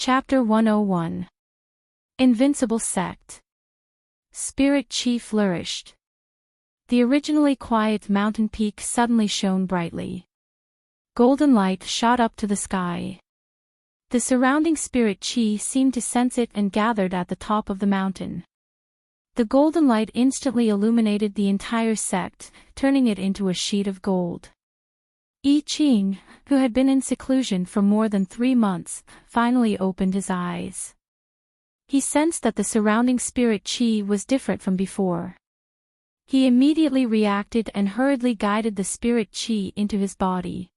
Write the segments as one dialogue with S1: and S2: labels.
S1: Chapter 101. Invincible Sect. Spirit Chi flourished. The originally quiet mountain peak suddenly shone brightly. Golden light shot up to the sky. The surrounding spirit chi seemed to sense it and gathered at the top of the mountain. The golden light instantly illuminated the entire sect, turning it into a sheet of gold. I Ching, who had been in seclusion for more than 3 months, finally opened his eyes. He sensed that the surrounding spirit chi was different from before. He immediately reacted and hurriedly guided the spirit chi into his body.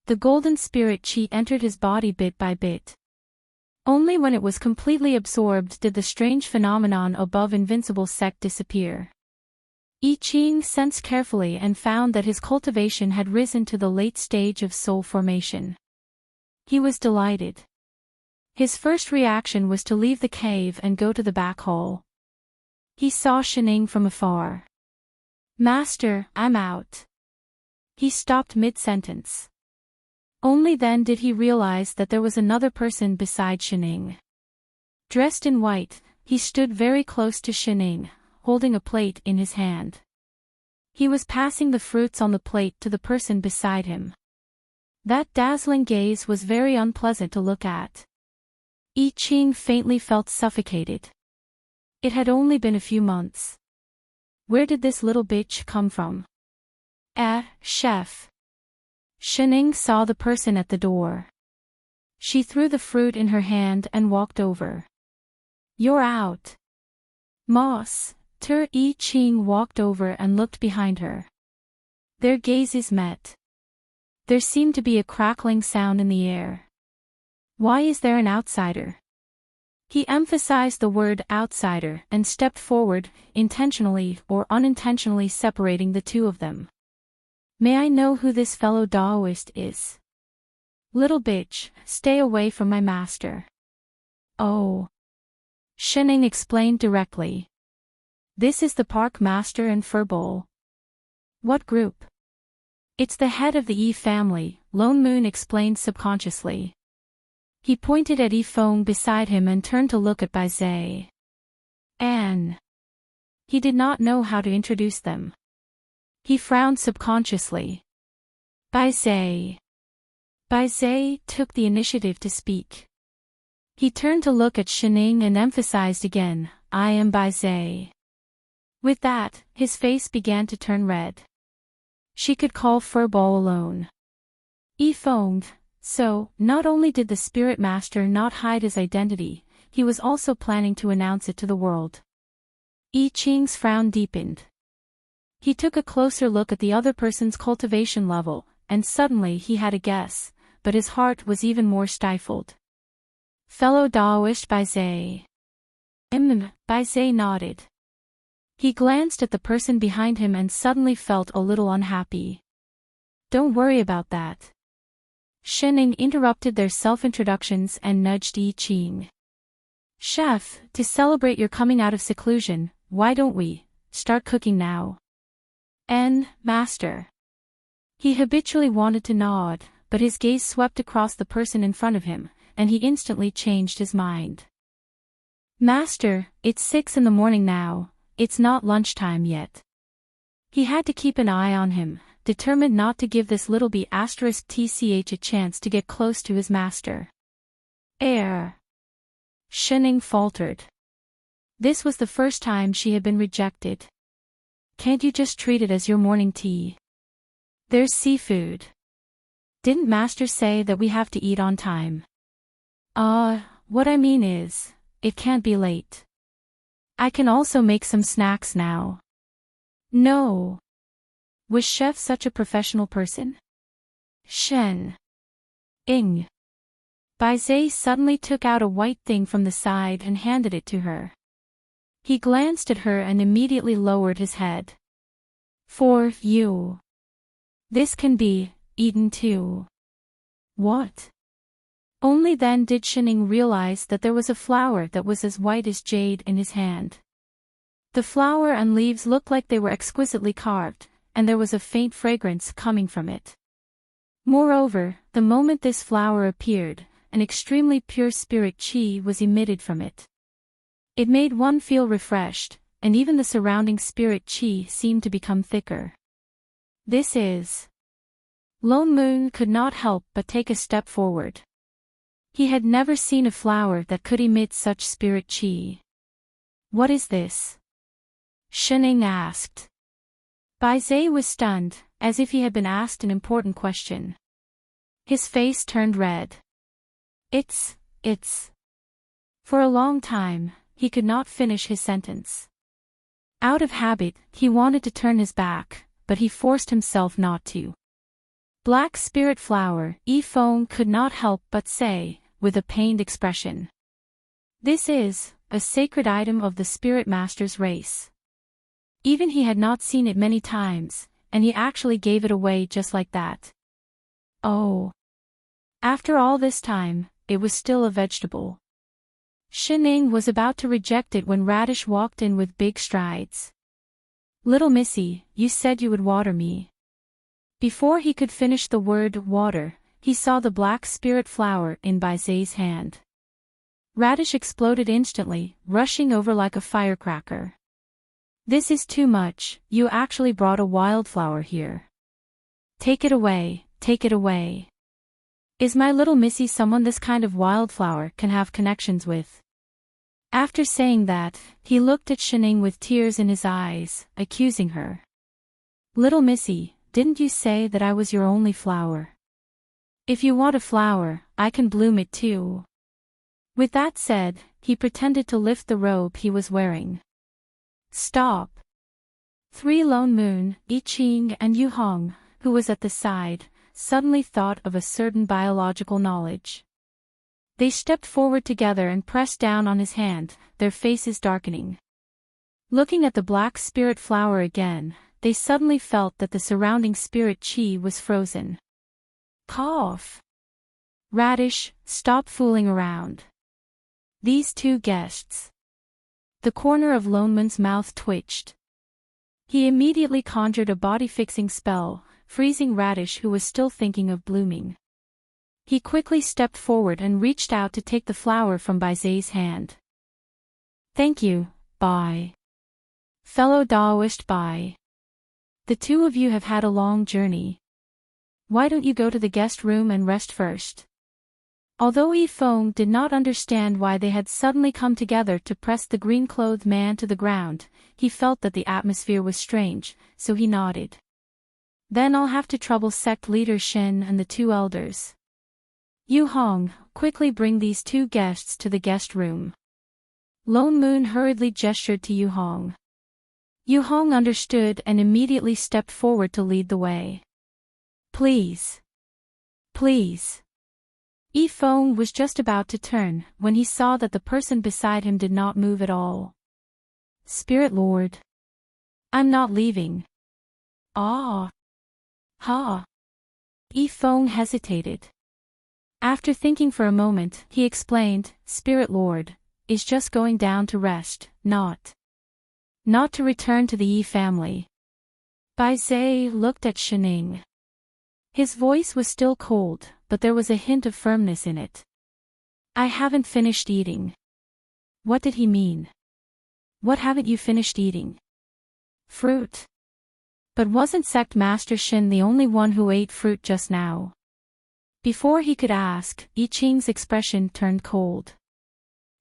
S1: The golden spirit chi entered his body bit by bit. Only when it was completely absorbed did the strange phenomenon above invincible sect disappear. I Ching sensed carefully and found that his cultivation had risen to the late stage of soul formation. He was delighted. His first reaction was to leave the cave and go to the back hall. He saw Shining from afar. "Master, I'm out." He stopped mid-sentence. Only then did he realize that there was another person beside Shining. Dressed in white, he stood very close to Shining, holding a plate in his hand. He was passing the fruits on the plate to the person beside him. That dazzling gaze was very unpleasant to look at. I Ching faintly felt suffocated. It had only been a few months. Where did this little bitch come from? Chef. Shining saw the person at the door. She threw the fruit in her hand and walked over. "You're out." Moss. I Ching walked over and looked behind her. Their gazes met. There seemed to be a crackling sound in the air. "Why is there an outsider?" He emphasized the word outsider and stepped forward, intentionally or unintentionally separating the two of them. "May I know who this fellow Daoist is?" "Little bitch, stay away from my master." "Oh." Shining explained directly. "This is the park master and furball." "What group?" "It's the head of the Yi family," Lone Moon explained subconsciously. He pointed at Yi Feng beside him and turned to look at Bai Zai. Anne. He did not know how to introduce them. He frowned subconsciously. Bai Zai. Bai Zai took the initiative to speak. He turned to look at Shining and emphasized again, "I am Bai Zai." With that, his face began to turn red. She could call furball alone. Yi Feng. So, not only did the spirit master not hide his identity, he was also planning to announce it to the world. I Ching's frown deepened. He took a closer look at the other person's cultivation level, and suddenly he had a guess, but his heart was even more stifled. "Fellow Daoist Bai Zai." Bai Zai nodded. He glanced at the person behind him and suddenly felt a little unhappy. "Don't worry about that." Shining interrupted their self-introductions and nudged I Ching. "Chef, to celebrate your coming out of seclusion, why don't we start cooking now?" Master." He habitually wanted to nod, but his gaze swept across the person in front of him, and he instantly changed his mind. "Master, it's 6 in the morning now, it's not lunchtime yet." He had to keep an eye on him, determined not to give this little B*tch a chance to get close to his master. Shining faltered. This was the first time she had been rejected. "Can't you just treat it as your morning tea? There's seafood." "Didn't master say that we have to eat on time?" What I mean is, it can't be late. I can also make some snacks now." "No." Was Chef such a professional person? Shen. Ing. Bai Zai suddenly took out a white thing from the side and handed it to her. He glanced at her and immediately lowered his head. "For you. This can be eaten too." "What?" Only then did Shining realize that there was a flower that was as white as jade in his hand. The flower and leaves looked like they were exquisitely carved, and there was a faint fragrance coming from it. Moreover, the moment this flower appeared, and extremely pure spirit chi was emitted from it. It made one feel refreshed, and even the surrounding spirit chi seemed to become thicker. This is... Lone Moon could not help but take a step forward. He had never seen a flower that could emit such spirit chi. What is this? Shining asked. Bai Zhe was stunned, as if he had been asked an important question. His face turned red. It's... For a long time, he could not finish his sentence. Out of habit, he wanted to turn his back, but he forced himself not to. Black spirit flower, Yi Feng could not help but say, with a pained expression. This is a sacred item of the spirit master's race. Even he had not seen it many times, and he actually gave it away just like that. Oh. After all this time, it was still a vegetable. Shining was about to reject it when Radish walked in with big strides. Little Missy, you said you would water me. Before he could finish the word water, he saw the black spirit flower in Bai Zhe's hand. Radish exploded instantly, rushing over like a firecracker. This is too much, you actually brought a wildflower here. Take it away, take it away. Is my little Missy someone this kind of wildflower can have connections with? After saying that, he looked at Shining with tears in his eyes, accusing her. Little Missy, didn't you say that I was your only flower? If you want a flower, I can bloom it too. With that said, he pretended to lift the robe he was wearing. Stop. Three Lone Moon, I Ching and Yu Hong, who was at the side, suddenly thought of a certain biological knowledge. They stepped forward together and pressed down on his hand, their faces darkening. Looking at the black spirit flower again, they suddenly felt that the surrounding spirit chi was frozen. Cough. Radish, stop fooling around. These two guests. The corner of Lone Moon's mouth twitched. He immediately conjured a body-fixing spell, freezing Radish who was still thinking of blooming. He quickly stepped forward and reached out to take the flower from Bai Zhe's hand. Thank you, Bai. Fellow Daoist Bai. The two of you have had a long journey. Why don't you go to the guest room and rest first? Although Yi Feng did not understand why they had suddenly come together to press the green-clothed man to the ground, he felt that the atmosphere was strange, so he nodded. Then I'll have to trouble sect leader Shen and the two elders. Yu Hong, quickly bring these two guests to the guest room. Lone Moon hurriedly gestured to Yu Hong. Yu Hong understood and immediately stepped forward to lead the way. Please. Please. Yi Feng was just about to turn when he saw that the person beside him did not move at all. Spirit Lord. I'm not leaving. Ah. Ha. Yi Feng hesitated. After thinking for a moment, he explained, Spirit Lord, is just going down to rest, not to return to the Yi family. Bai Zhe looked at Shining. His voice was still cold, but there was a hint of firmness in it. I haven't finished eating. What did he mean? What haven't you finished eating? Fruit. But wasn't Sect Master Shin the only one who ate fruit just now? Before he could ask, I Ching's expression turned cold.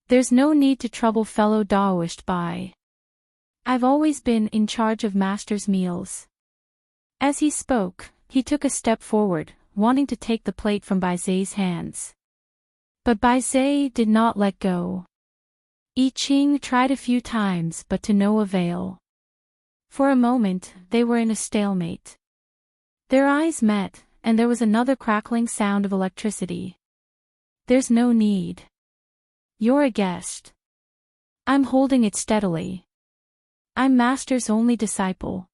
S1: There's no need to trouble fellow Daoist Bai. I've always been in charge of Master's meals. As he spoke, he took a step forward, wanting to take the plate from Bai Zhe's hands. But Bai Zhe did not let go. I Ching tried a few times but to no avail. For a moment, they were in a stalemate. Their eyes met, and there was another crackling sound of electricity. There's no need. You're a guest. I'm holding it steadily. I'm Master's only disciple.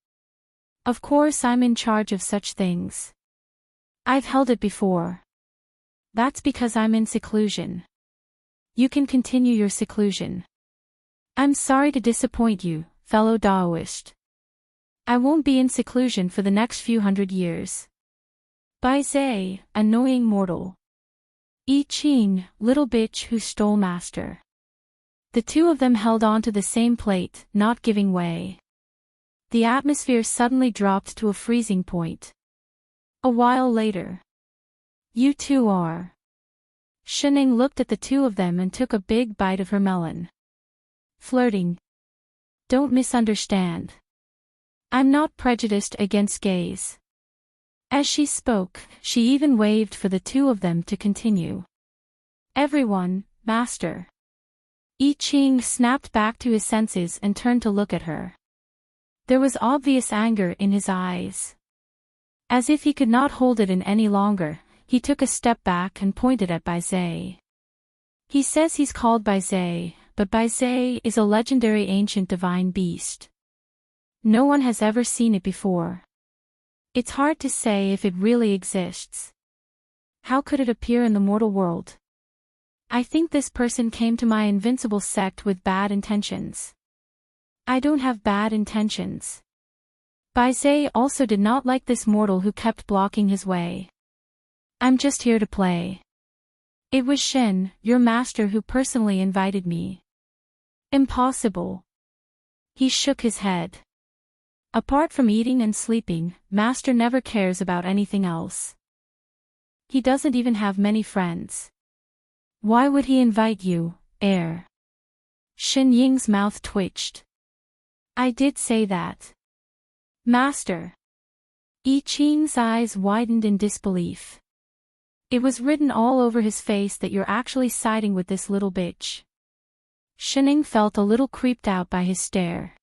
S1: Of course I'm in charge of such things. I've held it before. That's because I'm in seclusion. You can continue your seclusion. I'm sorry to disappoint you, fellow Daoist. I won't be in seclusion for the next few hundred years. Bai Zhe, annoying mortal. I Ching, little bitch who stole master. The two of them held on to the same plate, not giving way. The atmosphere suddenly dropped to a freezing point. A while later. You two are. Shining looked at the two of them and took a big bite of her melon. Flirting. Don't misunderstand. I'm not prejudiced against gays. As she spoke, she even waved for the two of them to continue. Everyone, master. I Ching snapped back to his senses and turned to look at her. There was obvious anger in his eyes. As if he could not hold it in any longer, he took a step back and pointed at Bai Zai. He says he's called Bai Zai, but Bai Zai is a legendary ancient divine beast. No one has ever seen it before. It's hard to say if it really exists. How could it appear in the mortal world? I think this person came to my invincible sect with bad intentions. I don't have bad intentions. Bai Zai also did not like this mortal who kept blocking his way. I'm just here to play. It was Shen, your master, who personally invited me. Impossible. He shook his head. Apart from eating and sleeping, master never cares about anything else. He doesn't even have many friends. Why would he invite you, heir? Shen Ying's mouth twitched. I did say that. Master. I Ching's eyes widened in disbelief. It was written all over his face that you're actually siding with this little bitch. Shining felt a little creeped out by his stare.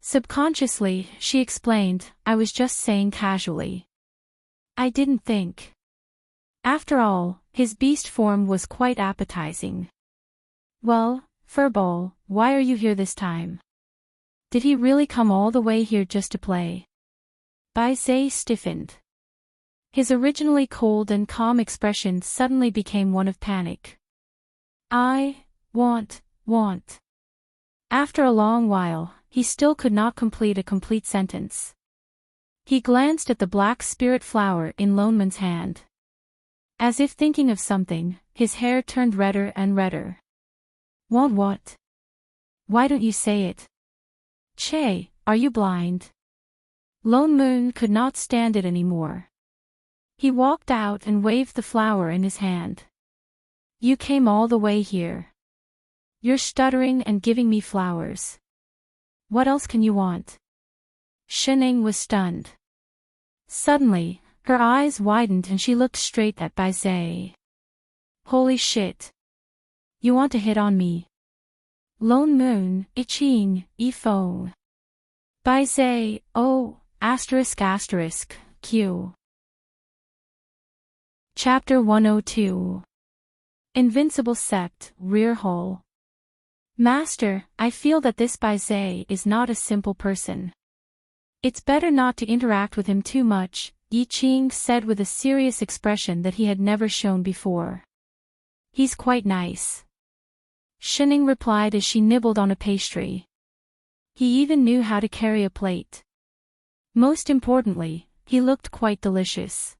S1: Subconsciously, she explained, I was just saying casually. I didn't think. After all, his beast form was quite appetizing. Well, Furball, why are you here this time? Did he really come all the way here just to play? Bai Zai stiffened. His originally cold and calm expression suddenly became one of panic. I want. After a long while, he still could not complete a complete sentence. He glanced at the black spirit flower in Loneman's hand. As if thinking of something, his hair turned redder and redder. Want what? Why don't you say it? Che, are you blind? Lone Moon could not stand it anymore. He walked out and waved the flower in his hand. You came all the way here. You're stuttering and giving me flowers. What else can you want? Shining was stunned. Suddenly, her eyes widened and she looked straight at Bai Zai. Holy shit. You want to hit on me? Lone Moon, I Ching, I Fo. Bai Zai, oh, ***, Q. Chapter 102. Invincible Sect, Rear Hole. Master, I feel that this Bai Zai is not a simple person. It's better not to interact with him too much, Yi Qing said with a serious expression that he had never shown before. He's quite nice. Shining replied as she nibbled on a pastry. He even knew how to carry a plate. Most importantly, he looked quite delicious.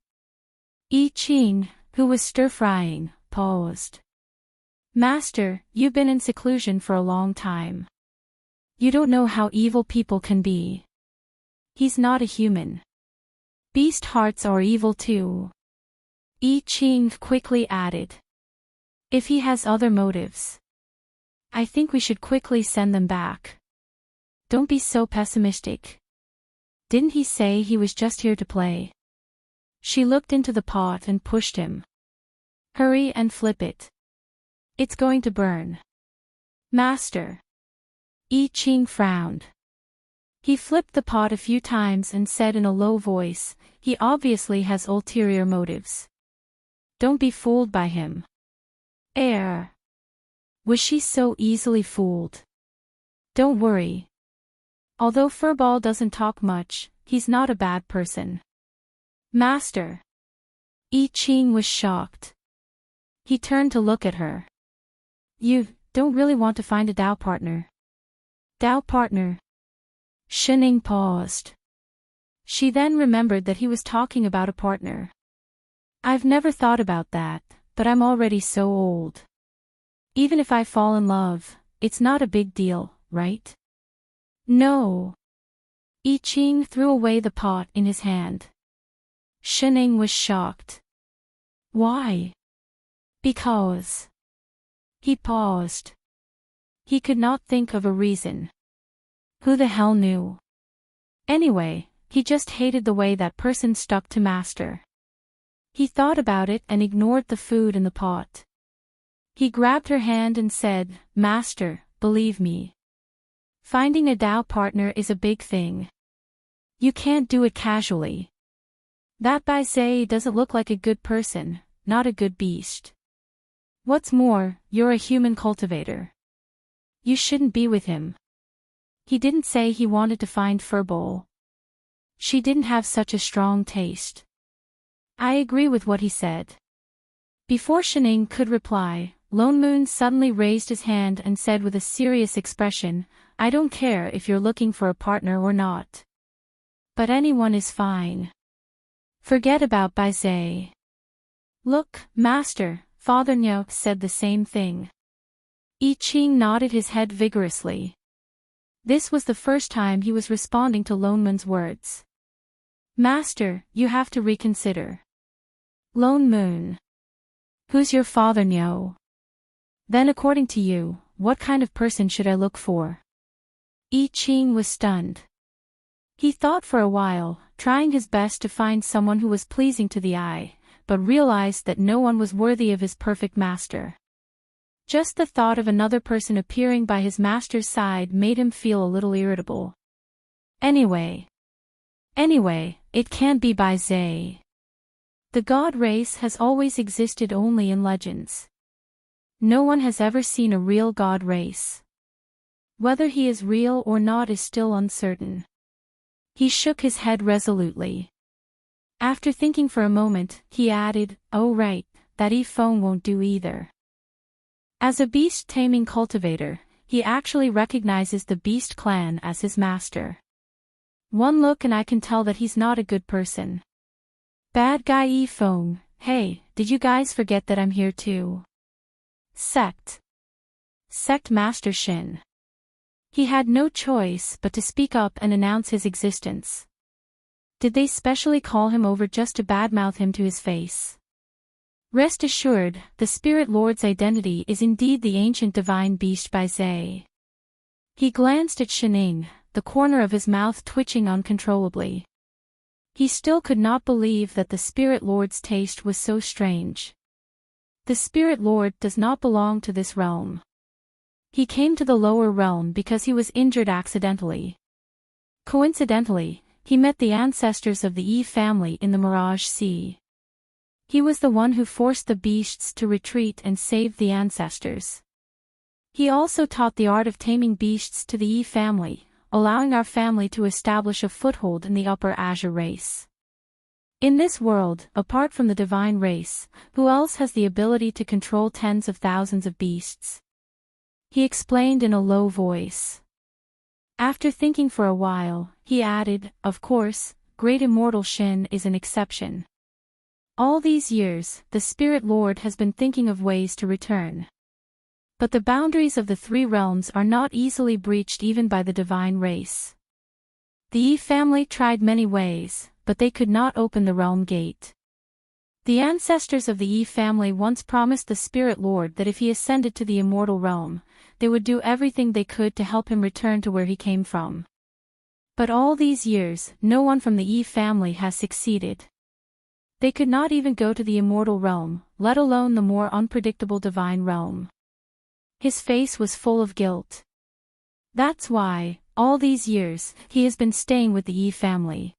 S1: Yi Qing, who was stir-frying, paused. Master, you've been in seclusion for a long time. You don't know how evil people can be. He's not a human. Beast hearts are evil too. Yi Qing quickly added. If he has other motives, I think we should quickly send them back. Don't be so pessimistic. Didn't he say he was just here to play? She looked into the pot and pushed him. Hurry and flip it. It's going to burn. Master. Yi Qing frowned. He flipped the pot a few times and said in a low voice, he obviously has ulterior motives. Don't be fooled by him. Heir. Was she so easily fooled? Don't worry. Although Furball doesn't talk much, he's not a bad person. Master. Yi Qing was shocked. He turned to look at her. You don't really want to find a Dao partner? Dao partner? Shining paused. She then remembered that he was talking about a partner. I've never thought about that, but I'm already so old. Even if I fall in love, it's not a big deal, right? No. I Ching threw away the pot in his hand. Shining was shocked. Why? Because. He paused. He could not think of a reason. Who the hell knew? Anyway, he just hated the way that person stuck to Master. He thought about it and ignored the food in the pot. He grabbed her hand and said, Master, believe me. Finding a Dao partner is a big thing. You can't do it casually. That Bai Zhe doesn't look like a good person, not a good beast. What's more, you're a human cultivator. You shouldn't be with him. He didn't say he wanted to find Furball. She didn't have such a strong taste. I agree with what he said. Before Shining could reply, Lone Moon suddenly raised his hand and said with a serious expression, I don't care if you're looking for a partner or not. But anyone is fine. Forget about Bai Zhe. Look, Master, Father Nyo said the same thing. I Ching nodded his head vigorously. This was the first time he was responding to Lone Moon's words. Master, you have to reconsider. Lone Moon. Who's your father, Nyo? Then according to you, what kind of person should I look for? I Ching was stunned. He thought for a while, trying his best to find someone who was pleasing to the eye, but realized that no one was worthy of his perfect master. Just the thought of another person appearing by his master's side made him feel a little irritable. Anyway, it can't be Bai Zhe. The god race has always existed only in legends. No one has ever seen a real god race. Whether he is real or not is still uncertain. He shook his head resolutely. After thinking for a moment, he added, oh right, that phone won't do either. As a beast-taming cultivator, he actually recognizes the beast clan as his master. One look and I can tell that he's not a good person. Bad guy phone, hey, did you guys forget that I'm here too? Sect Master Shin. He had no choice but to speak up and announce his existence. Did they specially call him over just to badmouth him to his face? Rest assured, the Spirit Lord's identity is indeed the ancient divine beast Bai Zhe. He glanced at Shining, the corner of his mouth twitching uncontrollably. He still could not believe that the Spirit Lord's taste was so strange. The Spirit Lord does not belong to this realm. He came to the lower realm because he was injured accidentally. Coincidentally, he met the ancestors of the Yi family in the Mirage Sea. He was the one who forced the beasts to retreat and saved the ancestors. He also taught the art of taming beasts to the Yi family, allowing our family to establish a foothold in the Upper Azure race. In this world, apart from the divine race, who else has the ability to control tens of thousands of beasts? He explained in a low voice. After thinking for a while, he added, of course, Great Immortal Shin is an exception. All these years, the Spirit Lord has been thinking of ways to return. But the boundaries of the three realms are not easily breached even by the divine race. The Yi family tried many ways, but they could not open the realm gate. The ancestors of the Yi family once promised the Spirit Lord that if he ascended to the immortal realm, they would do everything they could to help him return to where he came from. But all these years, no one from the Yi family has succeeded. They could not even go to the immortal realm, let alone the more unpredictable divine realm. His face was full of guilt. That's why, all these years, he has been staying with the Yi family.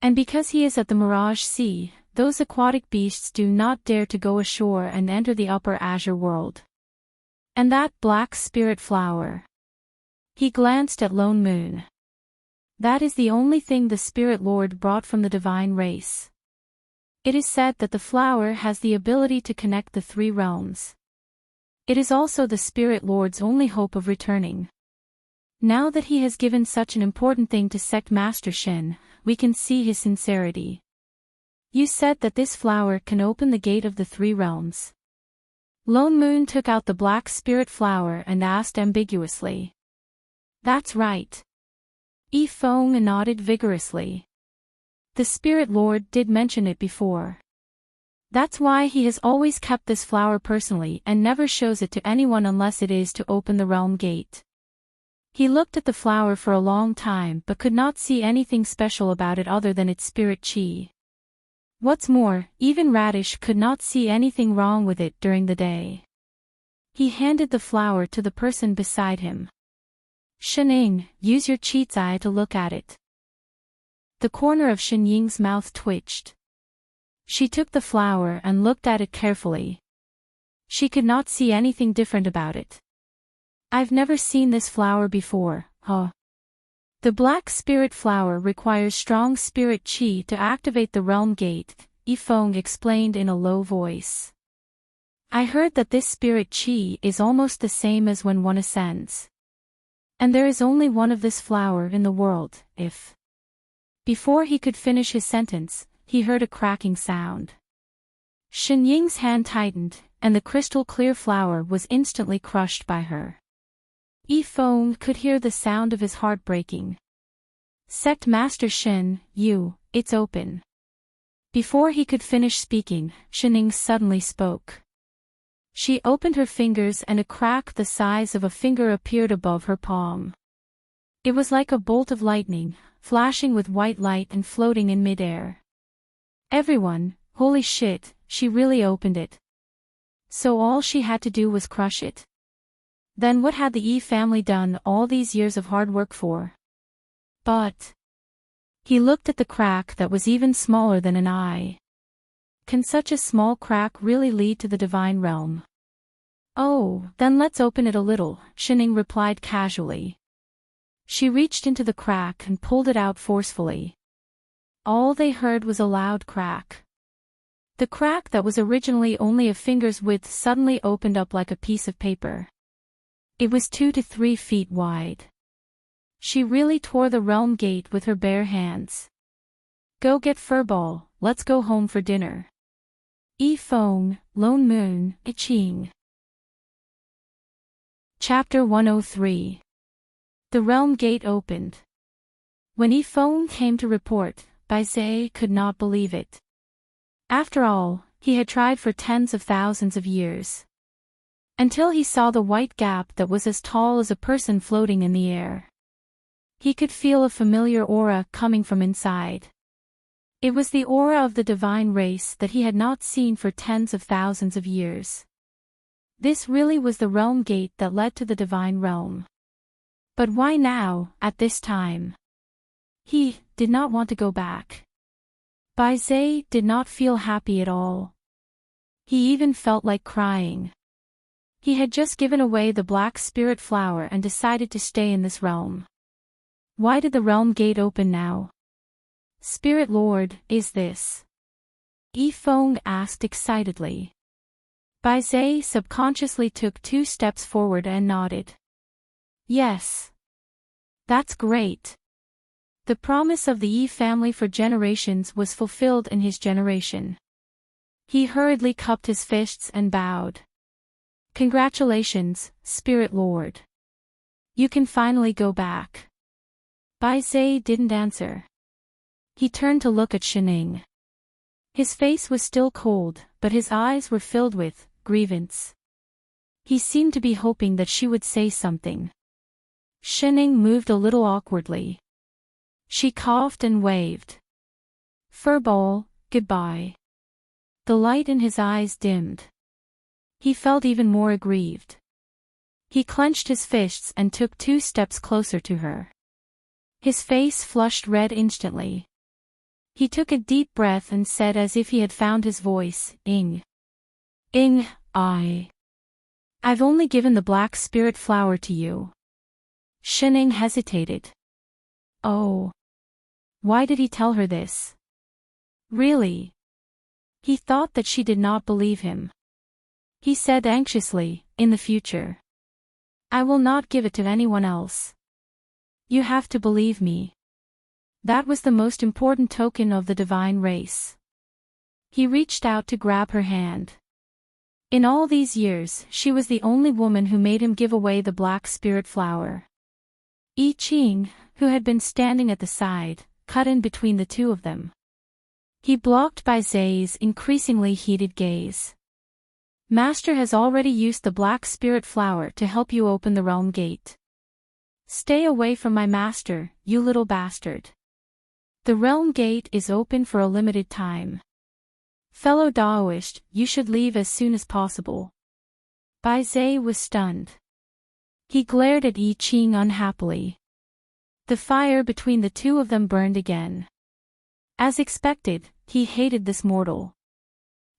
S1: And because he is at the Mirage Sea, those aquatic beasts do not dare to go ashore and enter the Upper Azure world. And that black spirit flower. He glanced at Lone Moon. That is the only thing the Spirit Lord brought from the divine race. It is said that the flower has the ability to connect the three realms. It is also the Spirit Lord's only hope of returning. Now that he has given such an important thing to Sect Master Shin, we can see his sincerity. You said that this flower can open the gate of the 3 realms. Lone Moon took out the black spirit flower and asked ambiguously. That's right. Feng nodded vigorously. The Spirit Lord did mention it before. That's why he has always kept this flower personally and never shows it to anyone unless it is to open the realm gate. He looked at the flower for a long time but could not see anything special about it other than its spirit chi. What's more, even Radish could not see anything wrong with it during the day. He handed the flower to the person beside him. Shening, use your cheat's eye to look at it. The corner of Shenying's mouth twitched. She took the flower and looked at it carefully. She could not see anything different about it. I've never seen this flower before, huh? The black spirit flower requires strong spirit chi to activate the realm gate, Feng explained in a low voice. I heard that this spirit chi is almost the same as when one ascends. And there is only one of this flower in the world, if... Before he could finish his sentence, he heard a cracking sound. Shenying's hand tightened, and the crystal-clear flower was instantly crushed by her. Feng could hear the sound of his heart breaking. Sect Master Shen, it's open. Before he could finish speaking, Shening suddenly spoke. She opened her fingers and a crack the size of a finger appeared above her palm. It was like a bolt of lightning, flashing with white light and floating in midair. Everyone, holy shit, she really opened it. So all she had to do was crush it? Then what had the Yi family done all these years of hard work for? But... He looked at the crack that was even smaller than an eye. Can such a small crack really lead to the divine realm? Oh, then let's open it a little, Shening replied casually. She reached into the crack and pulled it out forcefully. All they heard was a loud crack. The crack that was originally only a finger's width suddenly opened up like a piece of paper. It was 2 to 3 feet wide. She really tore the realm gate with her bare hands. Go get Furball, let's go home for dinner. Feng, Lone Moon, Iching. Chapter 103. The realm gate opened. When Feng came to report, Baizhe could not believe it. After all, he had tried for tens of thousands of years. Until he saw the white gap that was as tall as a person floating in the air. He could feel a familiar aura coming from inside. It was the aura of the divine race that he had not seen for tens of thousands of years. This really was the realm gate that led to the divine realm. But why now, at this time? He did not want to go back. Baizhe did not feel happy at all. He even felt like crying. He had just given away the black spirit flower and decided to stay in this realm. Why did the realm gate open now? Spirit Lord, is this? Feng asked excitedly. Baizhe subconsciously took 2 steps forward and nodded. Yes. That's great. The promise of the Yi family for generations was fulfilled in his generation. He hurriedly cupped his fists and bowed. Congratulations, Spirit Lord. You can finally go back. Baizhe didn't answer. He turned to look at Shening. His face was still cold, but his eyes were filled with grievance. He seemed to be hoping that she would say something. Shening moved a little awkwardly. She coughed and waved. Furball, goodbye. The light in his eyes dimmed. He felt even more aggrieved. He clenched his fists and took 2 steps closer to her. His face flushed red instantly. He took a deep breath and said as if he had found his voice, I've only given the black spirit flower to you. Shening hesitated. Oh. Why did he tell her this? Really? He thought that she did not believe him. He said anxiously, in the future. I will not give it to anyone else. You have to believe me. That was the most important token of the divine race. He reached out to grab her hand. In all these years, she was the only woman who made him give away the black spirit flower. I Ching, who had been standing at the side, cut in between the two of them. He blocked Bai Zai's increasingly heated gaze. Master has already used the black spirit flower to help you open the realm gate. Stay away from my master, you little bastard. The realm gate is open for a limited time. Fellow Daoist, you should leave as soon as possible. Bai Zai was stunned. He glared at I Ching unhappily. The fire between the two of them burned again. As expected, he hated this mortal.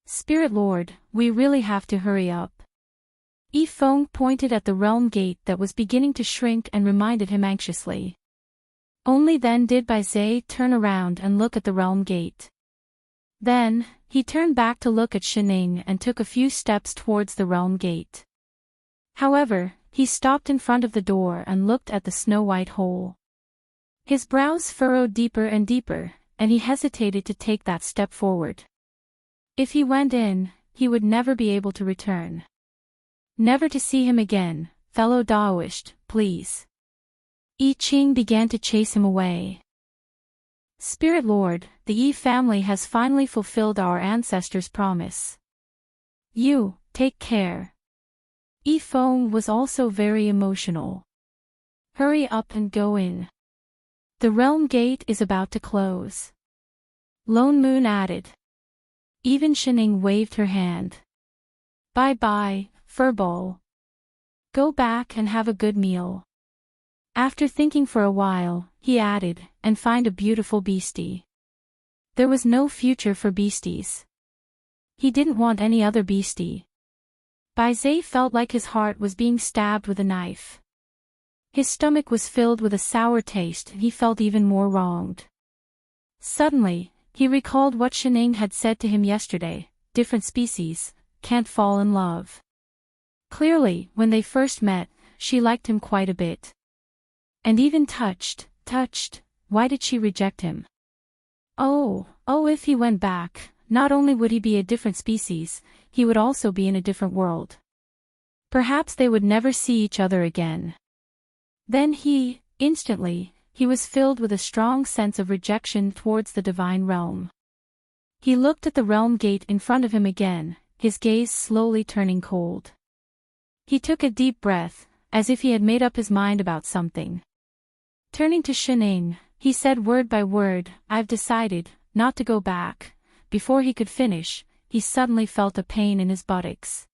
S1: Spirit Lord, we really have to hurry up. Yi Feng pointed at the realm gate that was beginning to shrink and reminded him anxiously. Only then did Bai Zai turn around and look at the realm gate. Then, he turned back to look at Shining and took a few steps towards the realm gate. However, he stopped in front of the door and looked at the snow-white hole. His brows furrowed deeper and deeper, and he hesitated to take that step forward. If he went in, he would never be able to return. Never to see him again, fellow Daoist, please. I Ching began to chase him away. Spirit Lord, the Yi family has finally fulfilled our ancestors' promise. You, take care. Yi Feng was also very emotional. Hurry up and go in. The realm gate is about to close. Lone Moon added. Even Shining waved her hand. Bye-bye, Furball. Go back and have a good meal. After thinking for a while, he added, and find a beautiful beastie. There was no future for beasties. He didn't want any other beastie. Bai Zai felt like his heart was being stabbed with a knife. His stomach was filled with a sour taste and he felt even more wronged. Suddenly, he recalled what Shining had said to him yesterday, different species, can't fall in love. Clearly, when they first met, she liked him quite a bit. And even touched, why did she reject him? Oh, if he went back, not only would he be a different species, he would also be in a different world. Perhaps they would never see each other again. Then instantly, he was filled with a strong sense of rejection towards the divine realm. He looked at the realm gate in front of him again, his gaze slowly turning cold. He took a deep breath, as if he had made up his mind about something. Turning to Shining, he said word by word, I've decided not to go back. Before he could finish, he suddenly felt a pain in his buttocks.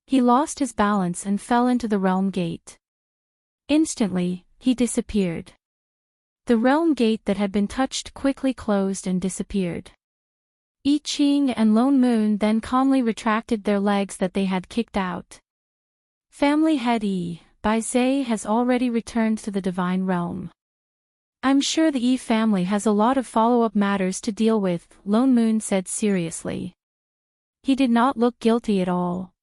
S1: He lost his balance and fell into the realm gate. Instantly, he disappeared. The realm gate that had been touched quickly closed and disappeared. I Ching and Lone Moon then calmly retracted their legs that they had kicked out. Family head Bai Zai has already returned to the divine realm. I'm sure the Yi family has a lot of follow-up matters to deal with, Lone Moon said seriously. He did not look guilty at all.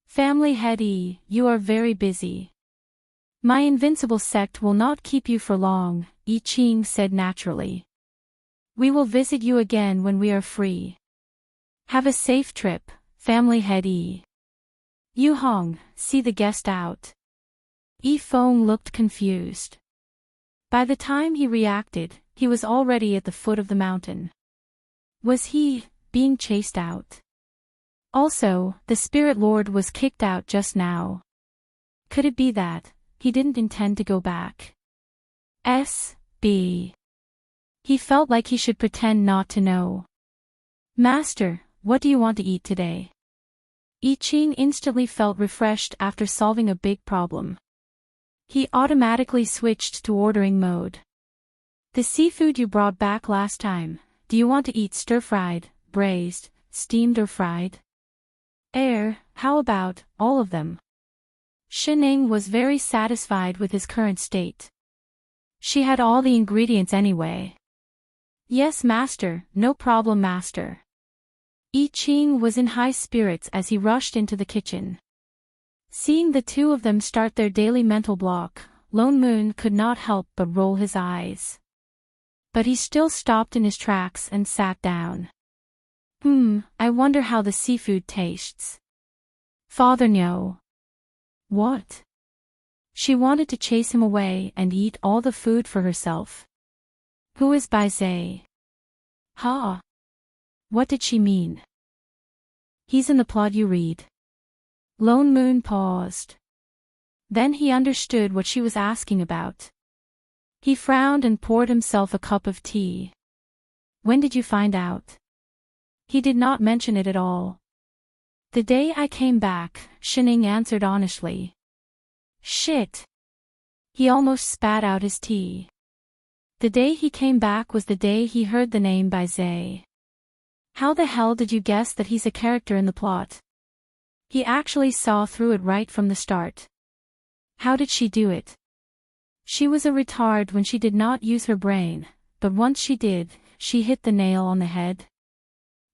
S1: Family head you are very busy. My invincible sect will not keep you for long, I Ching said naturally. We will visit you again when we are free. Have a safe trip, family head Yu Hong, see the guest out. Yi Feng looked confused. By the time he reacted, he was already at the foot of the mountain. Was he being chased out? Also, the Spirit Lord was kicked out just now. Could it be that he didn't intend to go back? He felt like he should pretend not to know. Master, what do you want to eat today? I Ching instantly felt refreshed after solving a big problem. He automatically switched to ordering mode. The seafood you brought back last time, do you want to eat stir-fried, braised, steamed or fried? How about all of them? Shining was very satisfied with his current state. She had all the ingredients anyway. Yes, master, no problem, master. I Ching was in high spirits as he rushed into the kitchen. Seeing the two of them start their daily mental block, Lone Moon could not help but roll his eyes. But he still stopped in his tracks and sat down. I wonder how the seafood tastes. Father no. What? She wanted to chase him away and eat all the food for herself. Who is Baizé? Ha! What did she mean? He's in the plot you read. Lone Moon paused. Then he understood what she was asking about. He frowned and poured himself a cup of tea. When did you find out? He did not mention it at all. The day I came back, Shining answered honestly. Shit. He almost spat out his tea. The day he came back was the day he heard the name Baizé. How the hell did you guess that he's a character in the plot? He actually saw through it right from the start. How did she do it? She was a retard when she did not use her brain, but once she did, she hit the nail on the head.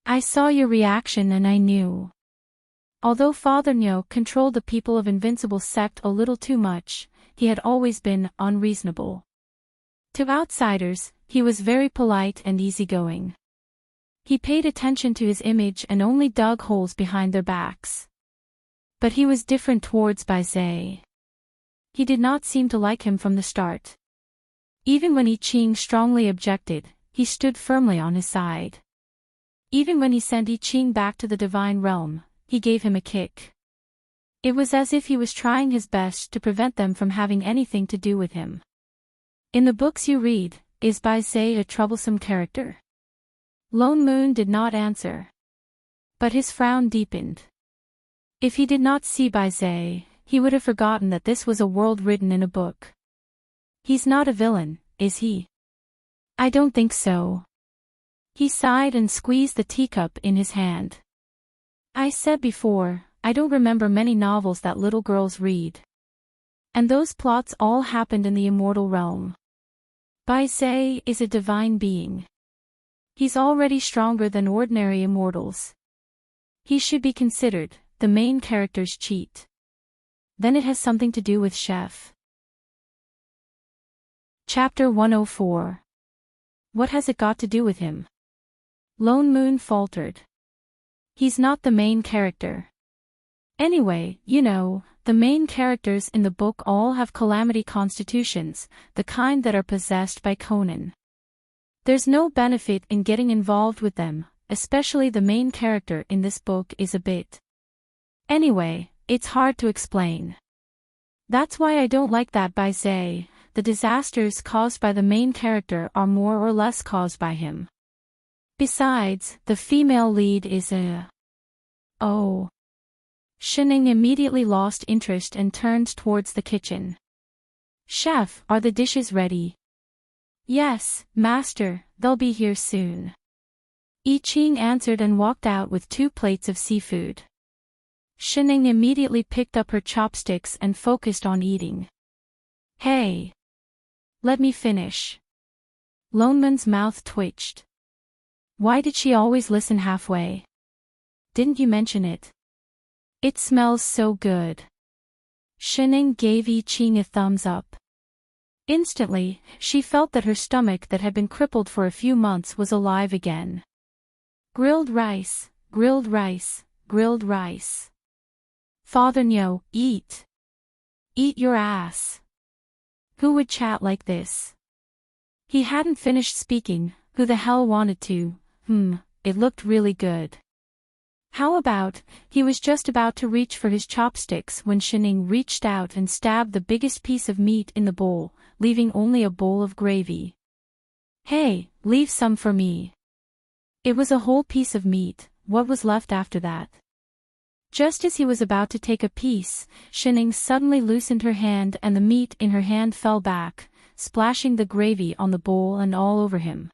S1: I saw your reaction and I knew. Although Father Nyo controlled the people of Invincible Sect a little too much, he had always been unreasonable. To outsiders, he was very polite and easygoing. He paid attention to his image and only dug holes behind their backs. But he was different towards Baizé. He did not seem to like him from the start. Even when I Ching strongly objected, he stood firmly on his side. Even when he sent I Ching back to the divine realm, he gave him a kick. It was as if he was trying his best to prevent them from having anything to do with him. In the books you read, is Baizé a troublesome character? Lone Moon did not answer. But his frown deepened. If he did not see Baizé, he would have forgotten that this was a world written in a book. He's not a villain, is he? I don't think so. He sighed and squeezed the teacup in his hand. I said before, I don't remember many novels that little girls read. And those plots all happened in the immortal realm. Baizé is a divine being. He's already stronger than ordinary immortals. He should be considered the main character's cheat. Then it has something to do with Chef. Chapter 104. What has it got to do with him? Lone Moon faltered. He's not the main character. Anyway, you know, the main characters in the book all have calamity constitutions, the kind that are possessed by Conan. There's no benefit in getting involved with them, especially the main character in this book is a bit. Anyway, it's hard to explain. That's why I don't like that Baizé. The disasters caused by the main character are more or less caused by him. Besides, the female lead is a... Oh. Shining immediately lost interest and turned towards the kitchen. Chef, are the dishes ready? Yes, master, they'll be here soon. I Ching answered and walked out with 2 plates of seafood. Shining immediately picked up her chopsticks and focused on eating. Hey! Let me finish. Lone Moon's mouth twitched. Why did she always listen halfway? Didn't you mention it? It smells so good. Shining gave I Ching a thumbs up. Instantly, she felt that her stomach that had been crippled for a few months was alive again. Grilled rice, grilled rice, grilled rice. Father Nyo, eat. Eat your ass. Who would chat like this? He hadn't finished speaking, who the hell wanted to? It looked really good. How about, he was just about to reach for his chopsticks when Shining reached out and stabbed the biggest piece of meat in the bowl, leaving only a bowl of gravy. Hey, leave some for me. It was a whole piece of meat, what was left after that? Just as he was about to take a piece, Shining suddenly loosened her hand and the meat in her hand fell back, splashing the gravy on the bowl and all over him.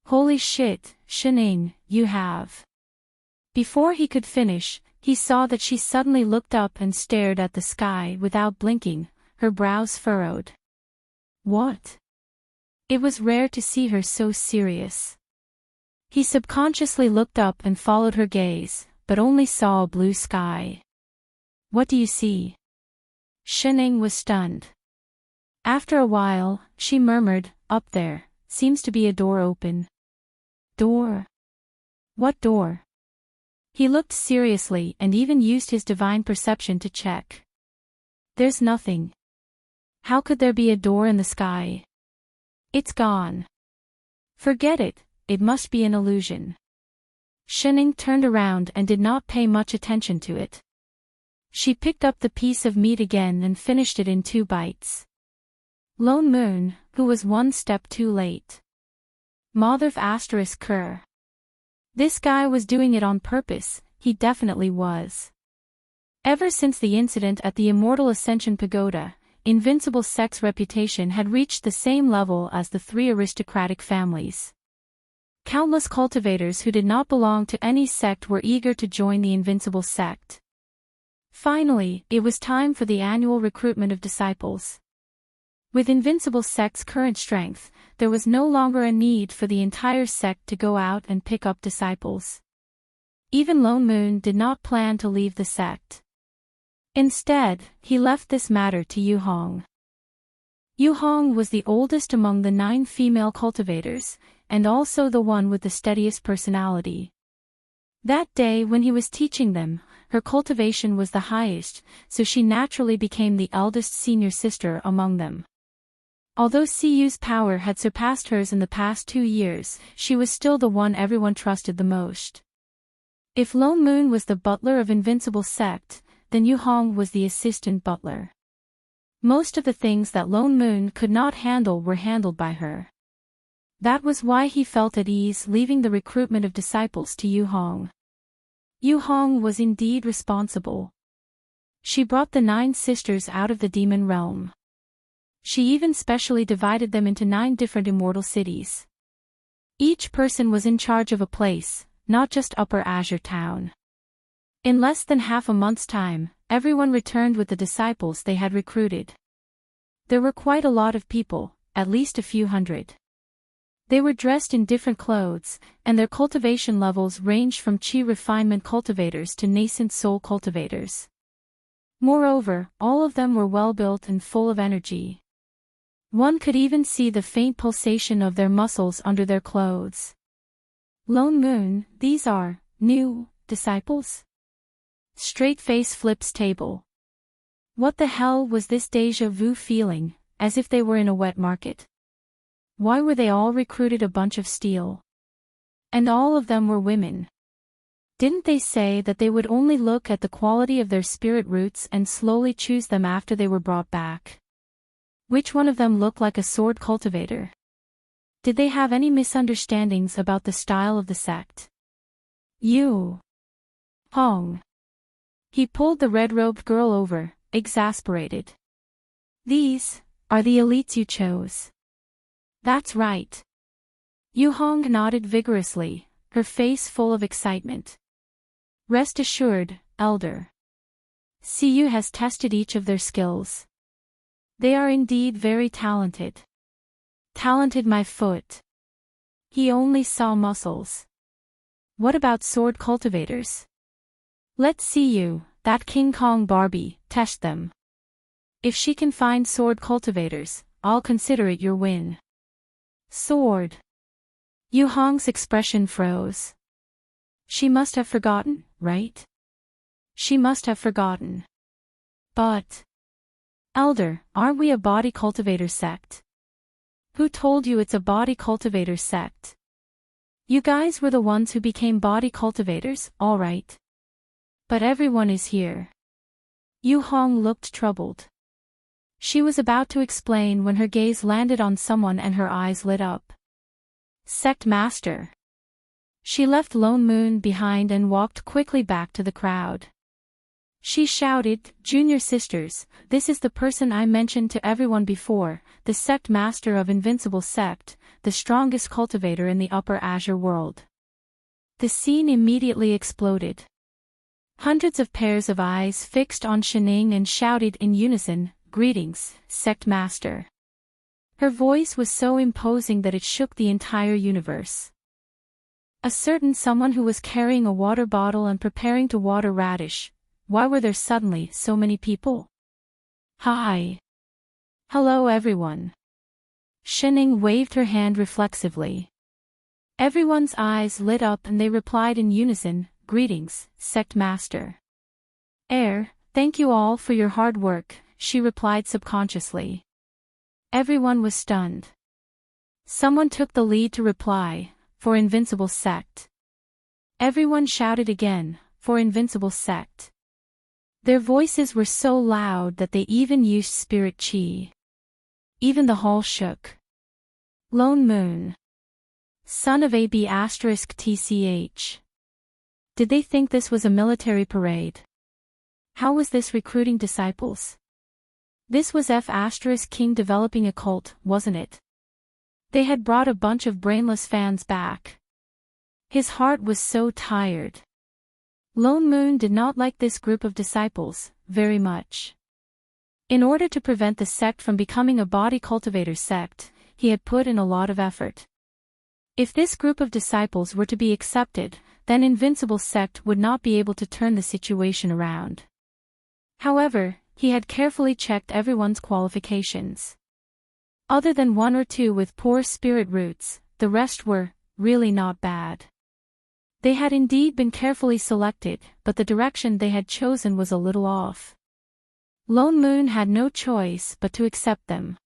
S1: Holy shit, Shining, you have. Before he could finish, he saw that she suddenly looked up and stared at the sky without blinking, her brows furrowed. What? It was rare to see her so serious. He subconsciously looked up and followed her gaze, but only saw a blue sky. What do you see? Shining was stunned. After a while, she murmured, up there, seems to be a door open. Door? What door? He looked seriously and even used his divine perception to check. There's nothing. How could there be a door in the sky? It's gone. Forget it, it must be an illusion. Shining turned around and did not pay much attention to it. She picked up the piece of meat again and finished it in 2 bites. Lone Moon, who was 1 step too late. Motherf asterisk cur. This guy was doing it on purpose, he definitely was. Ever since the incident at the Immortal Ascension Pagoda, Invincible Sect's reputation had reached the same level as the 3 aristocratic families. Countless cultivators who did not belong to any sect were eager to join the Invincible Sect. Finally, it was time for the annual recruitment of disciples. With Invincible Sect's current strength, there was no longer a need for the entire sect to go out and pick up disciples. Even Lone Moon did not plan to leave the sect. Instead, he left this matter to Yu Hong. Yu Hong was the oldest among the 9 female cultivators, and also the one with the steadiest personality. That day when he was teaching them, her cultivation was the highest, so she naturally became the eldest senior sister among them. Although Siyu's power had surpassed hers in the past 2 years, she was still the one everyone trusted the most. If Lone Moon was the butler of Invincible Sect, then Yu Hong was the assistant butler. Most of the things that Lone Moon could not handle were handled by her. That was why he felt at ease leaving the recruitment of disciples to Yu Hong. Yu Hong was indeed responsible. She brought the 9 sisters out of the demon realm. She even specially divided them into 9 different immortal cities. Each person was in charge of a place, not just Upper Azure Town. In less than half a month's time, everyone returned with the disciples they had recruited. There were quite a lot of people, at least a few hundred. They were dressed in different clothes, and their cultivation levels ranged from chi refinement cultivators to nascent soul cultivators. Moreover, all of them were well-built and full of energy. One could even see the faint pulsation of their muscles under their clothes. Lone Moon, these are new disciples? Straight face flips table. What the hell was this déjà vu feeling, as if they were in a wet market? Why were they all recruited a bunch of steel? And all of them were women. Didn't they say that they would only look at the quality of their spirit roots and slowly choose them after they were brought back? Which one of them looked like a sword cultivator? Did they have any misunderstandings about the style of the sect? Yu Hong. He pulled the red-robed girl over, exasperated. These are the elites you chose. That's right. Yu Hong nodded vigorously, her face full of excitement. Rest assured, Elder. Siyu has tested each of their skills. They are indeed very talented. Talented my foot. He only saw muscles. What about sword cultivators? Let's see you, that King Kong Barbie, test them. If she can find sword cultivators, I'll consider it your win. Sword. Yu Hong's expression froze. She must have forgotten, right? She must have forgotten. But... Elder, aren't we a body cultivator sect? Who told you it's a body cultivator sect? You guys were the ones who became body cultivators, all right. But everyone is here. Yu Hong looked troubled. She was about to explain when her gaze landed on someone and her eyes lit up. Sect Master. She left Lone Moon behind and walked quickly back to the crowd. She shouted, Junior sisters, this is the person I mentioned to everyone before, the Sect Master of Invincible Sect, the strongest cultivator in the Upper Azure world. The scene immediately exploded. Hundreds of pairs of eyes fixed on Shining and shouted in unison, Greetings, Sect Master. Her voice was so imposing that it shook the entire universe. A certain someone who was carrying a water bottle and preparing to water Radish. Why were there suddenly so many people? Hi. Hello everyone. Shining waved her hand reflexively. Everyone's eyes lit up and they replied in unison, "Greetings, Sect Master." "Air, thank you all for your hard work," she replied subconsciously. Everyone was stunned. Someone took the lead to reply, "For Invincible Sect." Everyone shouted again, "For Invincible Sect." Their voices were so loud that they even used spirit chi. Even the hall shook. Lone Moon, son of AB*TCH. Did they think this was a military parade? How was this recruiting disciples? This was F*King developing a cult, wasn't it? They had brought a bunch of brainless fans back. His heart was so tired. Lone Moon did not like this group of disciples very much. In order to prevent the sect from becoming a body cultivator sect, he had put in a lot of effort. If this group of disciples were to be accepted, then Invincible Sect would not be able to turn the situation around. However, he had carefully checked everyone's qualifications. Other than one or two with poor spirit roots, the rest were really not bad. They had indeed been carefully selected, but the direction they had chosen was a little off. Lone Moon had no choice but to accept them.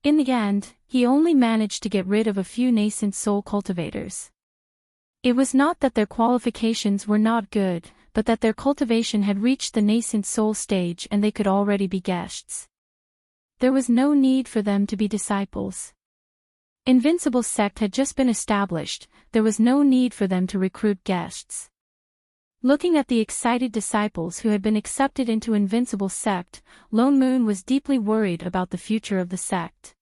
S1: In the end, he only managed to get rid of a few nascent soul cultivators. It was not that their qualifications were not good, but that their cultivation had reached the nascent soul stage and they could already be guests. There was no need for them to be disciples. Invincible Sect had just been established, there was no need for them to recruit guests. Looking at the excited disciples who had been accepted into Invincible Sect, Lone Moon was deeply worried about the future of the sect.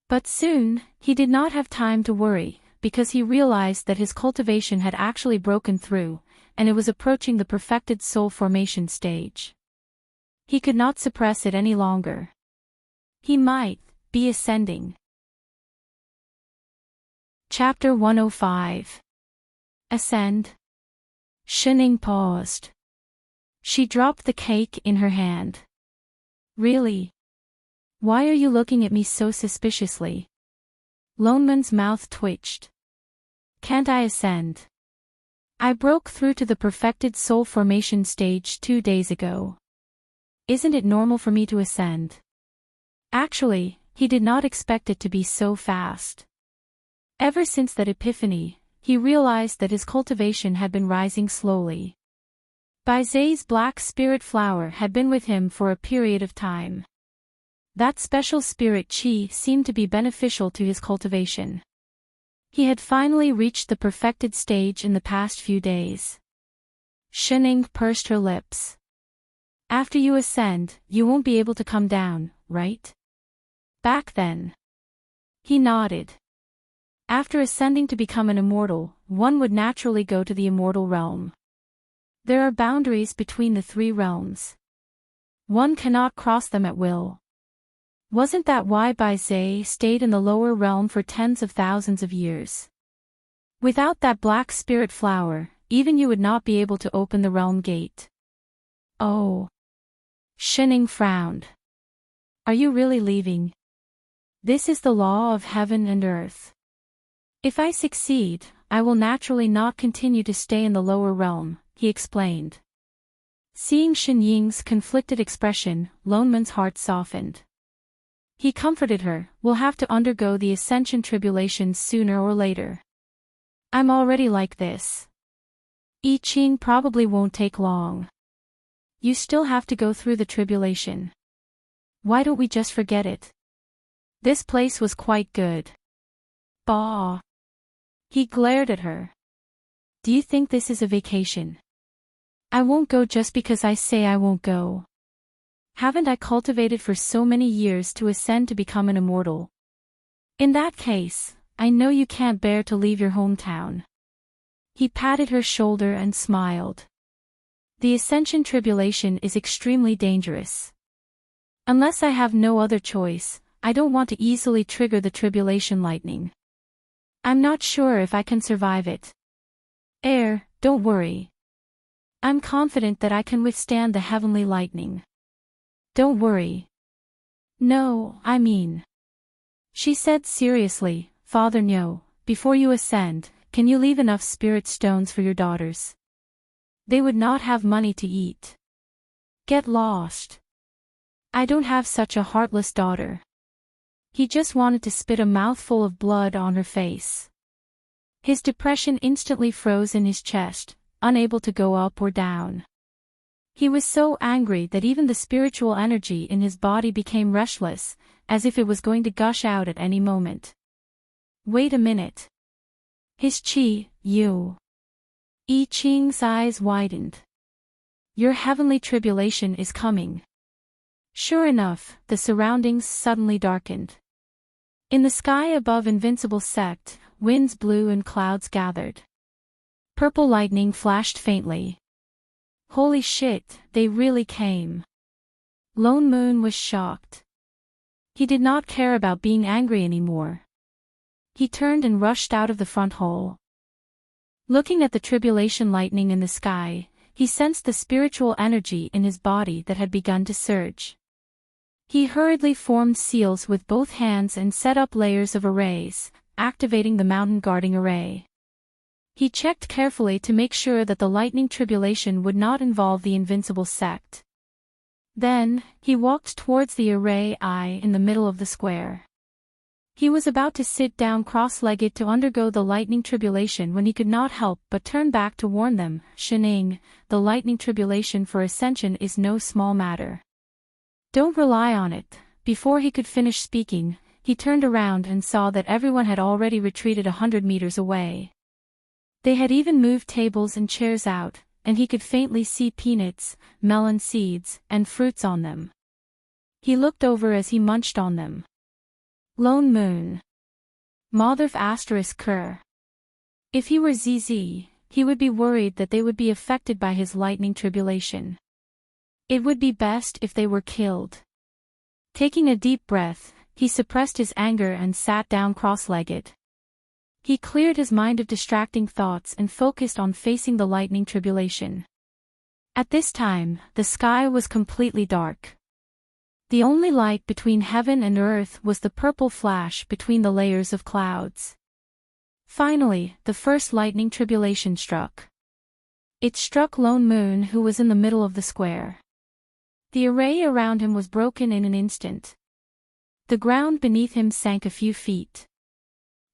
S1: But soon, he did not have time to worry, because he realized that his cultivation had actually broken through, and it was approaching the perfected soul formation stage. He could not suppress it any longer. He might be ascending. Chapter 105. Ascend. Shining paused. She dropped the cake in her hand. "Really? Why are you looking at me so suspiciously?" Lone Moon's mouth twitched. "Can't I ascend? I broke through to the perfected soul formation stage 2 days ago. Isn't it normal for me to ascend?" Actually, he did not expect it to be so fast. Ever since that epiphany, he realized that his cultivation had been rising slowly. Baize's black spirit flower had been with him for a period of time. That special spirit chi seemed to be beneficial to his cultivation. He had finally reached the perfected stage in the past few days. Shining pursed her lips. "After you ascend, you won't be able to come down, right? Back then." He nodded. After ascending to become an immortal, one would naturally go to the immortal realm. There are boundaries between the 3 realms. One cannot cross them at will. Wasn't that why Baize stayed in the lower realm for tens of thousands of years? Without that black spirit flower, even you would not be able to open the realm gate. Oh. Shining frowned. "Are you really leaving? This is the law of heaven and earth. If I succeed, I will naturally not continue to stay in the lower realm," he explained. Seeing Shen Ying's conflicted expression, Lone Moon's heart softened. He comforted her, "We'll have to undergo the ascension tribulations sooner or later. I'm already like this. I Ching probably won't take long. You still have to go through the tribulation. Why don't we just forget it? This place was quite good." Bah. He glared at her. "Do you think this is a vacation? I won't go just because I say I won't go. Haven't I cultivated for so many years to ascend to become an immortal? In that case, I know you can't bear to leave your hometown." He patted her shoulder and smiled. "The ascension tribulation is extremely dangerous. Unless I have no other choice, I don't want to easily trigger the tribulation lightning. I'm not sure if I can survive it. Air, don't worry. I'm confident that I can withstand the heavenly lightning. Don't worry." "No, I mean," she said seriously, "Father Nyo, before you ascend, can you leave enough spirit stones for your daughters? They would not have money to eat. Get lost. I don't have such a heartless daughter. He just wanted to spit a mouthful of blood on her face. His depression instantly froze in his chest, unable to go up or down. He was so angry that even the spiritual energy in his body became restless, as if it was going to gush out at any moment. Wait a minute. His I Ching's eyes widened. Your heavenly tribulation is coming. Sure enough, the surroundings suddenly darkened. In the sky above Invincible Sect, winds blew and clouds gathered. Purple lightning flashed faintly. Holy shit, they really came. Lone Moon was shocked. He did not care about being angry anymore. He turned and rushed out of the front hole. Looking at the tribulation lightning in the sky, he sensed the spiritual energy in his body that had begun to surge. He hurriedly formed seals with both hands and set up layers of arrays, activating the mountain guarding array. He checked carefully to make sure that the lightning tribulation would not involve the Invincible Sect. Then, he walked towards the array eye in the middle of the square. He was about to sit down cross-legged to undergo the lightning tribulation when he could not help but turn back to warn them, Shining, the lightning tribulation for ascension is no small matter. Don't rely on it. Before he could finish speaking, he turned around and saw that everyone had already retreated 100 meters away. They had even moved tables and chairs out, and he could faintly see peanuts, melon seeds, and fruits on them. He looked over as he munched on them. Lone Moon. Motherf asterisk Kerr. If he were ZZ, he would be worried that they would be affected by his lightning tribulation. It would be best if they were killed. Taking a deep breath, he suppressed his anger and sat down cross-legged. He cleared his mind of distracting thoughts and focused on facing the lightning tribulation. At this time, the sky was completely dark. The only light between heaven and earth was the purple flash between the layers of clouds. Finally, the first lightning tribulation struck. It struck Lone Moon, who was in the middle of the square. The array around him was broken in an instant. The ground beneath him sank a few feet.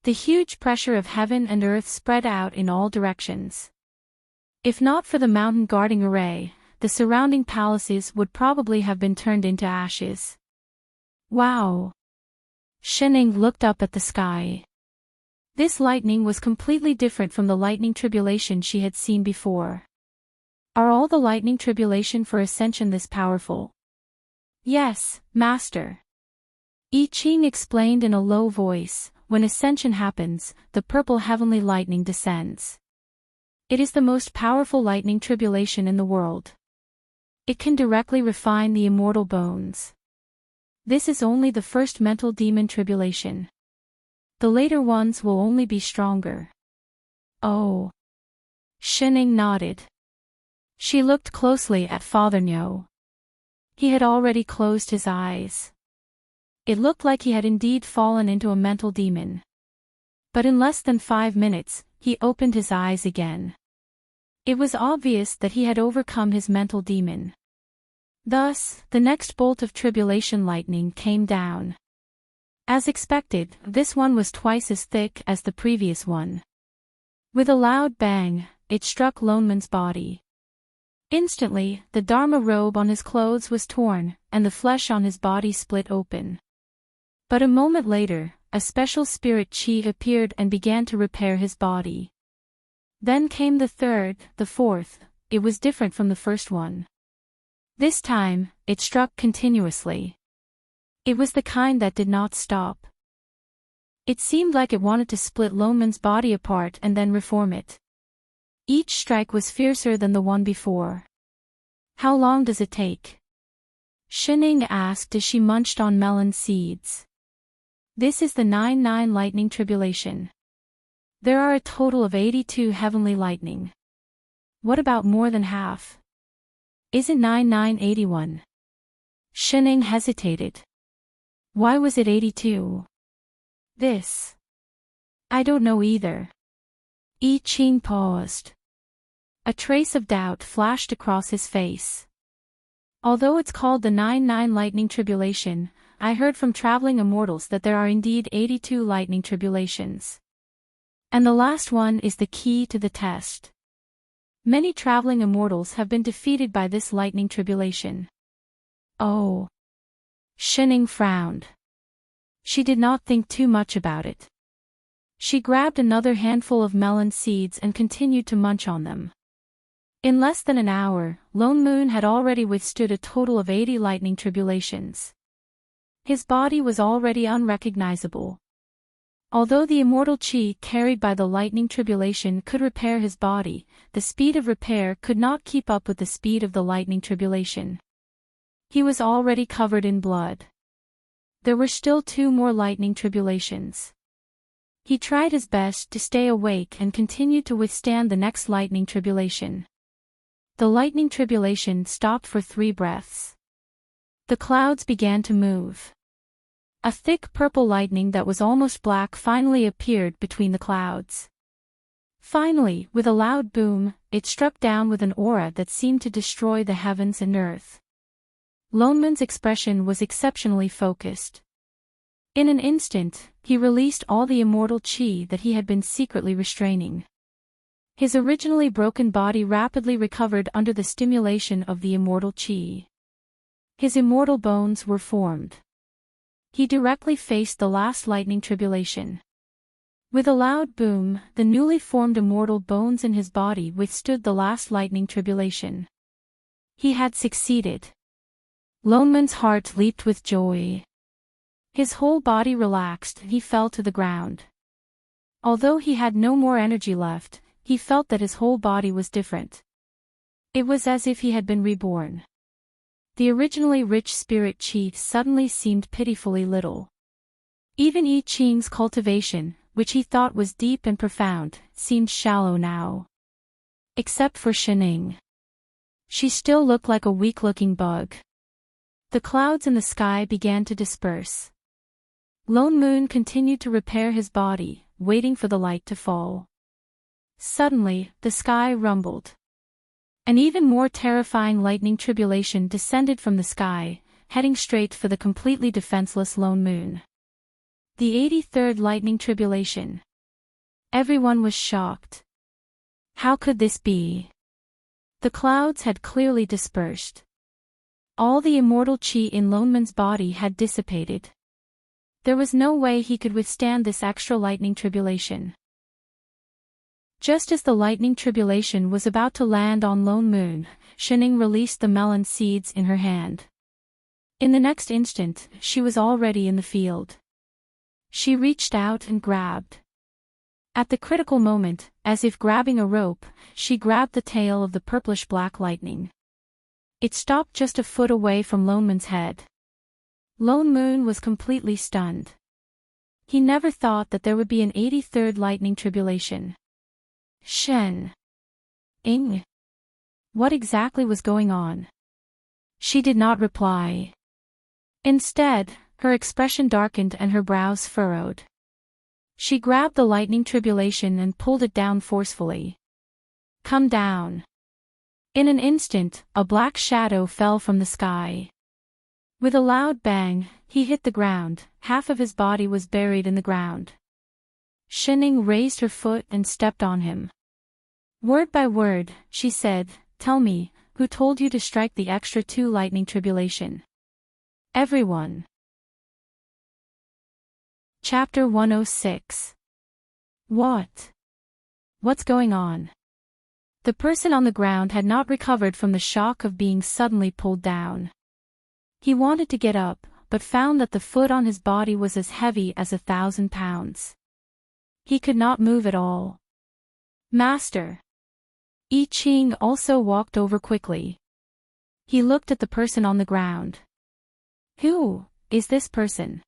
S1: The huge pressure of heaven and earth spread out in all directions. If not for the mountain guarding array, the surrounding palaces would probably have been turned into ashes. Wow! Shining looked up at the sky. This lightning was completely different from the lightning tribulation she had seen before. Are all the lightning tribulation for ascension this powerful? Yes, Master. I Ching explained in a low voice. When ascension happens, the purple heavenly lightning descends. It is the most powerful lightning tribulation in the world. It can directly refine the immortal bones. This is only the first mental demon tribulation. The later ones will only be stronger. Oh. Shining nodded. She looked closely at Father Nyo. He had already closed his eyes. It looked like he had indeed fallen into a mental demon. But in less than 5 minutes, he opened his eyes again. It was obvious that he had overcome his mental demon. Thus, the next bolt of tribulation lightning came down. As expected, this one was twice as thick as the previous one. With a loud bang, it struck Lone Moon's body. Instantly, the Dharma robe on his clothes was torn, and the flesh on his body split open. But a moment later, a special spirit chi appeared and began to repair his body. Then came the third, the fourth. It was different from the first one. This time, it struck continuously. It was the kind that did not stop. It seemed like it wanted to split Lone Moon's body apart and then reform it. Each strike was fiercer than the one before. How long does it take? Shining asked as she munched on melon seeds. This is the 9-9 lightning tribulation. There are a total of 82 heavenly lightning. What about more than half? Isn't 9-9 81? Shining hesitated. Why was it 82? This. I don't know either. I Ching paused. A trace of doubt flashed across his face. Although it's called the 99 lightning tribulation, I heard from traveling immortals that there are indeed 82 lightning tribulations. And the last one is the key to the test. Many traveling immortals have been defeated by this lightning tribulation. Oh. Shining frowned. She did not think too much about it. She grabbed another handful of melon seeds and continued to munch on them. In less than an hour, Lone Moon had already withstood a total of 80 lightning tribulations. His body was already unrecognizable. Although the immortal chi carried by the lightning tribulation could repair his body, the speed of repair could not keep up with the speed of the lightning tribulation. He was already covered in blood. There were still 2 more lightning tribulations. He tried his best to stay awake and continued to withstand the next lightning tribulation. The lightning tribulation stopped for 3 breaths. The clouds began to move. A thick purple lightning that was almost black finally appeared between the clouds. Finally, with a loud boom, it struck down with an aura that seemed to destroy the heavens and earth. Lone Moon's expression was exceptionally focused. In an instant, he released all the immortal chi that he had been secretly restraining. His originally broken body rapidly recovered under the stimulation of the immortal chi. His immortal bones were formed. He directly faced the last lightning tribulation. With a loud boom, the newly formed immortal bones in his body withstood the last lightning tribulation. He had succeeded. Lone Moon's heart leaped with joy. His whole body relaxed and he fell to the ground. Although he had no more energy left, he felt that his whole body was different. It was as if he had been reborn. The originally rich spirit chi suddenly seemed pitifully little. Even I Ching's cultivation, which he thought was deep and profound, seemed shallow now. Except for Shining. She still looked like a weak-looking bug. The clouds in the sky began to disperse. Lone Moon continued to repair his body, waiting for the light to fall. Suddenly, the sky rumbled. An even more terrifying lightning tribulation descended from the sky, heading straight for the completely defenseless Lone Moon. The 83rd lightning tribulation. Everyone was shocked. How could this be? The clouds had clearly dispersed. All the immortal chi in Lone Moon's body had dissipated. There was no way he could withstand this extra lightning tribulation. Just as the lightning tribulation was about to land on Lone Moon, Shining released the melon seeds in her hand. In the next instant, she was already in the field. She reached out and grabbed. At the critical moment, as if grabbing a rope, she grabbed the tail of the purplish-black lightning. It stopped just a foot away from Lone Moon's head. Lone Moon was completely stunned. He never thought that there would be an 83rd lightning tribulation. Shen. Ing. What exactly was going on? She did not reply. Instead, her expression darkened and her brows furrowed. She grabbed the lightning tribulation and pulled it down forcefully. Come down. In an instant, a black shadow fell from the sky. With a loud bang, he hit the ground. Half of his body was buried in the ground. Shining raised her foot and stepped on him. Word by word, she said, "Tell me, who told you to strike the extra 2 lightning tribulation?" Everyone. Chapter 106. What? What's going on? The person on the ground had not recovered from the shock of being suddenly pulled down. He wanted to get up, but found that the foot on his body was as heavy as 1,000 pounds. He could not move at all. Master. I Ching also walked over quickly. He looked at the person on the ground. Who is this person?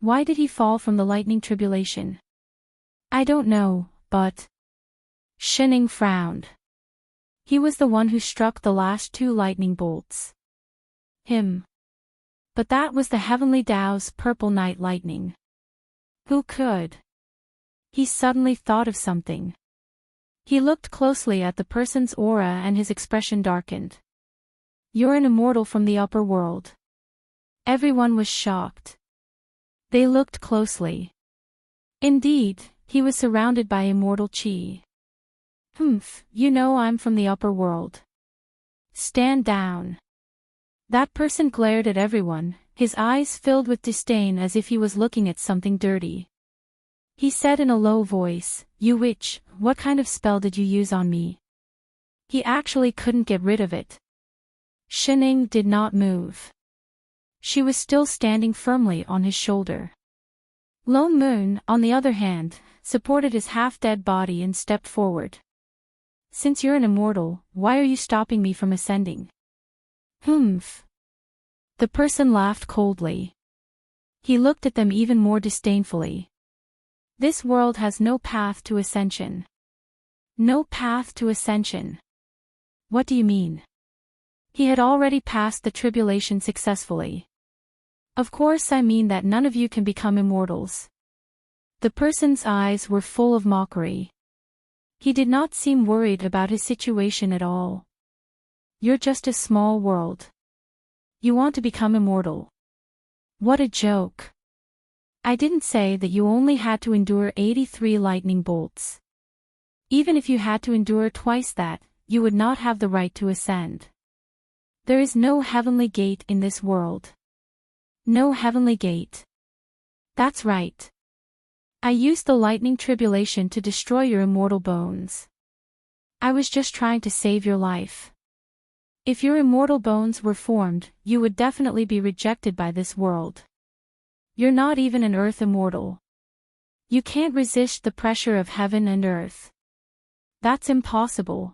S1: Why did he fall from the lightning tribulation? I don't know, but... Shining frowned. He was the one who struck the last 2 lightning bolts. Him. But that was the Heavenly Tao's purple night lightning. Who could? He suddenly thought of something. He looked closely at the person's aura and his expression darkened. "You're an immortal from the upper world." Everyone was shocked. They looked closely. Indeed, he was surrounded by immortal chi. You know I'm from the upper world. Stand down." That person glared at everyone, his eyes filled with disdain as if he was looking at something dirty. He said in a low voice, "You witch, what kind of spell did you use on me?" He actually couldn't get rid of it. Shining did not move. She was still standing firmly on his shoulder. Lone Moon, on the other hand, supported his half-dead body and stepped forward. "Since you're an immortal, why are you stopping me from ascending?" The person laughed coldly. He looked at them even more disdainfully. "This world has no path to ascension." "No path to ascension? What do you mean?" He had already passed the tribulation successfully. "Of course I mean that none of you can become immortals." The person's eyes were full of mockery. He did not seem worried about his situation at all. "You're just a small world. You want to become immortal. What a joke. I didn't say that you only had to endure 83 lightning bolts. Even if you had to endure twice that, you would not have the right to ascend. There is no heavenly gate in this world." "No heavenly gate." "That's right. I used the lightning tribulation to destroy your immortal bones. I was just trying to save your life. If your immortal bones were formed, you would definitely be rejected by this world. You're not even an earth immortal. You can't resist the pressure of heaven and earth. That's impossible."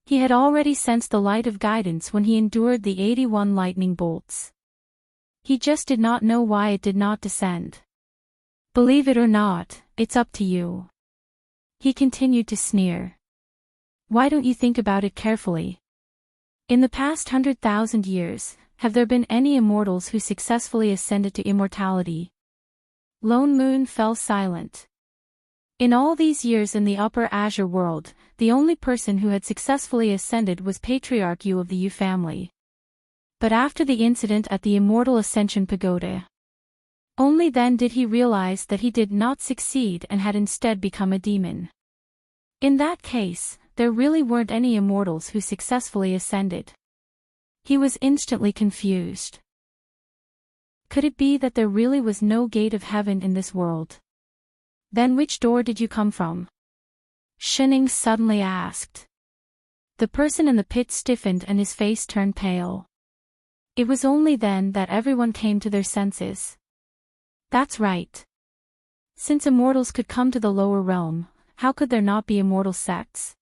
S1: He had already sensed the light of guidance when he endured the 81 lightning bolts. He just did not know why it did not descend. "Believe it or not, it's up to you." He continued to sneer. "Why don't you think about it carefully? In the past 100,000 years, have there been any immortals who successfully ascended to immortality?" Lone Moon fell silent. In all these years in the Upper Azure world, the only person who had successfully ascended was Patriarch Yu of the Yu family. But after the incident at the Immortal Ascension Pagoda, only then did he realize that he did not succeed and had instead become a demon. In that case, there really weren't any immortals who successfully ascended. He was instantly confused. Could it be that there really was no gate of heaven in this world? Then which door did you come from? Shining suddenly asked. The person in the pit stiffened and his face turned pale. It was only then that everyone came to their senses. That's right. Since immortals could come to the lower realm, how could there not be immortal sects?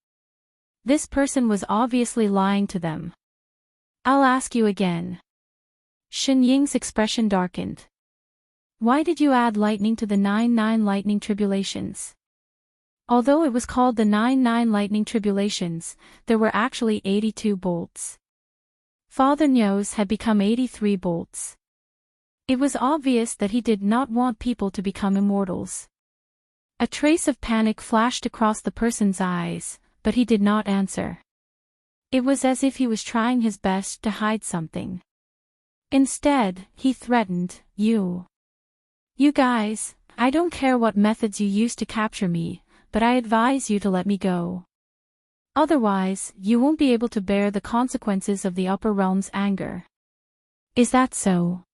S1: This person was obviously lying to them. "I'll ask you again." Shen Ying's expression darkened. "Why did you add lightning to the 99 lightning tribulations?" Although it was called the 99 lightning tribulations, there were actually 82 bolts. Father Nyo's had become 83 bolts. It was obvious that he did not want people to become immortals. A trace of panic flashed across the person's eyes, but he did not answer. It was as if he was trying his best to hide something. Instead, he threatened, You guys, I don't care what methods you use to capture me, but I advise you to let me go. Otherwise, you won't be able to bear the consequences of the upper realm's anger." "Is that so?"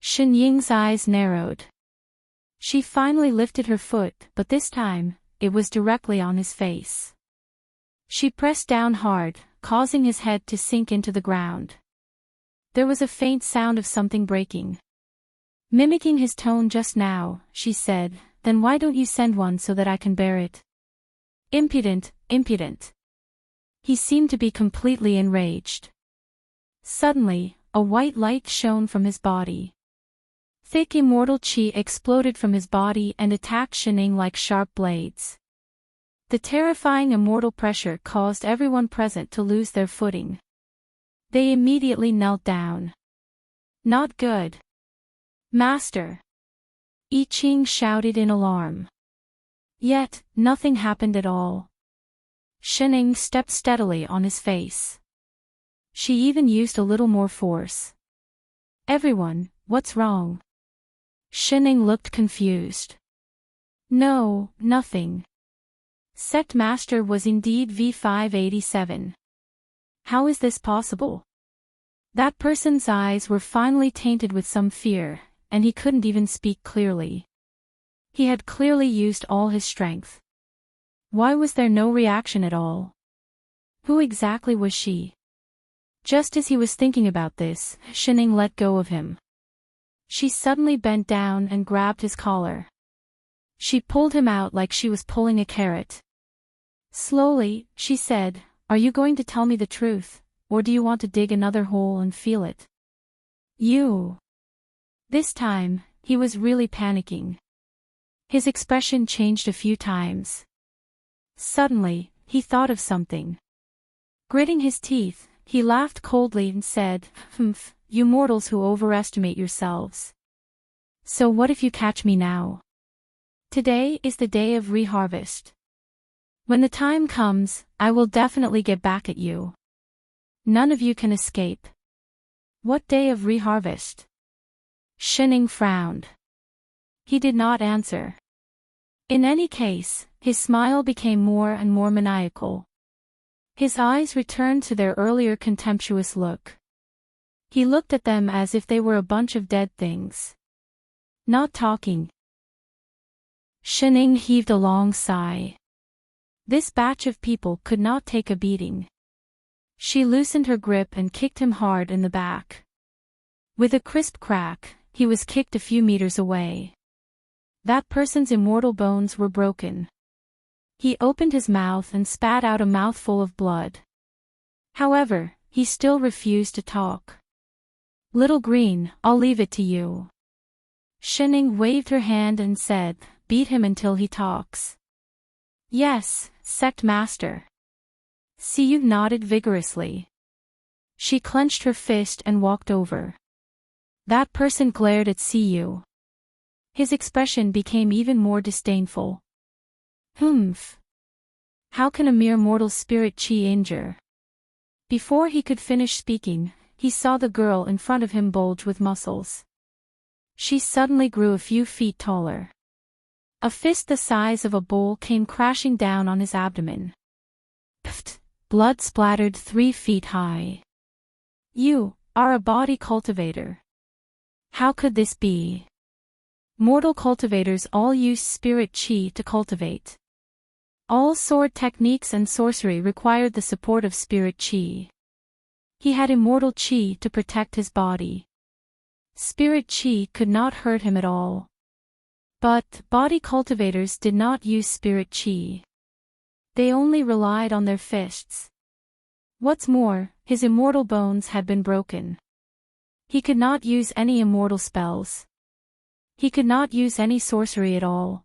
S1: Shen Ying's eyes narrowed. She finally lifted her foot, but this time, it was directly on his face. She pressed down hard, causing his head to sink into the ground. There was a faint sound of something breaking. Mimicking his tone just now, she said, "Then why don't you send one so that I can bear it?" Impudent, impudent. He seemed to be completely enraged. Suddenly, a white light shone from his body. Thick immortal chi exploded from his body and attacked Shining like sharp blades. The terrifying immortal pressure caused everyone present to lose their footing. They immediately knelt down. "Not good. Master!" I Ching shouted in alarm. Yet, nothing happened at all. Shining stepped steadily on his face. She even used a little more force. Everyone, what's wrong? Shining looked confused. No, nothing. Sect Master was indeed V587. How is this possible? That person's eyes were finally tainted with some fear, and he couldn't even speak clearly. He had clearly used all his strength. Why was there no reaction at all? Who exactly was she? Just as he was thinking about this, Shining let go of him. She suddenly bent down and grabbed his collar. She pulled him out like she was pulling a carrot. Slowly, she said, "Are you going to tell me the truth, or do you want to dig another hole and feel it?" You. This time, he was really panicking. His expression changed a few times. Suddenly, he thought of something. Gritting his teeth, he laughed coldly and said, "Humph, you mortals who overestimate yourselves. So what if you catch me now? Today is the day of reharvest. When the time comes, I will definitely get back at you. None of you can escape." What day of reharvest? Shining frowned. He did not answer. In any case, his smile became more and more maniacal. His eyes returned to their earlier contemptuous look. He looked at them as if they were a bunch of dead things. Not talking. Shining heaved a long sigh. This batch of people could not take a beating. She loosened her grip and kicked him hard in the back. With a crisp crack, he was kicked a few meters away. That person's immortal bones were broken. He opened his mouth and spat out a mouthful of blood. However, he still refused to talk. "Little Green, I'll leave it to you." Shining waved her hand and said, "Beat him until he talks." "Yes, Sect Master." Siyu nodded vigorously. She clenched her fist and walked over. That person glared at Siyu. His expression became even more disdainful. "Humph. How can a mere mortal spirit chi injure?" Before he could finish speaking, he saw the girl in front of him bulge with muscles. She suddenly grew a few feet taller. A fist the size of a bowl came crashing down on his abdomen. Pft! Blood splattered 3 feet high. "You are a body cultivator. How could this be?" Mortal cultivators all use spirit chi to cultivate. All sword techniques and sorcery required the support of spirit chi. He had immortal chi to protect his body. Spirit chi could not hurt him at all. But body cultivators did not use spirit chi. They only relied on their fists. What's more, his immortal bones had been broken. He could not use any immortal spells. He could not use any sorcery at all.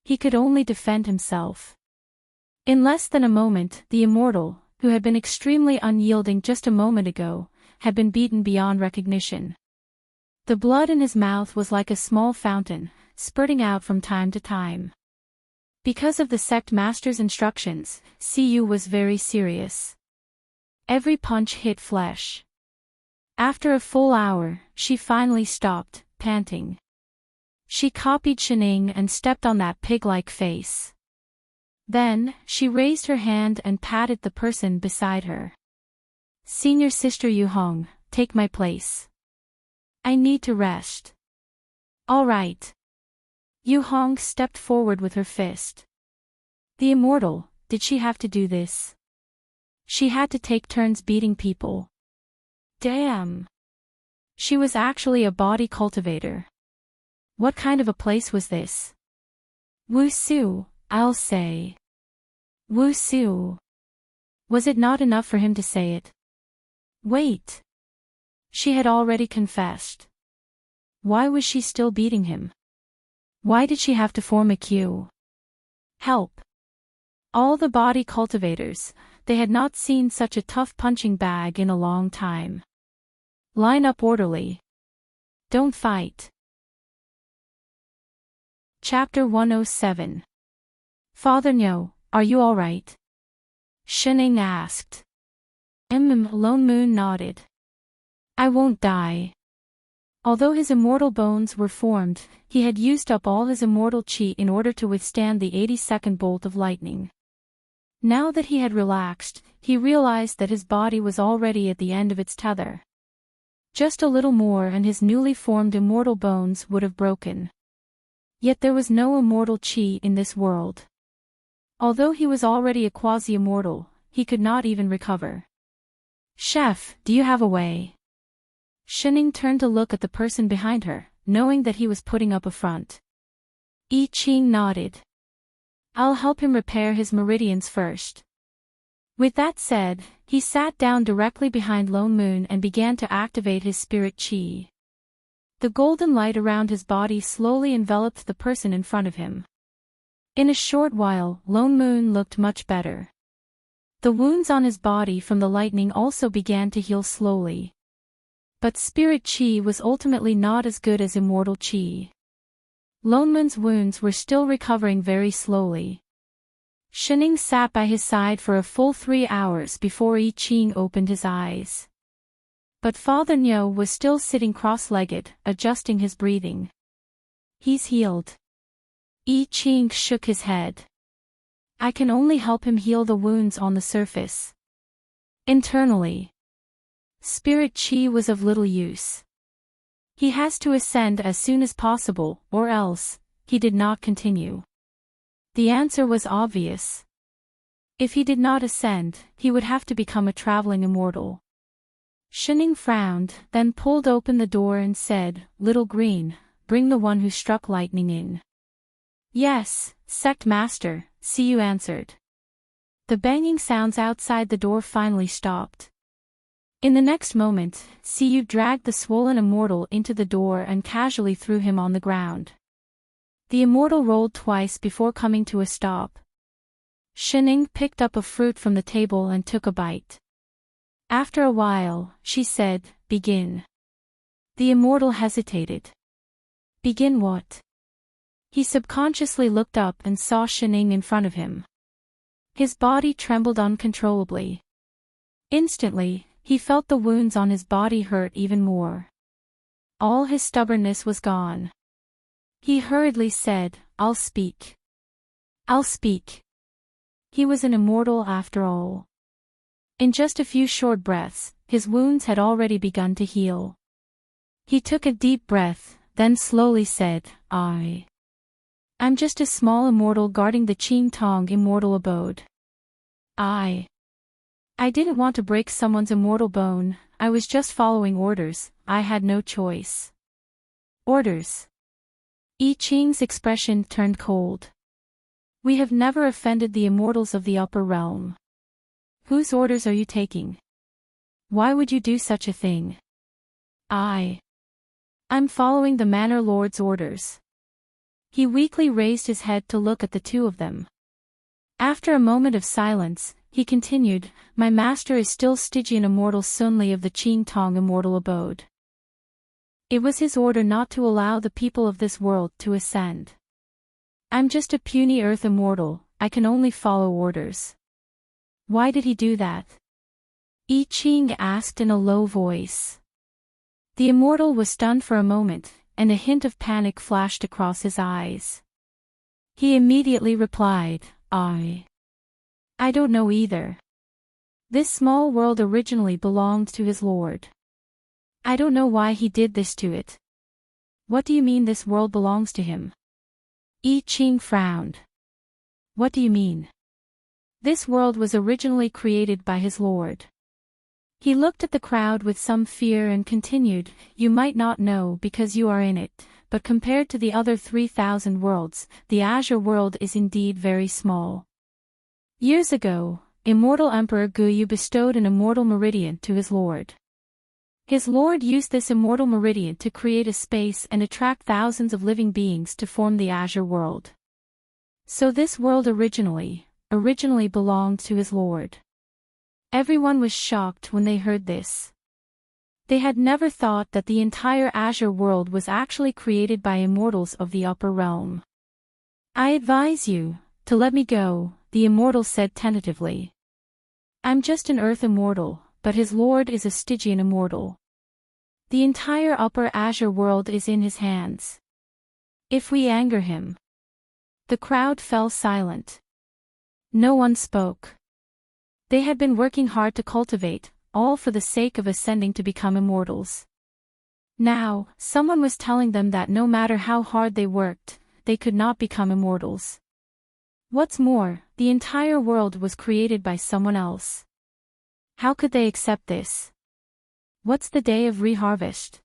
S1: He could only defend himself. In less than a moment, the immortal, who had been extremely unyielding just a moment ago, had been beaten beyond recognition. The blood in his mouth was like a small fountain, spurting out from time to time. Because of the sect master's instructions, Siyu was very serious. Every punch hit flesh. After a full hour, she finally stopped, panting. She copied Shining and stepped on that pig-like face. Then, she raised her hand and patted the person beside her. "Senior Sister Yu Hong, take my place. I need to rest." "All right." Yu Hong stepped forward with her fist. The immortal, did she have to do this? She had to take turns beating people. Damn. She was actually a body cultivator. What kind of a place was this? Wusu, I'll say. Wusu. Was it not enough for him to say it? Wait. She had already confessed. Why was she still beating him? Why did she have to form a queue? Help. All the body cultivators, they had not seen such a tough punching bag in a long time. Line up orderly. Don't fight. Chapter 107. Father No, are you alright? Shining asked. Lone Moon nodded. I won't die. Although his immortal bones were formed, he had used up all his immortal chi in order to withstand the 82nd bolt of lightning. Now that he had relaxed, he realized that his body was already at the end of its tether. Just a little more and his newly formed immortal bones would have broken. Yet there was no immortal chi in this world. Although he was already a quasi-immortal, he could not even recover. Chef, do you have a way? Shining turned to look at the person behind her, knowing that he was putting up a front. I Ching nodded. I'll help him repair his meridians first. With that said, he sat down directly behind Lone Moon and began to activate his spirit chi. The golden light around his body slowly enveloped the person in front of him. In a short while, Lone Moon looked much better. The wounds on his body from the lightning also began to heal slowly. But spirit chi was ultimately not as good as immortal chi. Lone Moon's wounds were still recovering very slowly. Shining sat by his side for a full 3 hours before I Ching opened his eyes. But Father Nyo was still sitting cross-legged, adjusting his breathing. He's healed. I Ching shook his head. I can only help him heal the wounds on the surface. Internally, spirit chi was of little use. He has to ascend as soon as possible, or else, he did not continue. The answer was obvious. If he did not ascend, he would have to become a traveling immortal. Shining frowned, then pulled open the door and said, Little Green, bring the one who struck lightning in. Yes, Sect Master, Siyu answered. The banging sounds outside the door finally stopped. In the next moment, Siyu dragged the swollen immortal into the door and casually threw him on the ground. The immortal rolled twice before coming to a stop. Shining picked up a fruit from the table and took a bite. After a while, she said, Begin. The immortal hesitated. Begin what? He subconsciously looked up and saw Shining in front of him. His body trembled uncontrollably. Instantly, he felt the wounds on his body hurt even more. All his stubbornness was gone. He hurriedly said, I'll speak. I'll speak. He was an immortal after all. In just a few short breaths, his wounds had already begun to heal. He took a deep breath, then slowly said, I'm just a small immortal guarding the Qing Tong immortal abode. I didn't want to break someone's immortal bone, I was just following orders, I had no choice. Orders. I Ching's expression turned cold. We have never offended the immortals of the upper realm. Whose orders are you taking? Why would you do such a thing? I'm following the Manor Lord's orders. He weakly raised his head to look at the two of them. After a moment of silence, he continued, My master is still Stygian immortal Sunli of the Qing Tong immortal abode. It was his order not to allow the people of this world to ascend. I'm just a puny earth immortal, I can only follow orders. Why did he do that? I Ching asked in a low voice. The immortal was stunned for a moment, and a hint of panic flashed across his eyes. He immediately replied, I don't know either. This small world originally belonged to his lord. I don't know why he did this to it. What do you mean this world belongs to him? I Ching frowned. What do you mean? This world was originally created by his lord. He looked at the crowd with some fear and continued, You might not know because you are in it, but compared to the other 3,000 worlds, the Azure world is indeed very small. Years ago, Immortal Emperor Guyu bestowed an immortal meridian to his lord. His lord used this immortal meridian to create a space and attract thousands of living beings to form the Azure world. So this world originally belonged to his lord. Everyone was shocked when they heard this. They had never thought that the entire Azure world was actually created by immortals of the upper realm. I advise you, To let me go, the immortal said tentatively. I'm just an earth immortal, but his lord is a Stygian immortal. The entire upper azure world is in his hands. If we anger him. The crowd fell silent. No one spoke. They had been working hard to cultivate, all for the sake of ascending to become immortals. Now, someone was telling them that no matter how hard they worked, they could not become immortals. What's more, the entire world was created by someone else. How could they accept this? What's the day of reharvest?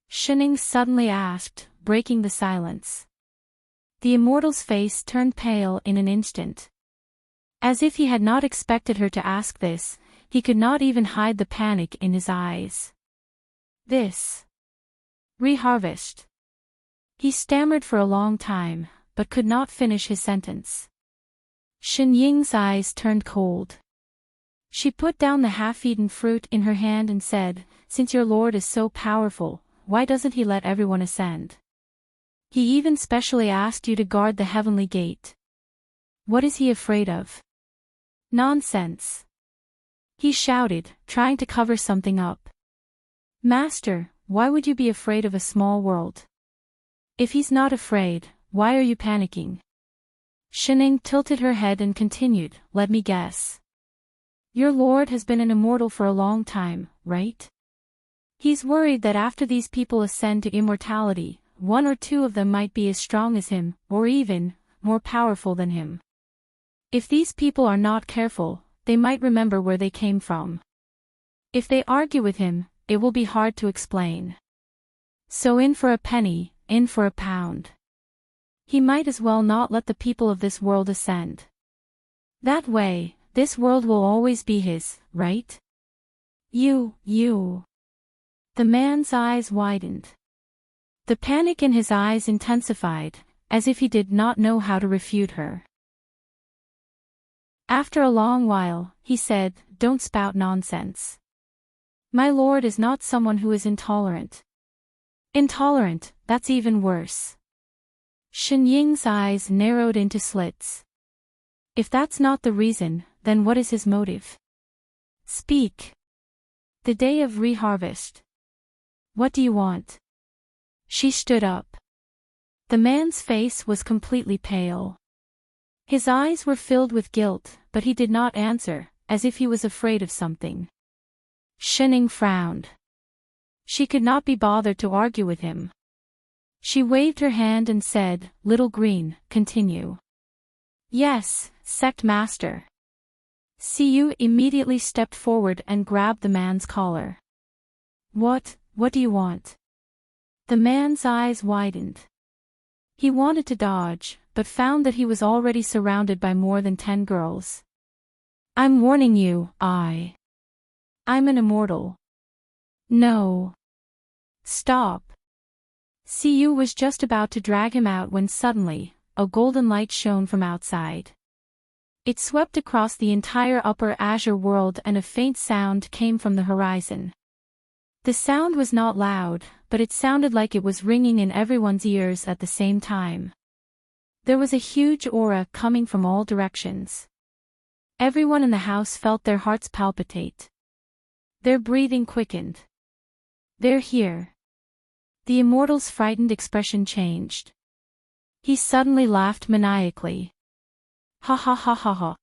S1: Shining suddenly asked, breaking the silence. The immortal's face turned pale in an instant. As if he had not expected her to ask this, he could not even hide the panic in his eyes. This. Reharvest. He stammered for a long time, but could not finish his sentence. Shen Ying's eyes turned cold. She put down the half-eaten fruit in her hand and said, "Since your lord is so powerful, why doesn't he let everyone ascend? He even specially asked you to guard the heavenly gate. What is he afraid of?" "Nonsense!" he shouted, trying to cover something up. "Master, why would you be afraid of a small world? If he's not afraid, why are you panicking?" Shining tilted her head and continued, "Let me guess. Your lord has been an immortal for a long time, right? He's worried that after these people ascend to immortality, one or two of them might be as strong as him, or even more powerful than him. If these people are not careful, they might remember where they came from. If they argue with him, it will be hard to explain. So in for a penny, in for a pound. He might as well not let the people of this world ascend. That way, this world will always be his, right? You. The man's eyes widened. The panic in his eyes intensified, as if he did not know how to refute her. After a long while, he said, "Don't spout nonsense. My lord is not someone who is intolerant." "Intolerant, that's even worse." Shen Ying's eyes narrowed into slits. "If that's not the reason, then what is his motive? Speak." "The day of reharvest. What do you want?" She stood up. The man's face was completely pale. His eyes were filled with guilt, but he did not answer, as if he was afraid of something. Shining frowned. She could not be bothered to argue with him. She waved her hand and said, "Little Green, continue." "Yes, Sect Master." Siyu immediately stepped forward and grabbed the man's collar. What do you want?" The man's eyes widened. He wanted to dodge, but found that he was already surrounded by more than 10 girls. "I'm warning you, I'm an immortal." "No. Stop." Siyu was just about to drag him out when suddenly, a golden light shone from outside. It swept across the entire upper azure world and a faint sound came from the horizon. The sound was not loud, but it sounded like it was ringing in everyone's ears at the same time. There was a huge aura coming from all directions. Everyone in the house felt their hearts palpitate. Their breathing quickened. "They're here." The immortal's frightened expression changed. He suddenly laughed maniacally. "Ha ha ha ha ha.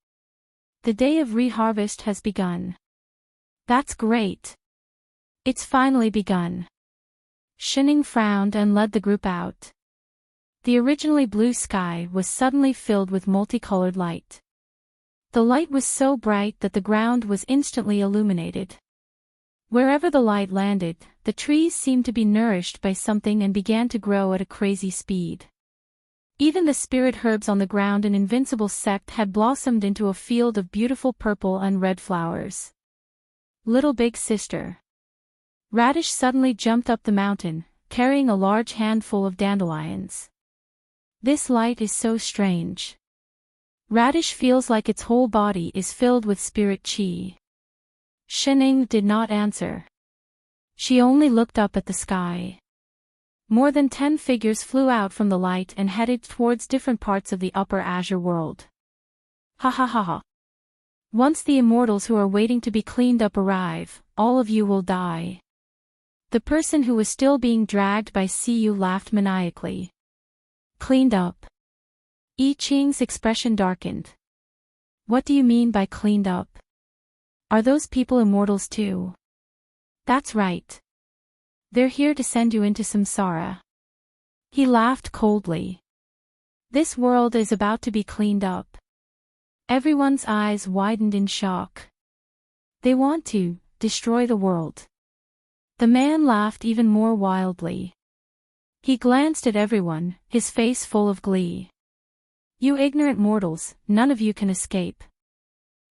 S1: The day of reharvest has begun. That's great. It's finally begun." Shining frowned and led the group out. The originally blue sky was suddenly filled with multicolored light. The light was so bright that the ground was instantly illuminated. Wherever the light landed, the trees seemed to be nourished by something and began to grow at a crazy speed. Even the spirit herbs on the ground in Invincible Sect had blossomed into a field of beautiful purple and red flowers. "Little big sister." Radish suddenly jumped up the mountain, carrying a large handful of dandelions. "This light is so strange. Radish feels like its whole body is filled with spirit chi." Shening did not answer. She only looked up at the sky. More than 10 figures flew out from the light and headed towards different parts of the upper azure world. Ha ha ha ha. Once the immortals who are waiting to be cleaned up arrive, all of you will die. The person who was still being dragged by Siyu laughed maniacally. Cleaned up. I Ching's expression darkened. What do you mean by cleaned up? Are those people immortals too? That's right. They're here to send you into samsara. He laughed coldly. This world is about to be cleaned up. Everyone's eyes widened in shock. They want to destroy the world. The man laughed even more wildly. He glanced at everyone, his face full of glee. You ignorant mortals, none of you can escape.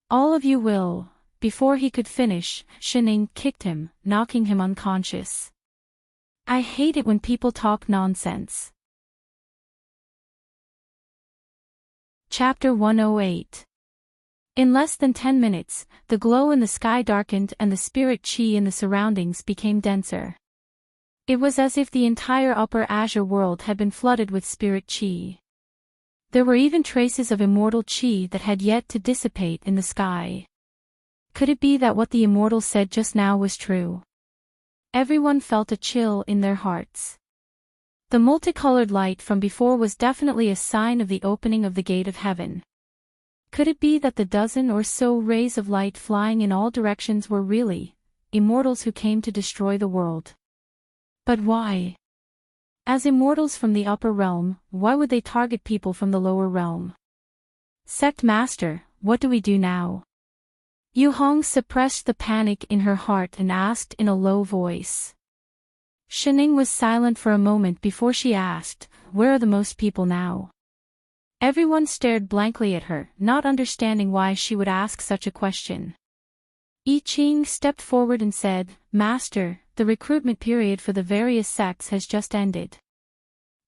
S1: All of you will. Before he could finish, Shining kicked him, knocking him unconscious. I hate it when people talk nonsense. Chapter 108. In less than 10 minutes, the glow in the sky darkened and the spirit chi in the surroundings became denser. It was as if the entire upper azure world had been flooded with spirit chi. There were even traces of immortal chi that had yet to dissipate in the sky. Could it be that what the immortals said just now was true? Everyone felt a chill in their hearts. The multicolored light from before was definitely a sign of the opening of the gate of heaven. Could it be that the dozen or so rays of light flying in all directions were really immortals who came to destroy the world? But why? As immortals from the upper realm, why would they target people from the lower realm? Sect Master, what do we do now? Yu Hong suppressed the panic in her heart and asked in a low voice. Shining was silent for a moment before she asked, where are the most people now? Everyone stared blankly at her, not understanding why she would ask such a question. I Ching stepped forward and said, Master, the recruitment period for the various sects has just ended.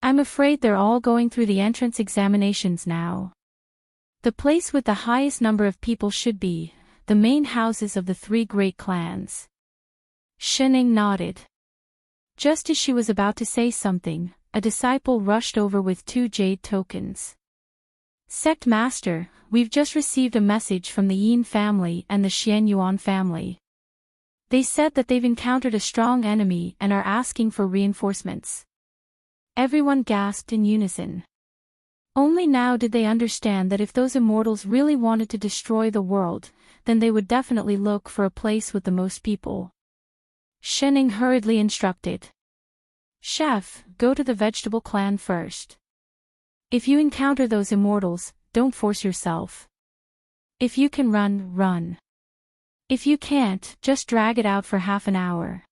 S1: I'm afraid they're all going through the entrance examinations now. The place with the highest number of people should be the main houses of the 3 great clans. Shining nodded. Just as she was about to say something, a disciple rushed over with 2 jade tokens. Sect Master, we've just received a message from the Yin family and the Xian Yuan family. They said that they've encountered a strong enemy and are asking for reinforcements. Everyone gasped in unison. Only now did they understand that if those immortals really wanted to destroy the world, then they would definitely look for a place with the most people. Shining hurriedly instructed. Chef, go to the vegetable clan first. If you encounter those immortals, don't force yourself. If you can run, run. If you can't, just drag it out for half an hour.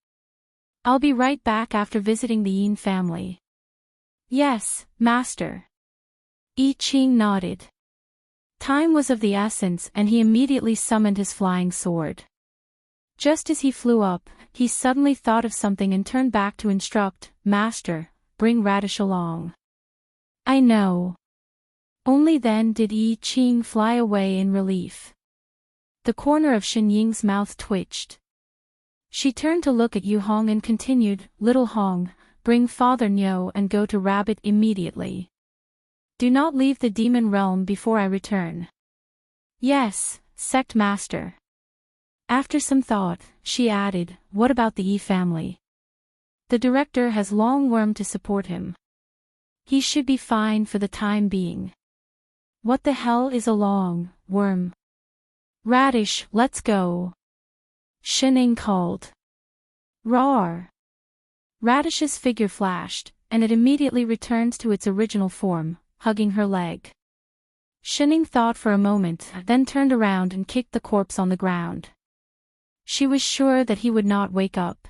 S1: I'll be right back after visiting the Yin family. Yes, Master. I Ching nodded. Time was of the essence and he immediately summoned his flying sword. Just as he flew up, he suddenly thought of something and turned back to instruct, Master, bring Radish along. I know. Only then did I Ching fly away in relief. The corner of Shen Ying's mouth twitched. She turned to look at Yu Hong and continued, Little Hong, bring Father Nyo and go to Rabbit immediately. Do not leave the demon realm before I return. Yes, Sect Master. After some thought, she added, what about the Yi family? The director has Long Worm to support him. He should be fine for the time being. What the hell is a Long Worm? Radish, let's go. Shining called. Roar. Radish's figure flashed, and it immediately returned to its original form, hugging her leg. Shining thought for a moment, then turned around and kicked the corpse on the ground. She was sure that he would not wake up.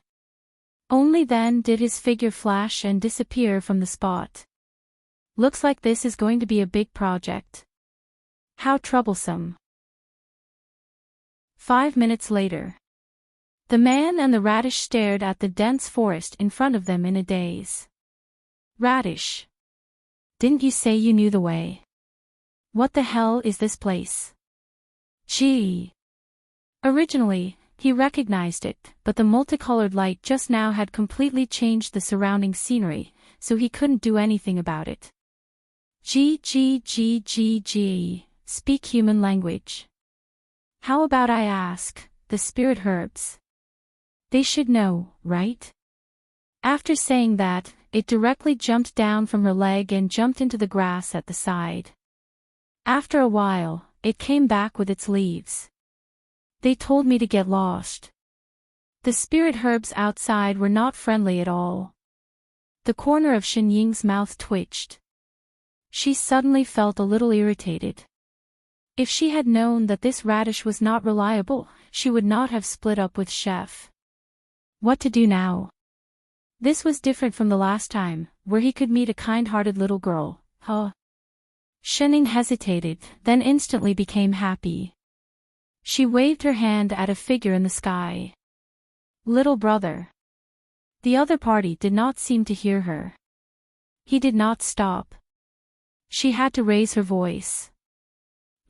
S1: Only then did his figure flash and disappear from the spot. Looks like this is going to be a big project. How troublesome. 5 minutes later. The man and the Radish stared at the dense forest in front of them in a daze. Radish. Didn't you say you knew the way? What the hell is this place? Gee. Originally, he recognized it, but the multicolored light just now had completely changed the surrounding scenery, so he couldn't do anything about it. G, speak human language. How about I ask, the spirit herbs? They should know, right? After saying that, it directly jumped down from her leg and jumped into the grass at the side. After a while, it came back with its leaves. They told me to get lost. The spirit herbs outside were not friendly at all. The corner of Shen Ying's mouth twitched. She suddenly felt a little irritated. If she had known that this radish was not reliable, she would not have split up with Chef. What to do now? This was different from the last time, where he could meet a kind-hearted little girl. Shen Ying hesitated, then instantly became happy. She waved her hand at a figure in the sky. Little brother. The other party did not seem to hear her. He did not stop. She had to raise her voice.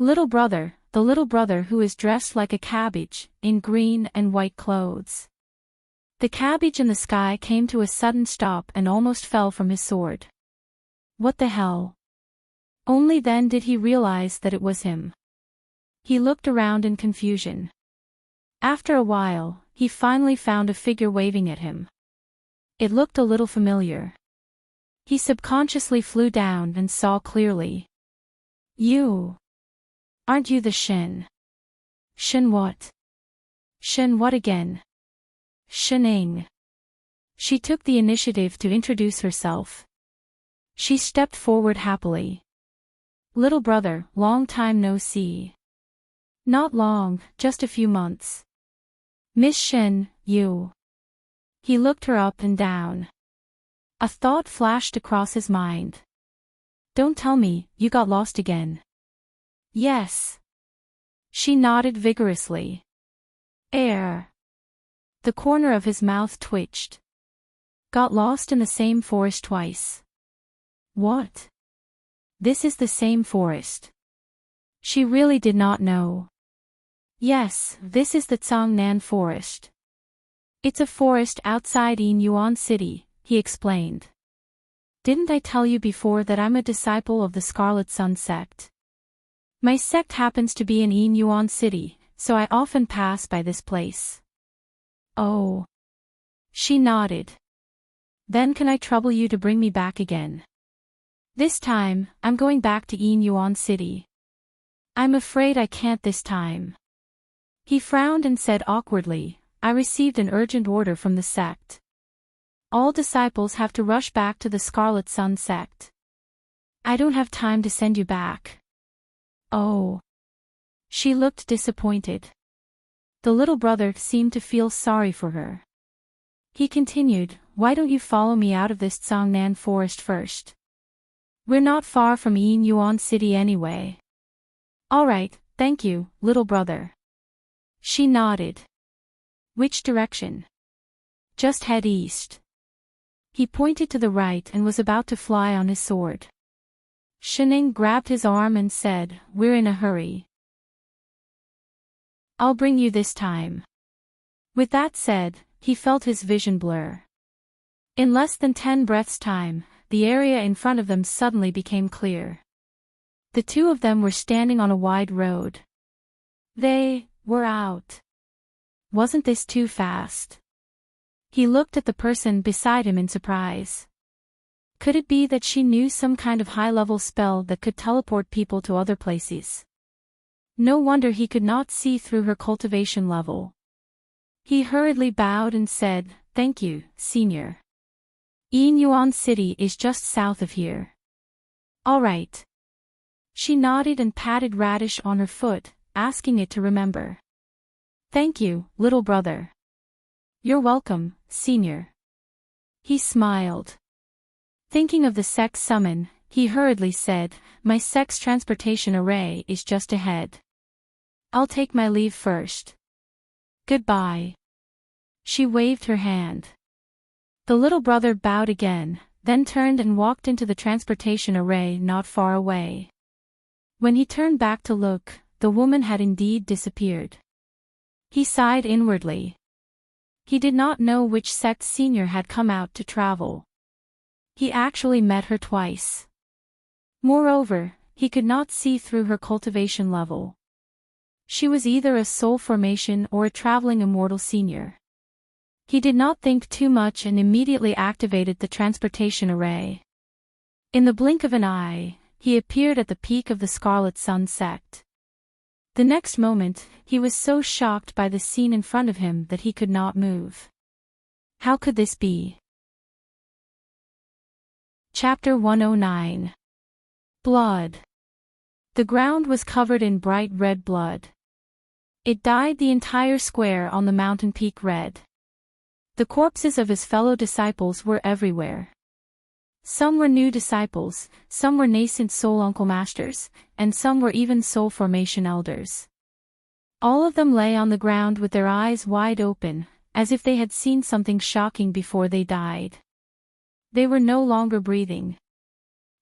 S1: Little brother, the little brother who is dressed like a cabbage, in green and white clothes. The cabbage in the sky came to a sudden stop and almost fell from his sword. What the hell? Only then did he realize that it was him. He looked around in confusion. After a while, he finally found a figure waving at him. It looked a little familiar. He subconsciously flew down and saw clearly. You. Aren't you the Shen? Shen what? Shen what again? Shen Ying. She took the initiative to introduce herself. She stepped forward happily. Little brother, long time no see. Not long, just a few months. Miss Shen, you. He looked her up and down. A thought flashed across his mind. Don't tell me, you got lost again. Yes. She nodded vigorously. Air. The corner of his mouth twitched. Got lost in the same forest twice. What? This is the same forest. She really did not know. Yes, this is the Changnan forest. It's a forest outside Yinyuan City, he explained. Didn't I tell you before that I'm a disciple of the Scarlet Sun sect? My sect happens to be in Yinyuan City, so I often pass by this place. Oh. She nodded. Then can I trouble you to bring me back again? This time, I'm going back to Yinyuan City. I'm afraid I can't this time. He frowned and said awkwardly, I received an urgent order from the sect. All disciples have to rush back to the Scarlet Sun sect. I don't have time to send you back. Oh. She looked disappointed. The little brother seemed to feel sorry for her. He continued, why don't you follow me out of this Changnan forest first? We're not far from Yinyuan City anyway. All right, thank you, little brother. She nodded. Which direction? Just head east. He pointed to the right and was about to fly on his sword. Shen Ying grabbed his arm and said, we're in a hurry. I'll bring you this time. With that said, he felt his vision blur. In less than 10 breaths' time, the area in front of them suddenly became clear. The two of them were standing on a wide road. They were out. Wasn't this too fast? He looked at the person beside him in surprise. Could it be that she knew some kind of high-level spell that could teleport people to other places? No wonder he could not see through her cultivation level. He hurriedly bowed and said, thank you, senior. Yinyuan City is just south of here. All right. She nodded and patted Radish on her foot, asking it to remember. Thank you, little brother. You're welcome, senior. He smiled. Thinking of the sex summon, he hurriedly said, my sex transportation array is just ahead. I'll take my leave first. Goodbye. She waved her hand. The little brother bowed again, then turned and walked into the transportation array not far away. When he turned back to look, the woman had indeed disappeared. He sighed inwardly. He did not know which sect senior had come out to travel. He actually met her twice. Moreover, he could not see through her cultivation level. She was either a soul formation or a traveling immortal senior. He did not think too much and immediately activated the transportation array. In the blink of an eye, he appeared at the peak of the Scarlet Sun sect. The next moment, he was so shocked by the scene in front of him that he could not move. How could this be? Chapter 109. Blood. The ground was covered in bright red blood. It dyed the entire square on the mountain peak red. The corpses of his fellow disciples were everywhere. Some were new disciples, some were nascent soul uncle masters, and some were even soul formation elders. All of them lay on the ground with their eyes wide open, as if they had seen something shocking before they died. They were no longer breathing.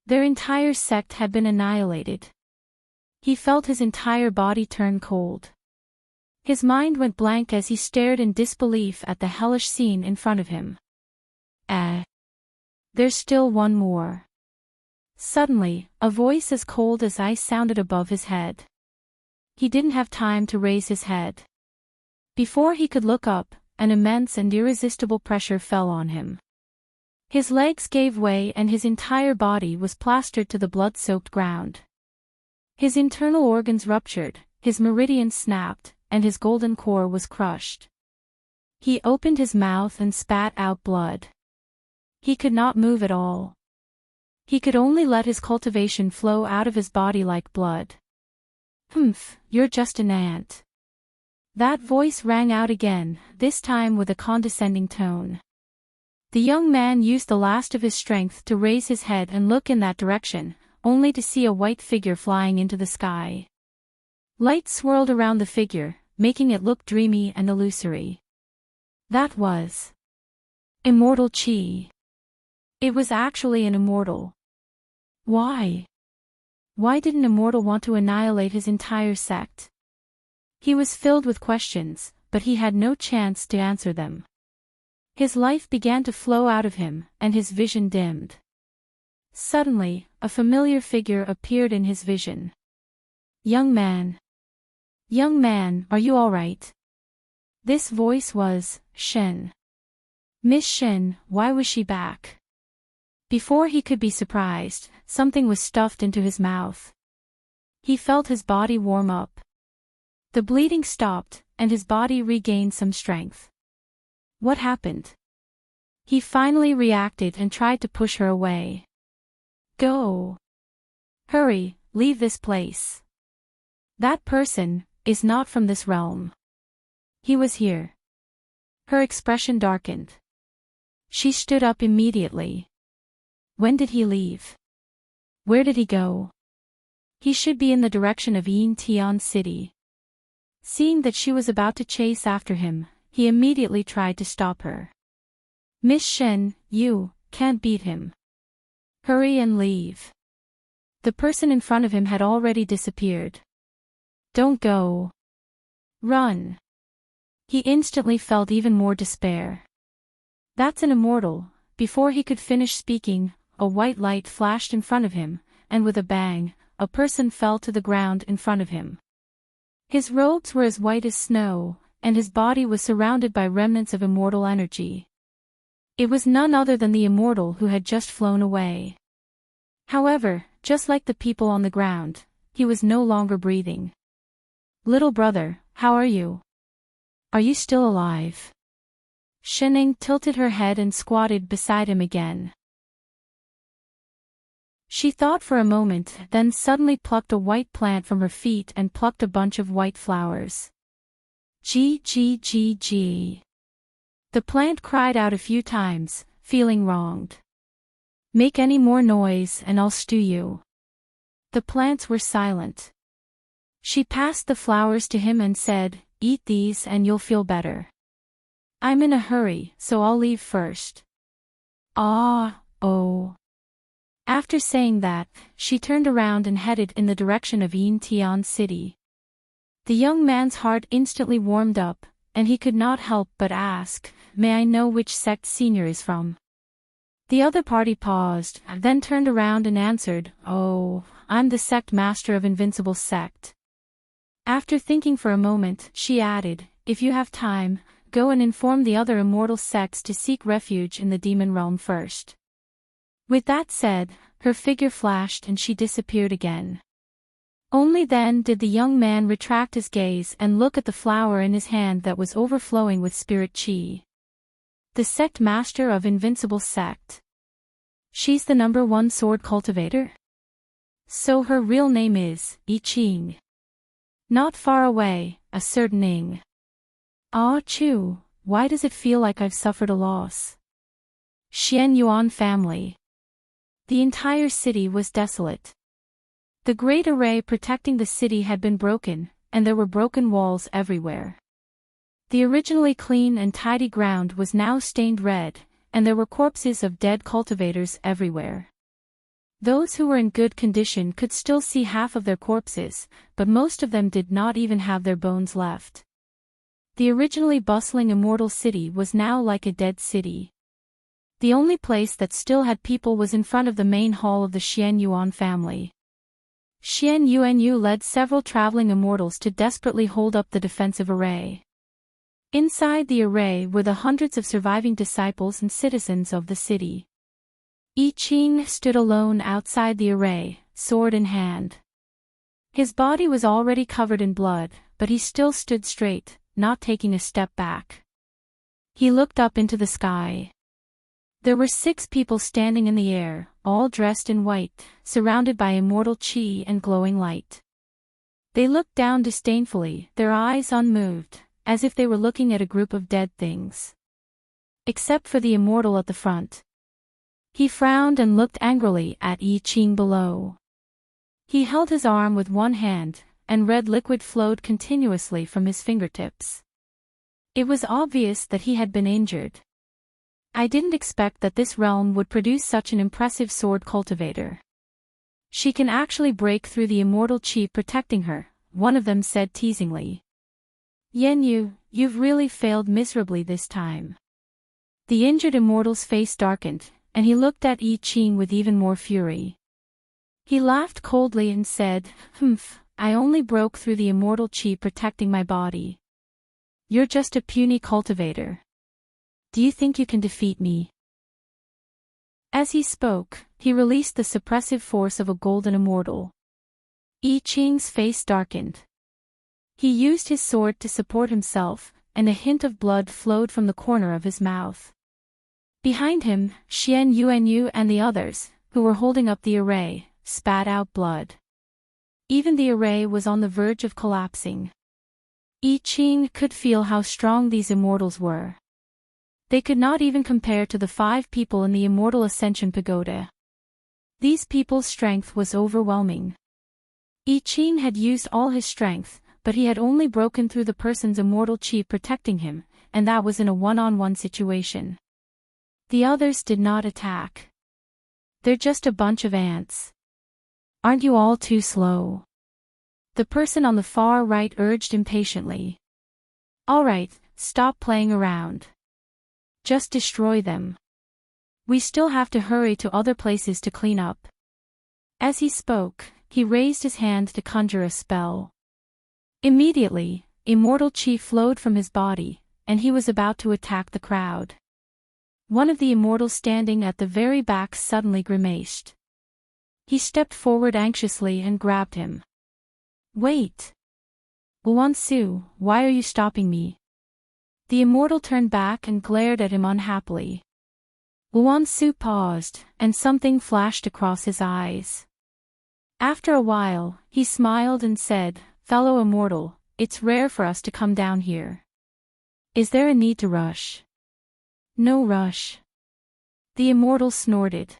S1: Their entire sect had been annihilated. He felt his entire body turn cold. His mind went blank as he stared in disbelief at the hellish scene in front of him. There's still one more. Suddenly, a voice as cold as ice sounded above his head. He didn't have time to raise his head. Before he could look up, an immense and irresistible pressure fell on him. His legs gave way and his entire body was plastered to the blood-soaked ground. His internal organs ruptured, his meridians snapped, and his golden core was crushed. He opened his mouth and spat out blood. He could not move at all. He could only let his cultivation flow out of his body like blood. "Humph, you're just an ant." That voice rang out again, this time with a condescending tone. The young man used the last of his strength to raise his head and look in that direction, only to see a white figure flying into the sky. Light swirled around the figure, making it look dreamy and illusory. That was immortal chi. It was actually an immortal. Why? Why did an immortal want to annihilate his entire sect? He was filled with questions, but he had no chance to answer them. His life began to flow out of him, and his vision dimmed. Suddenly, a familiar figure appeared in his vision. "Young man. Young man, are you all right?" This voice was Shen. Miss Shen, why was she back? Before he could be surprised, something was stuffed into his mouth. He felt his body warm up. The bleeding stopped, and his body regained some strength. What happened? He finally reacted and tried to push her away. "Go. Hurry, leave this place. That person is not from this realm. He was here." Her expression darkened. She stood up immediately. When did he leave? Where did he go? He should be in the direction of Enchanting City. Seeing that she was about to chase after him, he immediately tried to stop her. "Miss Shen, you can't beat him. Hurry and leave." The person in front of him had already disappeared. "Don't go. Run." He instantly felt even more despair. "That's an immortal." Before he could finish speaking, a white light flashed in front of him, and with a bang, a person fell to the ground in front of him. His robes were as white as snow, and his body was surrounded by remnants of immortal energy. It was none other than the immortal who had just flown away. However, just like the people on the ground, he was no longer breathing. "Little brother, how are you? Are you still alive?" Shenning tilted her head and squatted beside him again. She thought for a moment, then suddenly plucked a white plant from her feet and plucked a bunch of white flowers. "Gee gee gee gee." The plant cried out a few times, feeling wronged. "Make any more noise and I'll stew you." The plants were silent. She passed the flowers to him and said, "Eat these and you'll feel better. I'm in a hurry, so I'll leave first." Oh. After saying that, she turned around and headed in the direction of Enchanting City. The young man's heart instantly warmed up, and he could not help but ask, "May I know which sect Senior is from?" The other party paused, then turned around and answered, "Oh, I'm the sect master of Invincible Sect." After thinking for a moment, she added, "If you have time, go and inform the other immortal sects to seek refuge in the demon realm first." With that said, her figure flashed and she disappeared again. Only then did the young man retract his gaze and look at the flower in his hand that was overflowing with spirit chi. The sect master of Invincible Sect. She's the #1 sword cultivator? So her real name is I Ching. Not far away, a certain Ing. Ah Chu, why does it feel like I've suffered a loss? Xian Yuan family. The entire city was desolate. The great array protecting the city had been broken, and there were broken walls everywhere. The originally clean and tidy ground was now stained red, and there were corpses of dead cultivators everywhere. Those who were in good condition could still see half of their corpses, but most of them did not even have their bones left. The originally bustling immortal city was now like a dead city. The only place that still had people was in front of the main hall of the Xian Yuan family. Xian Yuanyu led several traveling immortals to desperately hold up the defensive array. Inside the array were the hundreds of surviving disciples and citizens of the city. I Ching stood alone outside the array, sword in hand. His body was already covered in blood, but he still stood straight, not taking a step back. He looked up into the sky. There were 6 people standing in the air, all dressed in white, surrounded by immortal chi and glowing light. They looked down disdainfully, their eyes unmoved, as if they were looking at a group of dead things. Except for the immortal at the front. He frowned and looked angrily at I Ching below. He held his arm with one hand, and red liquid flowed continuously from his fingertips. It was obvious that he had been injured. I didn't expect that this realm would produce such an impressive sword cultivator. She can actually break through the immortal chi protecting her, one of them said teasingly. Yenyu, you've really failed miserably this time. The injured immortal's face darkened, and he looked at I Ching with even more fury. He laughed coldly and said, "Humph, I only broke through the immortal chi protecting my body. You're just a puny cultivator. Do you think you can defeat me?" As he spoke, he released the suppressive force of a golden immortal. I Ching's face darkened. He used his sword to support himself, and a hint of blood flowed from the corner of his mouth. Behind him, Xian Yuanyu and the others, who were holding up the array, spat out blood. Even the array was on the verge of collapsing. I Ching could feel how strong these immortals were. They could not even compare to the 5 people in the Immortal Ascension Pagoda. These people's strength was overwhelming. I Ching had used all his strength, but he had only broken through the person's immortal chi protecting him, and that was in a one-on-one situation. The others did not attack. They're just a bunch of ants. Aren't you all too slow? The person on the far right urged impatiently. All right, stop playing around. Just destroy them. We still have to hurry to other places to clean up. As he spoke, he raised his hand to conjure a spell. Immediately, immortal chi flowed from his body, and he was about to attack the crowd. One of the immortals standing at the very back suddenly grimaced. He stepped forward anxiously and grabbed him. Wait! Luansu, why are you stopping me? The immortal turned back and glared at him unhappily. Luansu paused, and something flashed across his eyes. After a while, he smiled and said, Fellow immortal, it's rare for us to come down here. Is there a need to rush? No rush. The immortal snorted.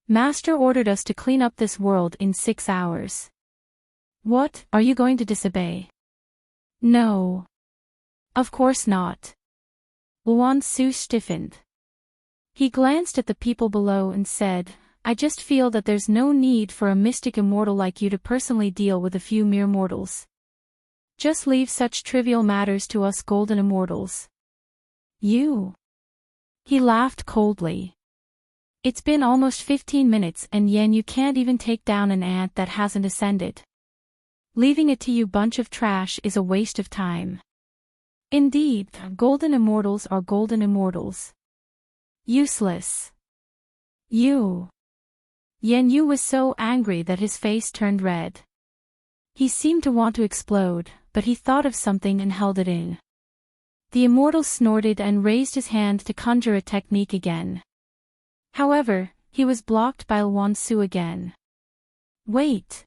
S1: Master ordered us to clean up this world in 6 hours. What, are you going to disobey? No. Of course not. Luansu stiffened. He glanced at the people below and said, I just feel that there's no need for a mystic immortal like you to personally deal with a few mere mortals. Just leave such trivial matters to us golden immortals. You? He laughed coldly. It's been almost 15 minutes and you can't even take down an ant that hasn't ascended. Leaving it to you bunch of trash is a waste of time. Indeed, golden immortals are golden immortals. Useless. You. Yu was so angry that his face turned red. He seemed to want to explode, but he thought of something and held it in. The immortal snorted and raised his hand to conjure a technique again. However, he was blocked by Luansu again. Wait.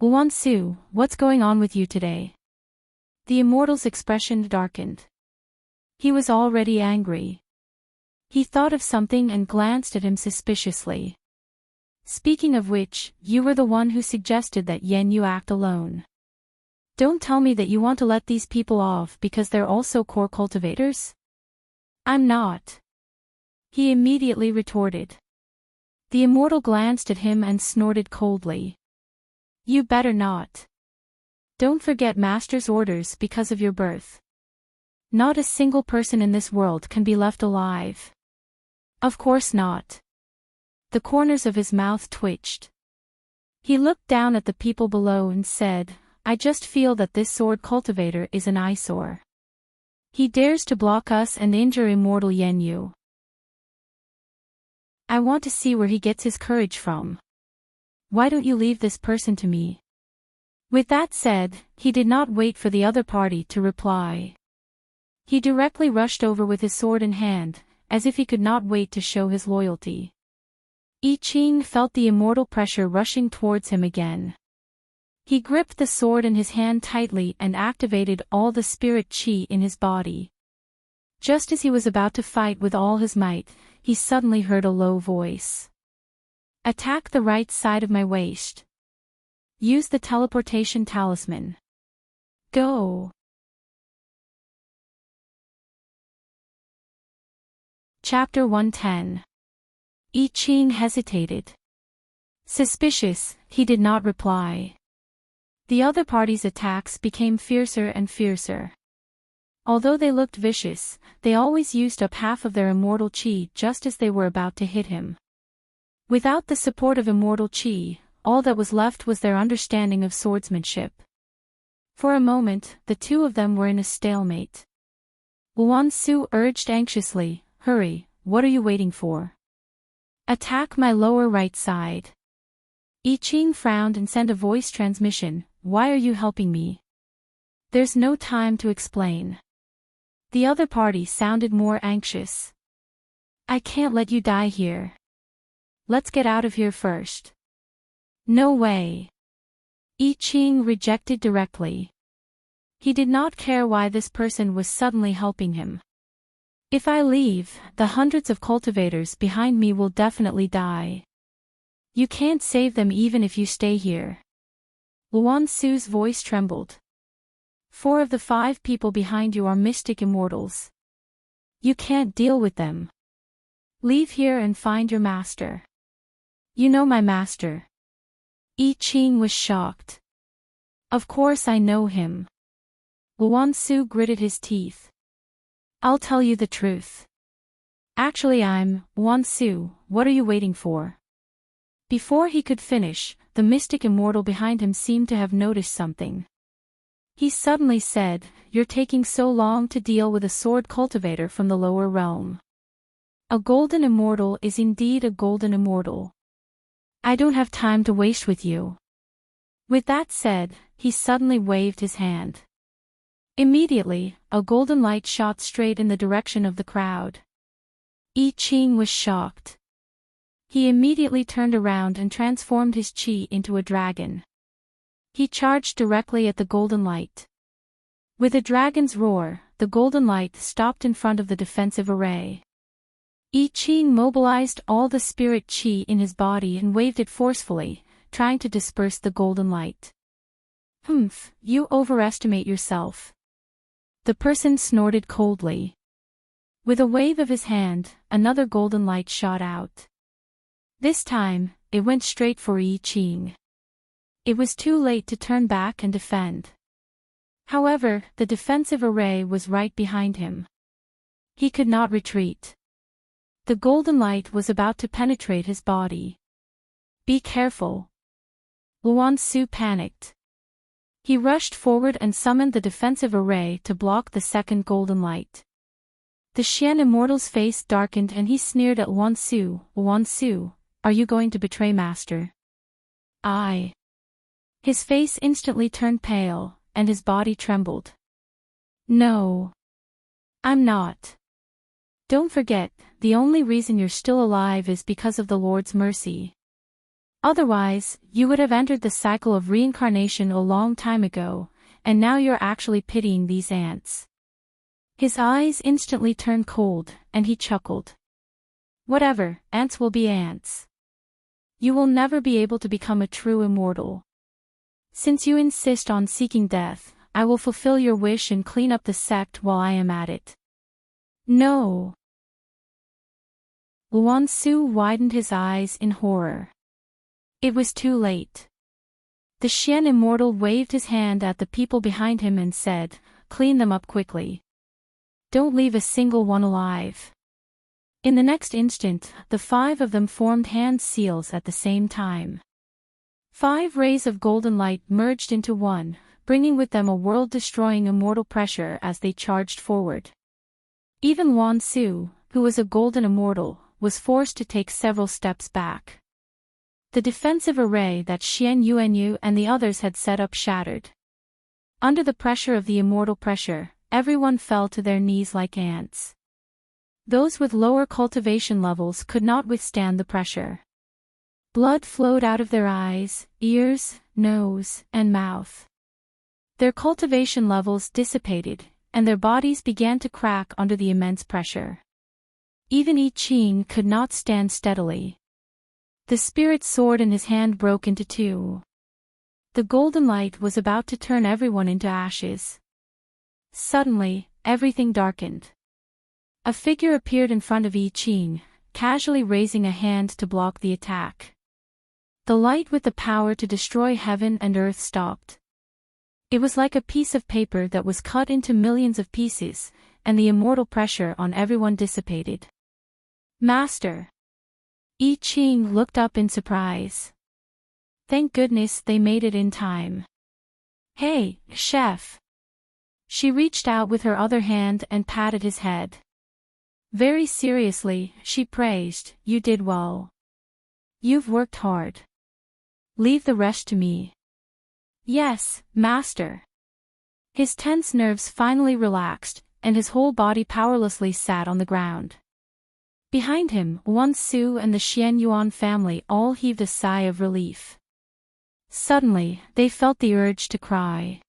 S1: Luansu, what's going on with you today? The immortal's expression darkened. He was already angry. He thought of something and glanced at him suspiciously. Speaking of which, you were the one who suggested that Yu act alone. Don't tell me that you want to let these people off because they're also core cultivators? I'm not. He immediately retorted. The immortal glanced at him and snorted coldly. You better not. Don't forget Master's orders because of your birth. Not a single person in this world can be left alive. Of course not. The corners of his mouth twitched. He looked down at the people below and said, I just feel that this sword cultivator is an eyesore. He dares to block us and injure immortal Yu. I want to see where he gets his courage from. Why don't you leave this person to me? With that said, he did not wait for the other party to reply. He directly rushed over with his sword in hand, as if he could not wait to show his loyalty. I Ching felt the immortal pressure rushing towards him again. He gripped the sword in his hand tightly and activated all the spirit chi in his body. Just as he was about to fight with all his might, he suddenly heard a low voice. Attack the right side of my waist. Use the teleportation talisman. Go. Chapter 110. I Ching hesitated. Suspicious, he did not reply. The other party's attacks became fiercer and fiercer. Although they looked vicious, they always used up half of their immortal chi just as they were about to hit him. Without the support of immortal chi, all that was left was their understanding of swordsmanship. For a moment, the two of them were in a stalemate. Luansu urged anxiously, Hurry, what are you waiting for? Attack my lower right side. I Ching frowned and sent a voice transmission, Why are you helping me? There's no time to explain. The other party sounded more anxious. I can't let you die here. Let's get out of here first. No way. I Ching rejected directly. He did not care why this person was suddenly helping him. If I leave, the hundreds of cultivators behind me will definitely die. You can't save them even if you stay here. Luansu's voice trembled. 4 of the 5 people behind you are mystic immortals. You can't deal with them. Leave here and find your master. You know my master. I Ching was shocked. Of course I know him. Luansu gritted his teeth. I'll tell you the truth. Actually Luansu, what are you waiting for? Before he could finish, the mystic immortal behind him seemed to have noticed something. He suddenly said, You're taking so long to deal with a sword cultivator from the lower realm. A golden immortal is indeed a golden immortal. I don't have time to waste with you. With that said, he suddenly waved his hand. Immediately, a golden light shot straight in the direction of the crowd. I Ching was shocked. He immediately turned around and transformed his chi into a dragon. He charged directly at the golden light. With a dragon's roar, the golden light stopped in front of the defensive array. I Ching mobilized all the spirit chi in his body and waved it forcefully, trying to disperse the golden light. You overestimate yourself. The person snorted coldly. With a wave of his hand, another golden light shot out. This time, it went straight for I Ching. It was too late to turn back and defend. However, the defensive array was right behind him. He could not retreat. The golden light was about to penetrate his body. Be careful. Luan Su panicked. He rushed forward and summoned the defensive array to block the second golden light. The Xian immortal's face darkened and he sneered at Luan Su. Luan Su, are you going to betray Master? I. His face instantly turned pale, and his body trembled. No. I'm not. Don't forget, the only reason you're still alive is because of the Lord's mercy. Otherwise, you would have entered the cycle of reincarnation a long time ago, and now you're actually pitying these ants. His eyes instantly turned cold, and he chuckled. Whatever, ants will be ants. You will never be able to become a true immortal. Since you insist on seeking death, I will fulfill your wish and clean up the sect while I am at it. No. Luan Su widened his eyes in horror. It was too late. The Xian immortal waved his hand at the people behind him and said, "Clean them up quickly. Don't leave a single one alive." In the next instant, the 5 of them formed hand seals at the same time. 5 rays of golden light merged into one, bringing with them a world-destroying immortal pressure as they charged forward. Even Luan Su, who was a golden immortal, was forced to take several steps back. The defensive array that Xian Yuanyu and the others had set up shattered. Under the pressure of the immortal pressure, everyone fell to their knees like ants. Those with lower cultivation levels could not withstand the pressure. Blood flowed out of their eyes, ears, nose, and mouth. Their cultivation levels dissipated, and their bodies began to crack under the immense pressure. Even Yi Qing could not stand steadily. The spirit sword in his hand broke into 2. The golden light was about to turn everyone into ashes. Suddenly, everything darkened. A figure appeared in front of Yi Qing, casually raising a hand to block the attack. The light with the power to destroy heaven and earth stopped. It was like a piece of paper that was cut into millions of pieces, and the immortal pressure on everyone dissipated. Master! Yi Qing looked up in surprise. Thank goodness they made it in time. Hey, chef! She reached out with her other hand and patted his head. Very seriously, she praised, "You did well. You've worked hard. Leave the rest to me." "Yes, master." His tense nerves finally relaxed, and his whole body powerlessly sat on the ground. Behind him, Luan Su and the Xian Yuan family all heaved a sigh of relief. Suddenly, they felt the urge to cry.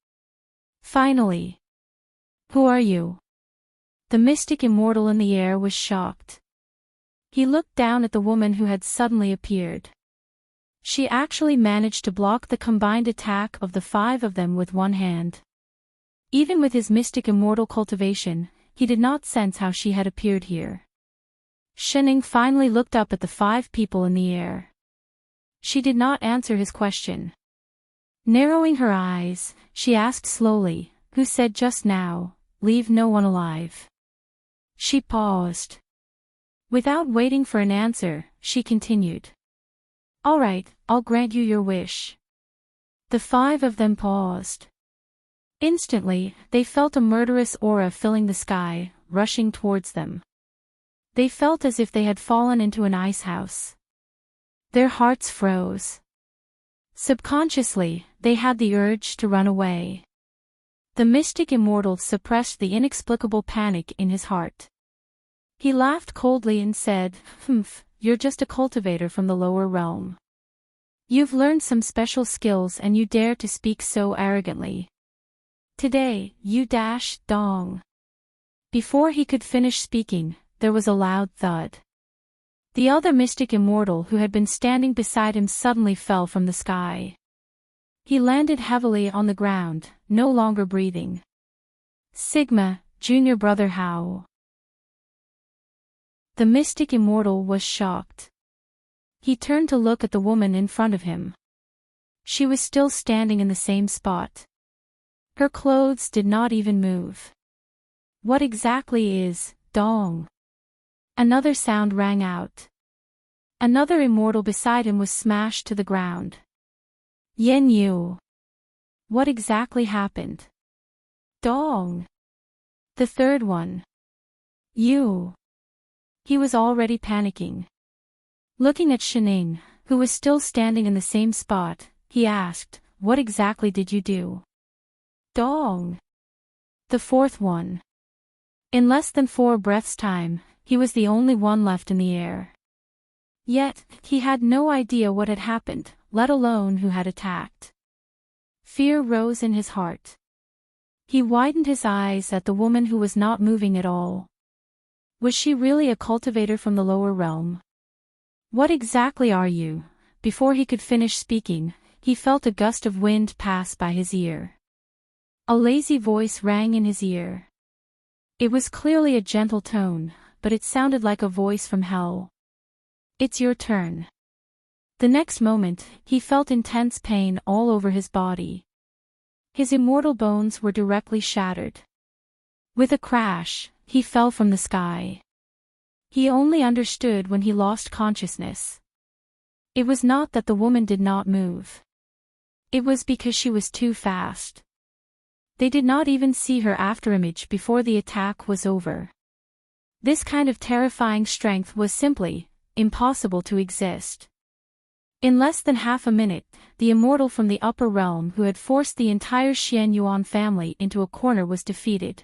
S1: Finally. "Who are you?" The mystic immortal in the air was shocked. He looked down at the woman who had suddenly appeared. She actually managed to block the combined attack of the 5 of them with one hand. Even with his mystic immortal cultivation, he did not sense how she had appeared here. Shening finally looked up at the 5 people in the air. She did not answer his question. Narrowing her eyes, she asked slowly, "Who said just now, 'Leave no one alive'?" She paused. Without waiting for an answer, she continued. "All right, I'll grant you your wish." The 5 of them paused. Instantly, they felt a murderous aura filling the sky, rushing towards them. They felt as if they had fallen into an ice house. Their hearts froze. Subconsciously, they had the urge to run away. The mystic immortal suppressed the inexplicable panic in his heart. He laughed coldly and said, "Humph, you're just a cultivator from the lower realm. You've learned some special skills and you dare to speak so arrogantly. Today, you dash, dong." Before he could finish speaking, there was a loud thud. The other mystic immortal who had been standing beside him suddenly fell from the sky. He landed heavily on the ground, no longer breathing. Sigma, junior brother Hao. The mystic immortal was shocked. He turned to look at the woman in front of him. She was still standing in the same spot. Her clothes did not even move. What exactly is dong? Another sound rang out. Another immortal beside him was smashed to the ground. Yen Yu. What exactly happened? Dong. The third one. You. He was already panicking. Looking at Shining, who was still standing in the same spot, he asked, "What exactly did you do?" Dong. The fourth one. In less than 4 breaths' time, he was the only one left in the air. Yet, he had no idea what had happened, let alone who had attacked. Fear rose in his heart. He widened his eyes at the woman who was not moving at all. Was she really a cultivator from the lower realm? What exactly are you? Before he could finish speaking, he felt a gust of wind pass by his ear. A lazy voice rang in his ear. It was clearly a gentle tone, but it sounded like a voice from hell. It's your turn. The next moment, he felt intense pain all over his body. His immortal bones were directly shattered. With a crash, he fell from the sky. He only understood when he lost consciousness. It was not that the woman did not move. It was because she was too fast. They did not even see her afterimage before the attack was over. This kind of terrifying strength was simply impossible to exist. In less than half a minute, the immortal from the upper realm who had forced the entire Xian Yuan family into a corner was defeated.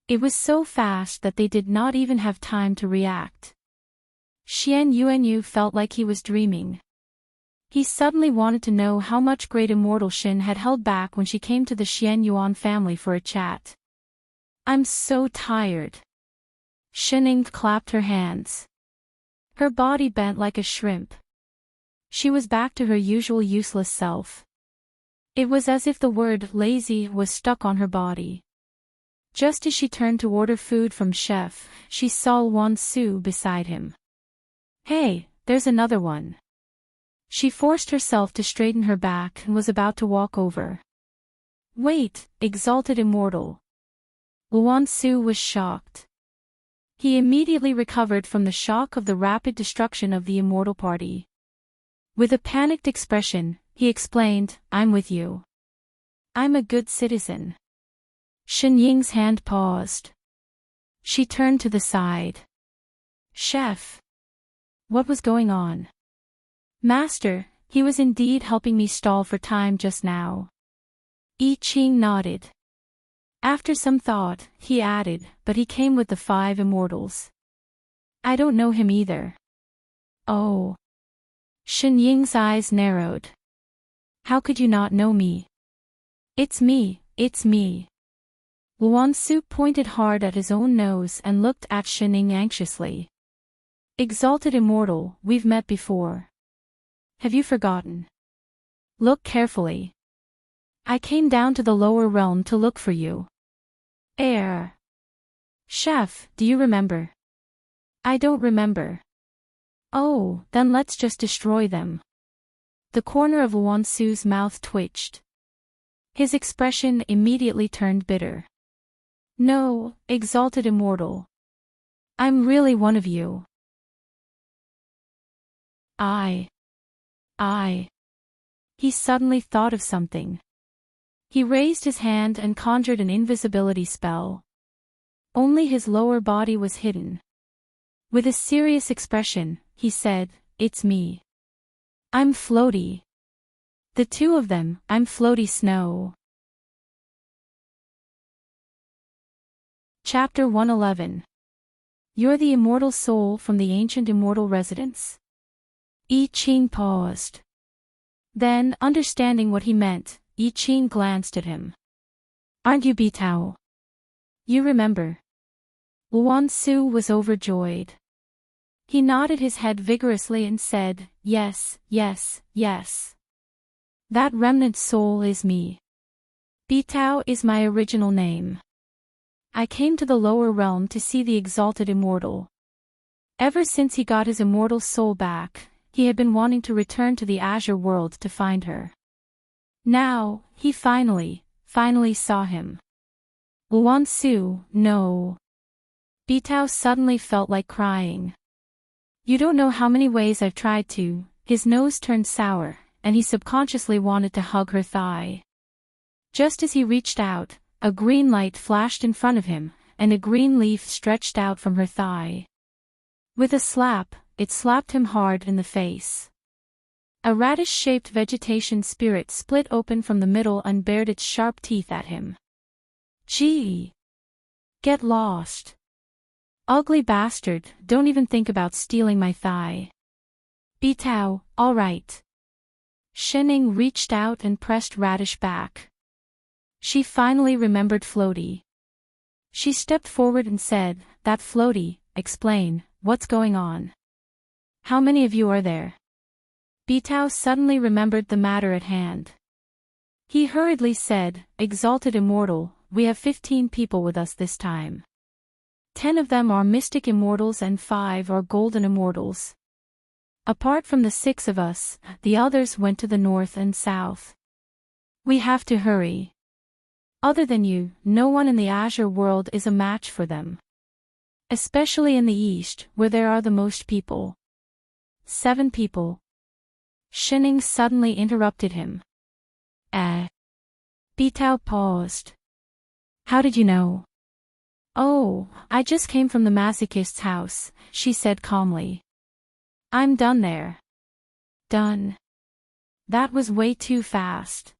S1: It was so fast that they did not even have time to react. Xian Yuanyu felt like he was dreaming. He suddenly wanted to know how much great immortal Xin had held back when she came to the Xian Yuan family for a chat. I'm so tired. Shining clapped her hands. Her body bent like a shrimp. She was back to her usual useless self. It was as if the word lazy was stuck on her body. Just as she turned to order food from chef, she saw Wan Su beside him. Hey, there's another one. She forced herself to straighten her back and was about to walk over. Wait, exalted immortal. Wan Su was shocked. He immediately recovered from the shock of the rapid destruction of the immortal party. With a panicked expression, he explained, I'm with you. I'm a good citizen. Shen Ying's hand paused. She turned to the side. Chef. What was going on? Master, he was indeed helping me stall for time just now. I Ching nodded. After some thought, he added, but he came with the 5 immortals. I don't know him either. Oh. Shen Ying's eyes narrowed. How could you not know me? It's me, it's me. Luan Su pointed hard at his own nose and looked at Shen Ying anxiously. Exalted immortal, we've met before. Have you forgotten? Look carefully. I came down to the lower realm to look for you. Chef, do you remember? I don't remember. Oh, then let's just destroy them. The corner of Luan Su's mouth twitched. His expression immediately turned bitter. No, exalted immortal. I'm really one of you. He suddenly thought of something. He raised his hand and conjured an invisibility spell. Only his lower body was hidden. With a serious expression, he said, It's me. I'm Floaty. The two of them, I'm Floaty Snow. Chapter 111. You're the immortal soul from the ancient immortal residence? I Ching paused. Then, understanding what he meant, I Ching glanced at him. Aren't you Bitao? You remember. Luan Su was overjoyed. He nodded his head vigorously and said, Yes, yes, yes. That remnant soul is me. Bitao is my original name. I came to the lower realm to see the exalted immortal. Ever since he got his immortal soul back, he had been wanting to return to the Azure world to find her. Now, he finally finally saw him. Luansu, no. Bitao suddenly felt like crying. You don't know how many ways I've tried to. His nose turned sour, and he subconsciously wanted to hug her thigh. Just as he reached out, a green light flashed in front of him, and a green leaf stretched out from her thigh. With a slap, it slapped him hard in the face. A radish-shaped vegetation spirit split open from the middle and bared its sharp teeth at him. Gee! Get lost. Ugly bastard, don't even think about stealing my thigh. Bitao, all right. Shening reached out and pressed Radish back. She finally remembered Floaty. She stepped forward and said, "That Floaty, explain, what's going on? How many of you are there?" Bitao suddenly remembered the matter at hand. He hurriedly said, "Exalted Immortal, we have 15 people with us this time. 10 of them are Mystic Immortals and 5 are Golden Immortals. Apart from the 6 of us, the others went to the north and south. We have to hurry. Other than you, no one in the Azure world is a match for them. Especially in the east, where there are the most people." 7 people. Shening suddenly interrupted him. Bitao paused. "How did you know?" "Oh, I just came from the masochist's house," she said calmly. "I'm done there." Done? That was way too fast.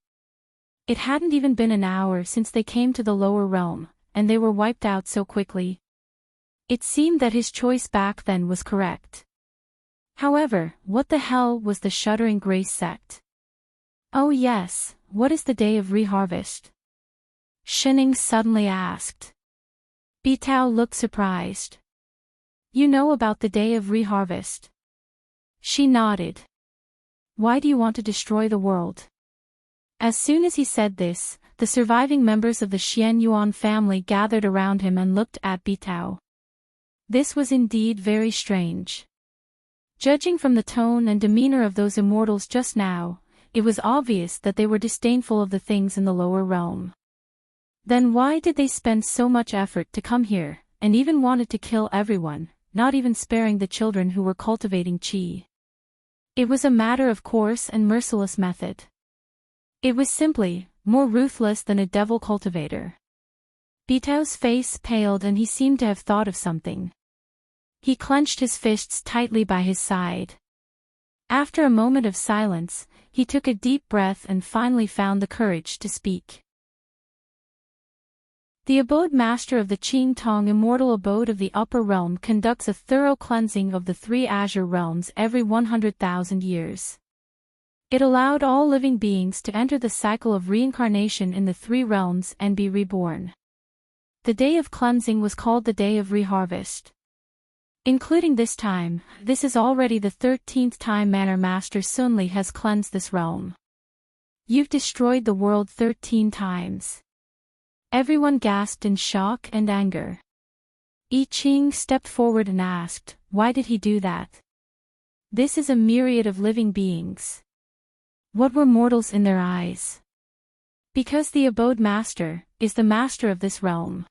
S1: It hadn't even been an hour since they came to the lower realm, and they were wiped out so quickly. It seemed that his choice back then was correct. However, what the hell was the Shuddering Grace sect? Oh yes, what is the day of reharvest? Shening suddenly asked. Bitao looked surprised. You know about the day of reharvest? She nodded. Why do you want to destroy the world? As soon as he said this, the surviving members of the Xian Yuan family gathered around him and looked at Bitao. This was indeed very strange. Judging from the tone and demeanor of those immortals just now, it was obvious that they were disdainful of the things in the lower realm. Then why did they spend so much effort to come here, and even wanted to kill everyone, not even sparing the children who were cultivating qi? It was a matter of course and merciless method. It was simply more ruthless than a devil cultivator. Bitao's face paled and he seemed to have thought of something. He clenched his fists tightly by his side. After a moment of silence, he took a deep breath and finally found the courage to speak. The abode master of the Qing Tong immortal abode of the upper realm conducts a thorough cleansing of the 3 azure realms every 100,000 years. It allowed all living beings to enter the cycle of reincarnation in the 3 realms and be reborn. The day of cleansing was called the day of reharvest. Including this time, this is already the 13th time Manor Master Sunli has cleansed this realm. You've destroyed the world 13 times. Everyone gasped in shock and anger. I Ching stepped forward and asked, why did he do that? This is a myriad of living beings. What were mortals in their eyes? Because the abode master is the master of this realm.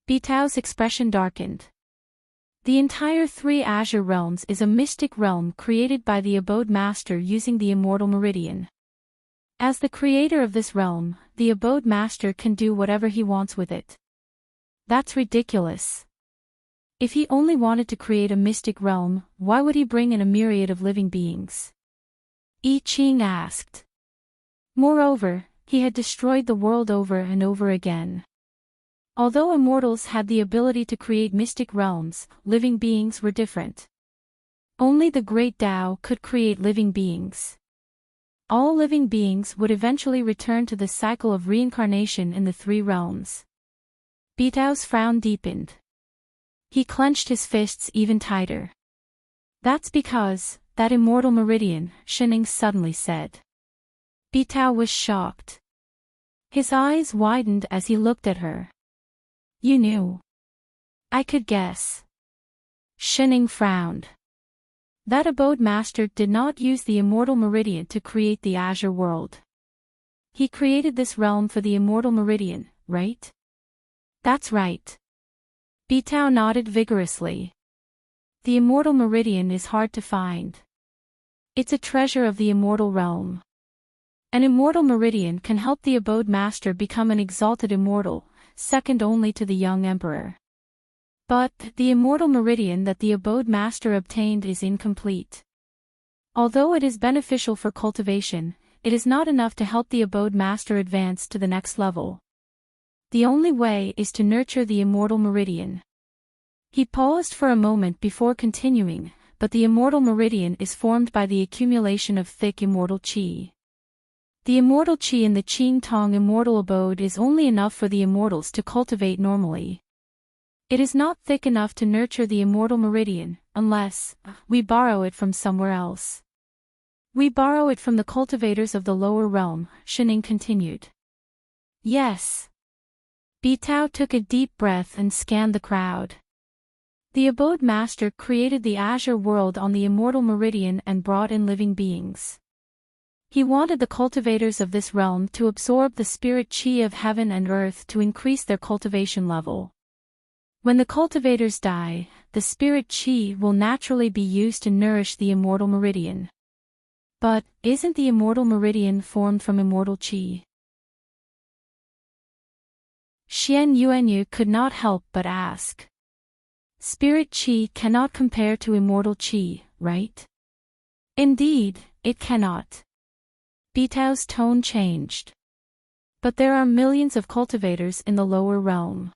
S1: Bitao's expression darkened. The entire 3 azure realms is a mystic realm created by the abode master using the immortal meridian. As the creator of this realm, the abode master can do whatever he wants with it. That's ridiculous. If he only wanted to create a mystic realm, why would he bring in a myriad of living beings? I Ching asked. Moreover, he had destroyed the world over and over again. Although immortals had the ability to create mystic realms, living beings were different. Only the Great Tao could create living beings. All living beings would eventually return to the cycle of reincarnation in the 3 realms. Bitao's frown deepened. He clenched his fists even tighter. That's because, that immortal meridian, Shening suddenly said. Bitao was shocked. His eyes widened as he looked at her. You knew. I could guess. Shening frowned. That abode master did not use the immortal meridian to create the azure world. He created this realm for the immortal meridian, right? That's right. Bitao nodded vigorously. The immortal meridian is hard to find. It's a treasure of the immortal realm. An immortal meridian can help the abode master become an exalted immortal, second only to the young emperor. But the immortal meridian that the abode master obtained is incomplete. Although it is beneficial for cultivation, it is not enough to help the abode master advance to the next level. The only way is to nurture the immortal meridian. He paused for a moment before continuing, but the immortal meridian is formed by the accumulation of thick immortal qi. The immortal qi in the Qing Tong immortal abode is only enough for the immortals to cultivate normally. It is not thick enough to nurture the immortal meridian, unless we borrow it from somewhere else. We borrow it from the cultivators of the lower realm, Shining continued. Yes. Bitao took a deep breath and scanned the crowd. The abode master created the azure world on the immortal meridian and brought in living beings. He wanted the cultivators of this realm to absorb the spirit qi of heaven and earth to increase their cultivation level. When the cultivators die, the spirit qi will naturally be used to nourish the immortal meridian. But, isn't the immortal meridian formed from immortal qi? Xian Yuanyu could not help but ask. Spirit qi cannot compare to immortal qi, right? Indeed, it cannot. Bitao's tone changed. But there are millions of cultivators in the lower realm.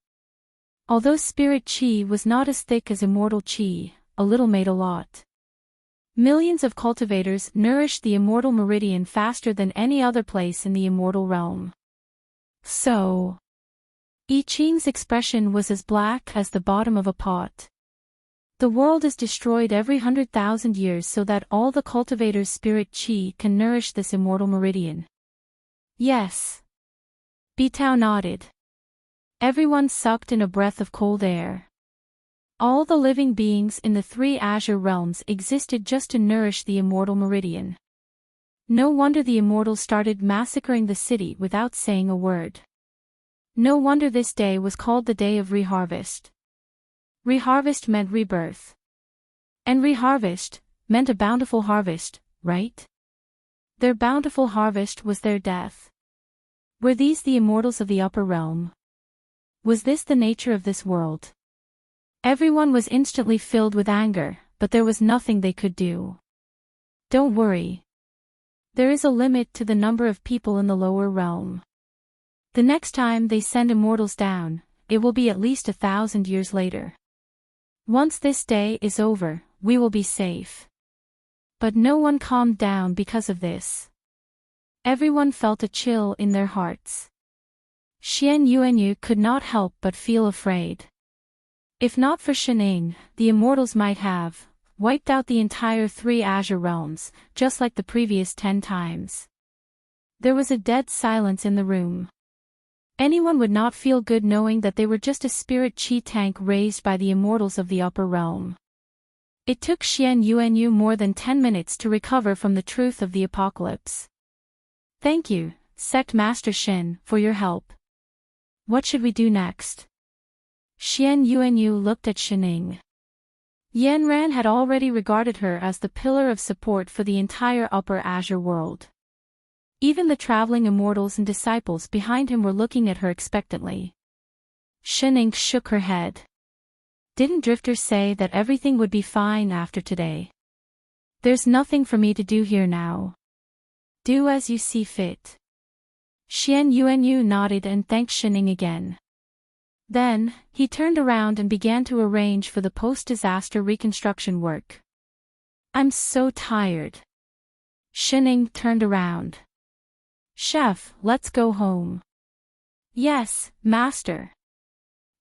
S1: Although spirit qi was not as thick as immortal qi, a little made a lot. Millions of cultivators nourish the immortal meridian faster than any other place in the immortal realm. So, I Ching's expression was as black as the bottom of a pot. The world is destroyed every 100,000 years so that all the cultivators' spirit qi can nourish this immortal meridian. Yes. Bitao nodded. Everyone sucked in a breath of cold air. All the living beings in the three azure realms existed just to nourish the immortal meridian. No wonder the immortals started massacring the city without saying a word. No wonder this day was called the Day of Reharvest. Reharvest meant rebirth. And reharvest meant a bountiful harvest, right? Their bountiful harvest was their death. Were these the immortals of the upper realm? Was this the nature of this world? Everyone was instantly filled with anger, but there was nothing they could do. Don't worry. There is a limit to the number of people in the lower realm. The next time they send immortals down, it will be at least 1,000 years later. Once this day is over, we will be safe. But no one calmed down because of this. Everyone felt a chill in their hearts. Xian Yuanyu could not help but feel afraid. If not for Shining, the immortals might have wiped out the entire three azure realms, just like the previous 10 times. There was a dead silence in the room. Anyone would not feel good knowing that they were just a spirit qi tank raised by the immortals of the upper realm. It took Xian Yuanyu more than 10 minutes to recover from the truth of the apocalypse. Thank you, Sect Master Shin, for your help. What should we do next? Xian Yuanyu looked at Shining. Yanran had already regarded her as the pillar of support for the entire upper azure world. Even the traveling immortals and disciples behind him were looking at her expectantly. Shining shook her head. Didn't Drifter say that everything would be fine after today? There's nothing for me to do here now. Do as you see fit. Xian Yuanyu nodded and thanked Shining again. Then, he turned around and began to arrange for the post-disaster reconstruction work. I'm so tired. Shining turned around. Chef, let's go home. Yes, Master.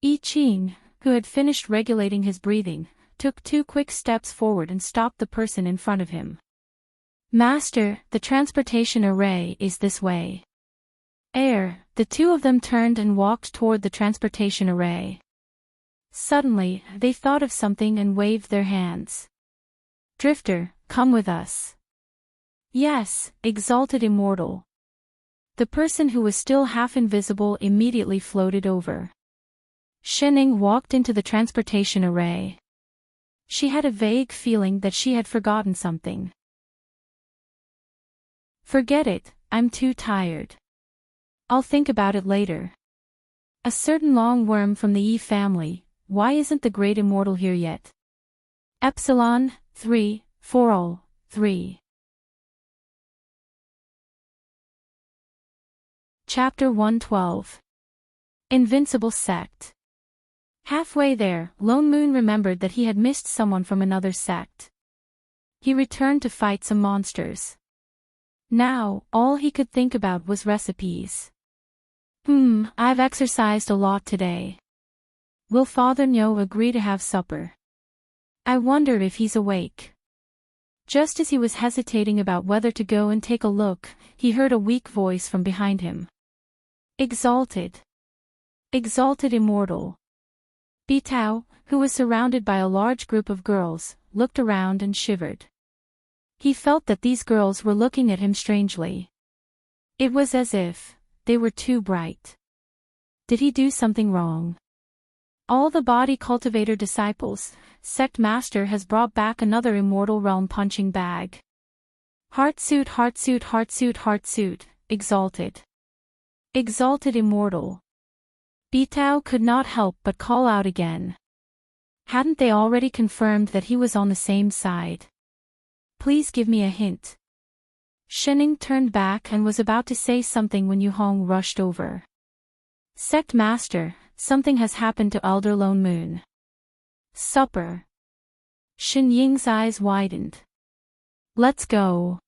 S1: I Ching, who had finished regulating his breathing, took 2 quick steps forward and stopped the person in front of him. Master, the transportation array is this way. The two of them turned and walked toward the transportation array. Suddenly, they thought of something and waved their hands. Drifter, come with us. Yes, exalted immortal. The person who was still half invisible immediately floated over. Shening walked into the transportation array. She had a vague feeling that she had forgotten something. Forget it, I'm too tired. I'll think about it later. A certain long worm from the E family, why isn't the great immortal here yet? Epsilon, 3, 4 3. Chapter 112. Invincible Sect. Halfway there, Lone Moon remembered that he had missed someone from another sect. He returned to fight some monsters. Now, all he could think about was recipes. I've exercised a lot today. Will Father Nyo agree to have supper? I wonder if he's awake. Just as he was hesitating about whether to go and take a look, he heard a weak voice from behind him. Exalted. Exalted Immortal. Bitao, who was surrounded by a large group of girls, looked around and shivered. He felt that these girls were looking at him strangely. It was as if they were too bright. Did he do something wrong? All the body cultivator disciples, Sect Master has brought back another immortal realm punching bag. Heartsuit, Heartsuit, Heartsuit, Heartsuit, Exalted. Exalted Immortal. Bitao could not help but call out again. Hadn't they already confirmed that he was on the same side? Please give me a hint. Shening turned back and was about to say something when Yuhong rushed over. Sect Master, something has happened to Elder Lone Moon. Supper. Shen Ying's eyes widened. Let's go.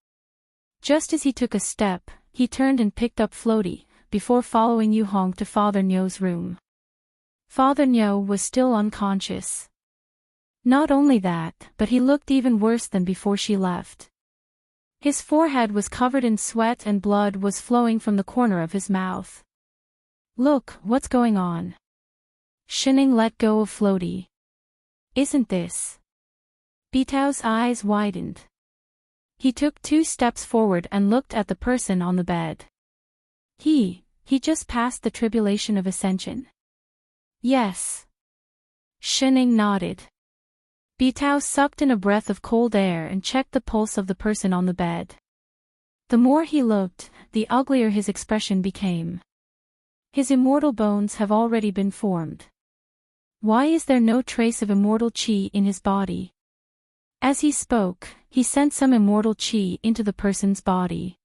S1: Just as he took a step, he turned and picked up Floaty, before following Yuhong to Father Nyo's room. Father Nyo was still unconscious. Not only that, but he looked even worse than before she left. His forehead was covered in sweat and blood was flowing from the corner of his mouth. Look, what's going on? Shening let go of Floaty. Isn't this? Bitao's eyes widened. He took 2 steps forward and looked at the person on the bed. He just passed the tribulation of ascension. Yes. Shening nodded. Bitao sucked in a breath of cold air and checked the pulse of the person on the bed. The more he looked, the uglier his expression became. His immortal bones have already been formed. Why is there no trace of immortal qi in his body? As he spoke, he sent some immortal qi into the person's body.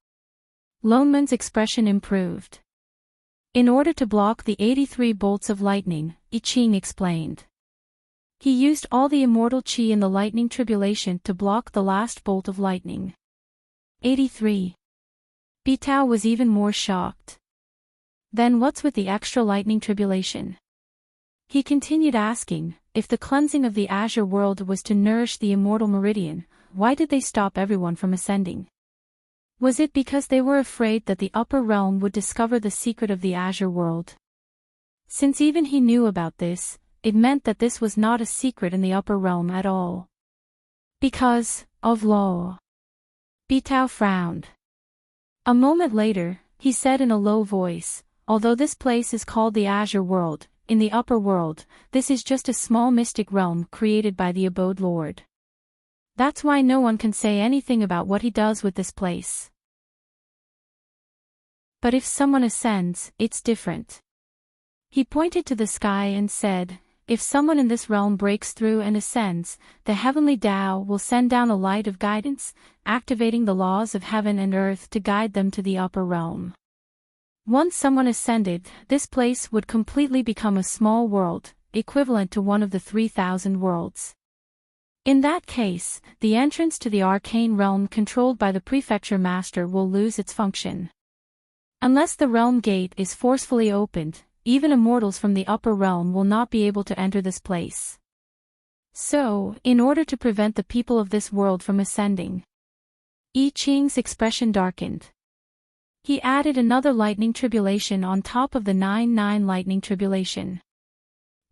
S1: Lone Moon's expression improved. In order to block the 83 bolts of lightning, I Ching explained. He used all the immortal qi in the lightning tribulation to block the last bolt of lightning. 83. Bitao was even more shocked. Then what's with the extra lightning tribulation? He continued asking, if the cleansing of the Azure world was to nourish the immortal meridian, why did they stop everyone from ascending? Was it because they were afraid that the upper realm would discover the secret of the Azure world? Since even he knew about this, it meant that this was not a secret in the upper realm at all. Because of law. Bitao frowned. A moment later, he said in a low voice, although this place is called the Azure world, in the upper world, this is just a small mystic realm created by the Abode Lord. That's why no one can say anything about what he does with this place. But if someone ascends, it's different. He pointed to the sky and said, if someone in this realm breaks through and ascends, the heavenly Tao will send down a light of guidance, activating the laws of heaven and earth to guide them to the upper realm. Once someone ascended, this place would completely become a small world, equivalent to one of the 3,000 worlds. In that case, the entrance to the arcane realm controlled by the prefecture master will lose its function. Unless the realm gate is forcefully opened, even immortals from the upper realm will not be able to enter this place. So, in order to prevent the people of this world from ascending, I Ching's expression darkened. He added another lightning tribulation on top of the 9 lightning tribulation.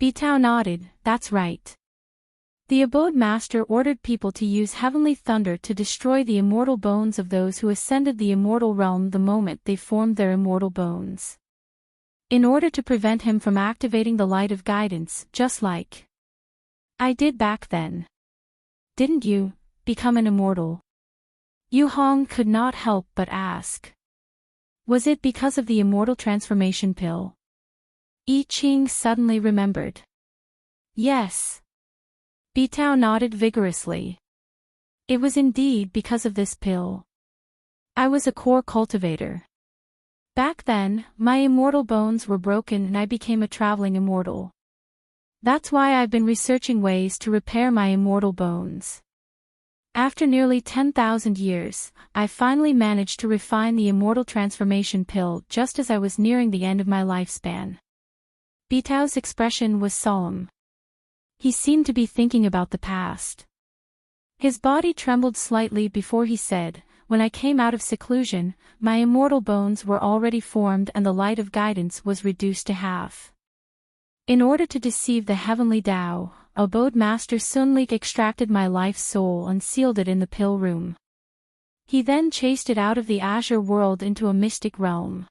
S1: Bitao nodded, that's right. The abode master ordered people to use heavenly thunder to destroy the immortal bones of those who ascended the immortal realm the moment they formed their immortal bones. In order to prevent him from activating the light of guidance, just like I did back then. Didn't you become an immortal? Yu Hong could not help but ask. Was it because of the immortal transformation pill? I Ching suddenly remembered. Yes. Bitao nodded vigorously. It was indeed because of this pill. I was a core cultivator. Back then, my immortal bones were broken and I became a traveling immortal. That's why I've been researching ways to repair my immortal bones. After nearly 10,000 years, I finally managed to refine the immortal transformation pill just as I was nearing the end of my lifespan. Bitao's expression was solemn. He seemed to be thinking about the past. His body trembled slightly before he said, "When I came out of seclusion, my immortal bones were already formed and the light of guidance was reduced to half. In order to deceive the heavenly Tao, Abode Master Sunlik extracted my life soul and sealed it in the pill room. He then chased it out of the azure world into a mystic realm.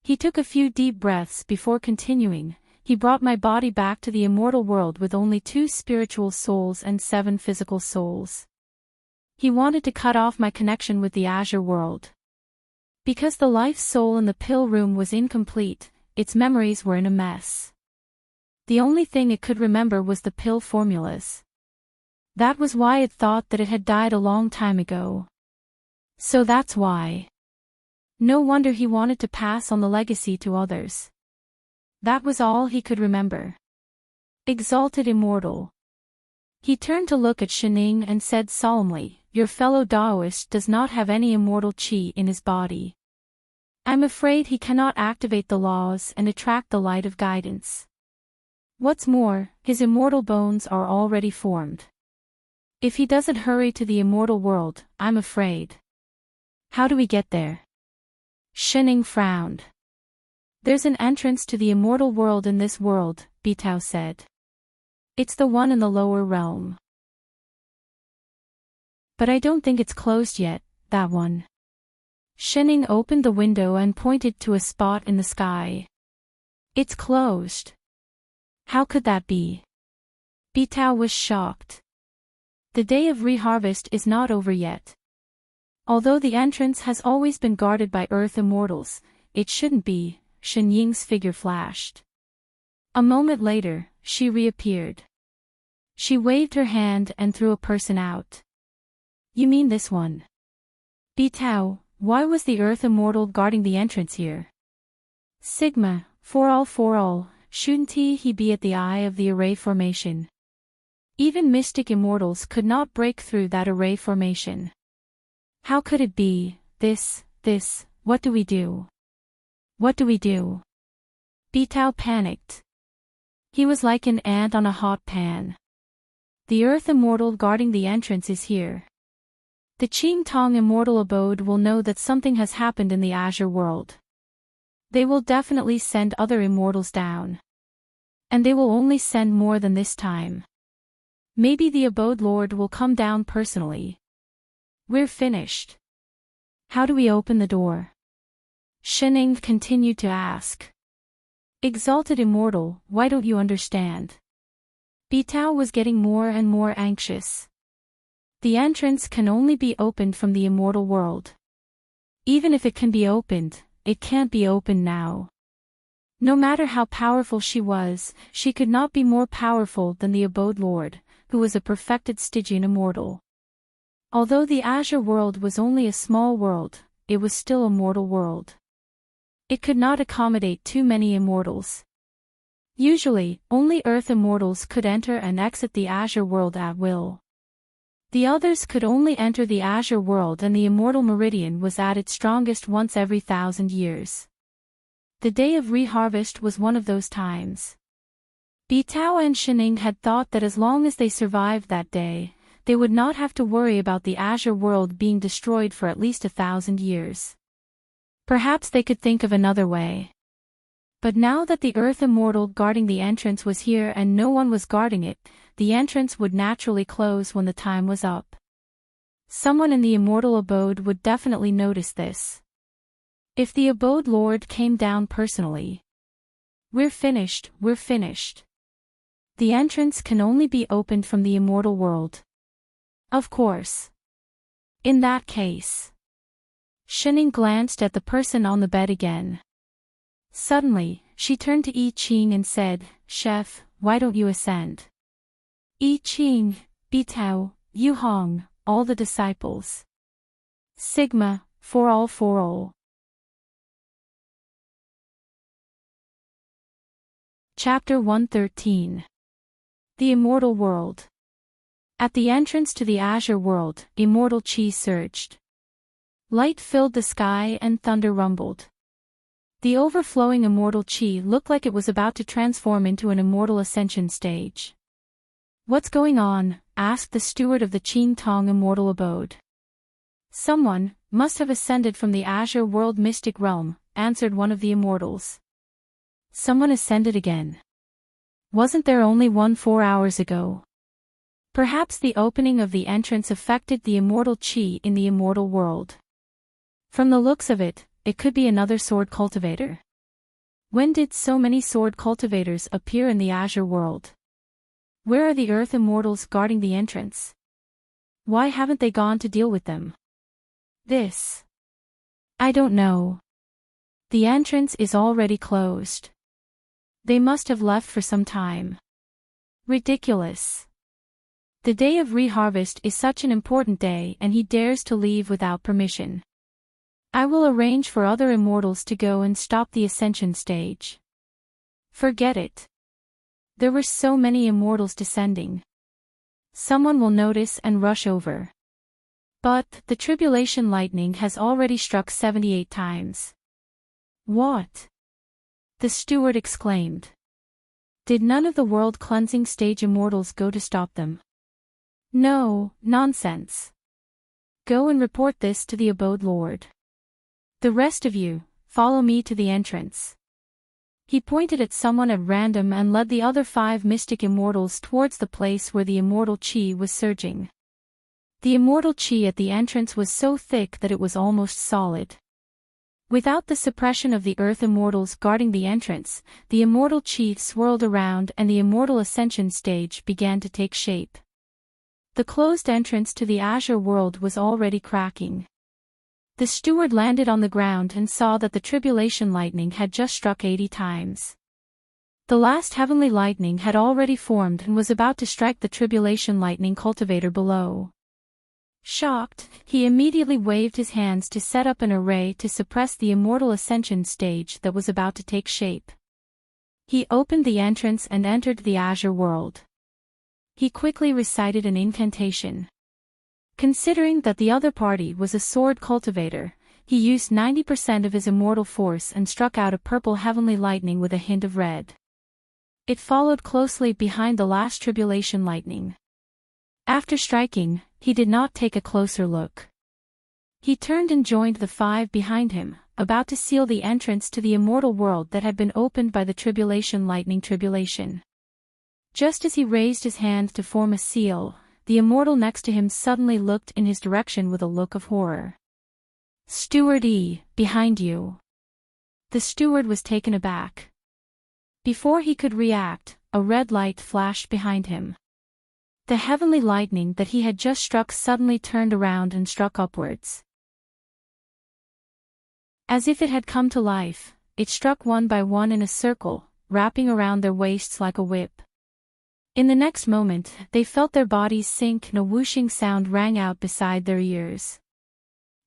S1: He took a few deep breaths before continuing. He brought my body back to the immortal world with only 2 spiritual souls and 7 physical souls. He wanted to cut off my connection with the azure world. Because the life soul in the pill room was incomplete, its memories were in a mess. The only thing it could remember was the pill formulas. That was why it thought that it had died a long time ago. So that's why. No wonder he wanted to pass on the legacy to others. That was all he could remember. Exalted Immortal. He turned to look at Shining and said solemnly, "Your fellow Taoist does not have any immortal qi in his body. I'm afraid he cannot activate the laws and attract the light of guidance. What's more, his immortal bones are already formed. If he doesn't hurry to the immortal world, I'm afraid." "How do we get there?" Shining frowned. "There's an entrance to the immortal world in this world," Bitao said. "It's the one in the lower realm. But I don't think it's closed yet, that one." Shining opened the window and pointed to a spot in the sky. "It's closed." "How could that be?" Bitao was shocked. "The day of reharvest is not over yet. Although the entrance has always been guarded by Earth Immortals, it shouldn't be." Shen Ying's figure flashed. A moment later, she reappeared. She waved her hand and threw a person out. "You mean this one?" "Bitao, why was the Earth Immortal guarding the entrance here?" "Sigma, for all, shouldn't he be at the eye of the array formation? Even mystic immortals could not break through that array formation. How could it be, this, what do we do? What do we do?" Bitao panicked. He was like an ant on a hot pan. The Earth Immortal guarding the entrance is here. The Qing Tong Immortal Abode will know that something has happened in the azure world. They will definitely send other immortals down. And they will only send more than this time. Maybe the Abode Lord will come down personally. We're finished. How do we open the door?" Shining continued to ask. "Exalted Immortal, why don't you understand?" Bitao was getting more and more anxious. The entrance can only be opened from the immortal world. Even if it can be opened, it can't be opened now. No matter how powerful she was, she could not be more powerful than the Abode Lord, who was a perfected Stygian immortal. Although the azure world was only a small world, it was still a mortal world. It could not accommodate too many immortals. Usually, only Earth Immortals could enter and exit the azure world at will. The others could only enter the azure world, and the immortal meridian was at its strongest once every 1,000 years. The day of reharvest was one of those times. Bitao and Shining had thought that as long as they survived that day, they would not have to worry about the azure world being destroyed for at least 1,000 years. Perhaps they could think of another way. But now that the Earth Immortal guarding the entrance was here and no one was guarding it, the entrance would naturally close when the time was up. Someone in the immortal abode would definitely notice this. If the abode lord came down personally. We're finished, we're finished. The entrance can only be opened from the immortal world. Of course. In that case. Shining glanced at the person on the bed again. Suddenly, she turned to I Ching and said, Chef, why don't you ascend? I Ching, Bitao, Yu Hong, all the disciples. Sigma, for all for all. Chapter 113. The Immortal World. At the entrance to the Azure World, immortal chi surged. Light filled the sky and thunder rumbled. The overflowing immortal chi looked like it was about to transform into an immortal ascension stage. What's going on? Asked the steward of the Qing Tong immortal abode. Someone must have ascended from the Azure World mystic realm, answered one of the immortals. Someone ascended again. Wasn't there only one 4 hours ago? Perhaps the opening of the entrance affected the immortal chi in the immortal world. From the looks of it, it could be another sword cultivator. When did so many sword cultivators appear in the Azure world? Where are the earth immortals guarding the entrance? Why haven't they gone to deal with them? This. I don't know. The entrance is already closed. They must have left for some time. Ridiculous. The day of reharvest is such an important day and he dares to leave without permission. I will arrange for other immortals to go and stop the ascension stage. Forget it. There were so many immortals descending. Someone will notice and rush over. But the tribulation lightning has already struck 78 times. What? The steward exclaimed. Did none of the world cleansing stage immortals go to stop them? No, nonsense. Go and report this to the abode lord. The rest of you, follow me to the entrance. He pointed at someone at random and led the other 5 mystic immortals towards the place where the immortal chi was surging. The immortal chi at the entrance was so thick that it was almost solid. Without the suppression of the earth immortals guarding the entrance, the immortal chi swirled around and the immortal ascension stage began to take shape. The closed entrance to the Azure world was already cracking. The steward landed on the ground and saw that the tribulation lightning had just struck 80 times. The last heavenly lightning had already formed and was about to strike the tribulation lightning cultivator below. Shocked, he immediately waved his hands to set up an array to suppress the immortal ascension stage that was about to take shape. He opened the entrance and entered the Azure world. He quickly recited an incantation. Considering that the other party was a sword cultivator, he used 90% of his immortal force and struck out a purple heavenly lightning with a hint of red. It followed closely behind the last tribulation lightning. After striking, he did not take a closer look. He turned and joined the 5 behind him, about to seal the entrance to the immortal world that had been opened by the tribulation lightning tribulation. Just as he raised his hand to form a seal, the immortal next to him suddenly looked in his direction with a look of horror. Steward E, behind you. The steward was taken aback. Before he could react, a red light flashed behind him. The heavenly lightning that he had just struck suddenly turned around and struck upwards. As if it had come to life, it struck one by one in a circle, wrapping around their waists like a whip. In the next moment, they felt their bodies sink and a whooshing sound rang out beside their ears.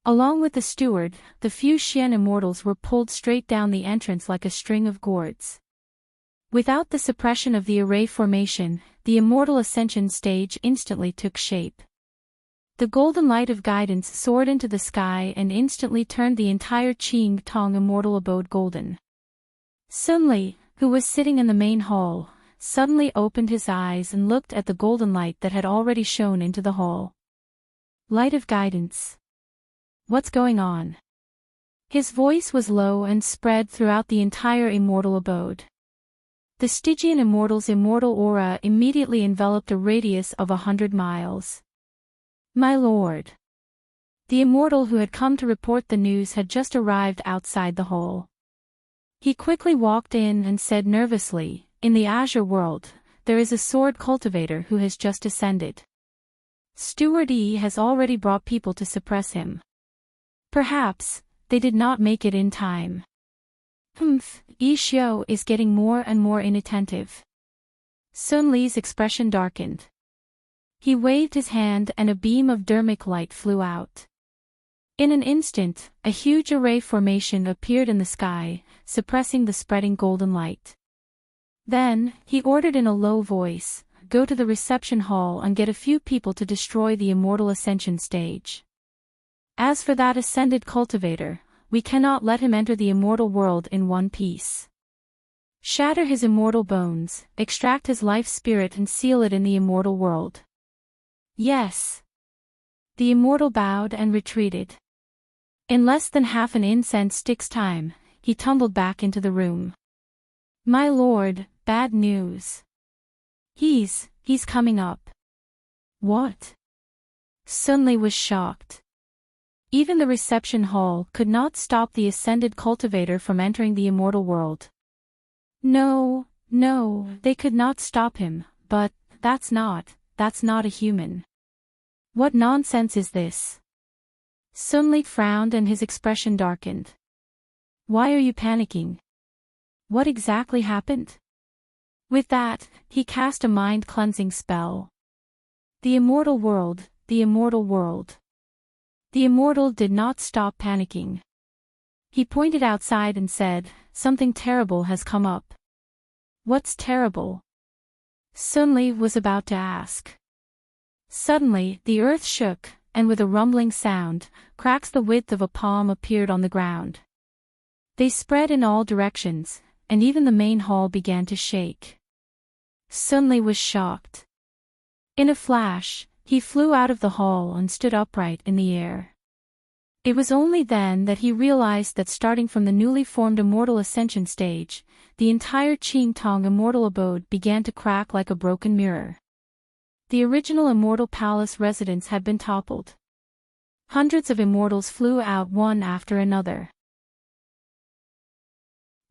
S1: Along with the steward, the few Xian immortals were pulled straight down the entrance like a string of gourds. Without the suppression of the array formation, the immortal ascension stage instantly took shape. The golden light of guidance soared into the sky and instantly turned the entire Qing Tong immortal abode golden. Sun Li, who was sitting in the main hall, suddenly opened his eyes and looked at the golden light that had already shone into the hall. Light of guidance. What's going on? His voice was low and spread throughout the entire immortal abode. The Stygian immortal's immortal aura immediately enveloped a radius of 100 miles. My lord. The immortal who had come to report the news had just arrived outside the hall. He quickly walked in and said nervously, "In the Azure world, there is a sword cultivator who has just ascended. Steward E has already brought people to suppress him. Perhaps, they did not make it in time." Ishio is getting more and more inattentive. Sun Li's expression darkened. He waved his hand and a beam of dermic light flew out. In an instant, a huge array formation appeared in the sky, suppressing the spreading golden light. Then, he ordered in a low voice, "Go to the reception hall and get a few people to destroy the immortal ascension stage. As for that ascended cultivator, we cannot let him enter the immortal world in one piece. Shatter his immortal bones, extract his life spirit and seal it in the immortal world." "Yes." The immortal bowed and retreated. In less than half an incense stick's time, he tumbled back into the room. "My lord, bad news. He's coming up." "What?" Sun Li was shocked. Even the reception hall could not stop the ascended cultivator from entering the immortal world. No, they could not stop him, but that's not a human. What nonsense is this? Sun Li frowned and his expression darkened. "Why are you panicking? What exactly happened?" With that, he cast a mind-cleansing spell. The immortal world, the immortal world. The immortal did not stop panicking. He pointed outside and said, "Something terrible has come up." "What's terrible?" Sun Li was about to ask. Suddenly, the earth shook, and with a rumbling sound, cracks the width of a palm appeared on the ground. They spread in all directions, and even the main hall began to shake. Sun Li was shocked. In a flash, he flew out of the hall and stood upright in the air. It was only then that he realized that starting from the newly formed immortal ascension stage, the entire Qingtong immortal abode began to crack like a broken mirror. The original immortal palace residence had been toppled. Hundreds of immortals flew out one after another.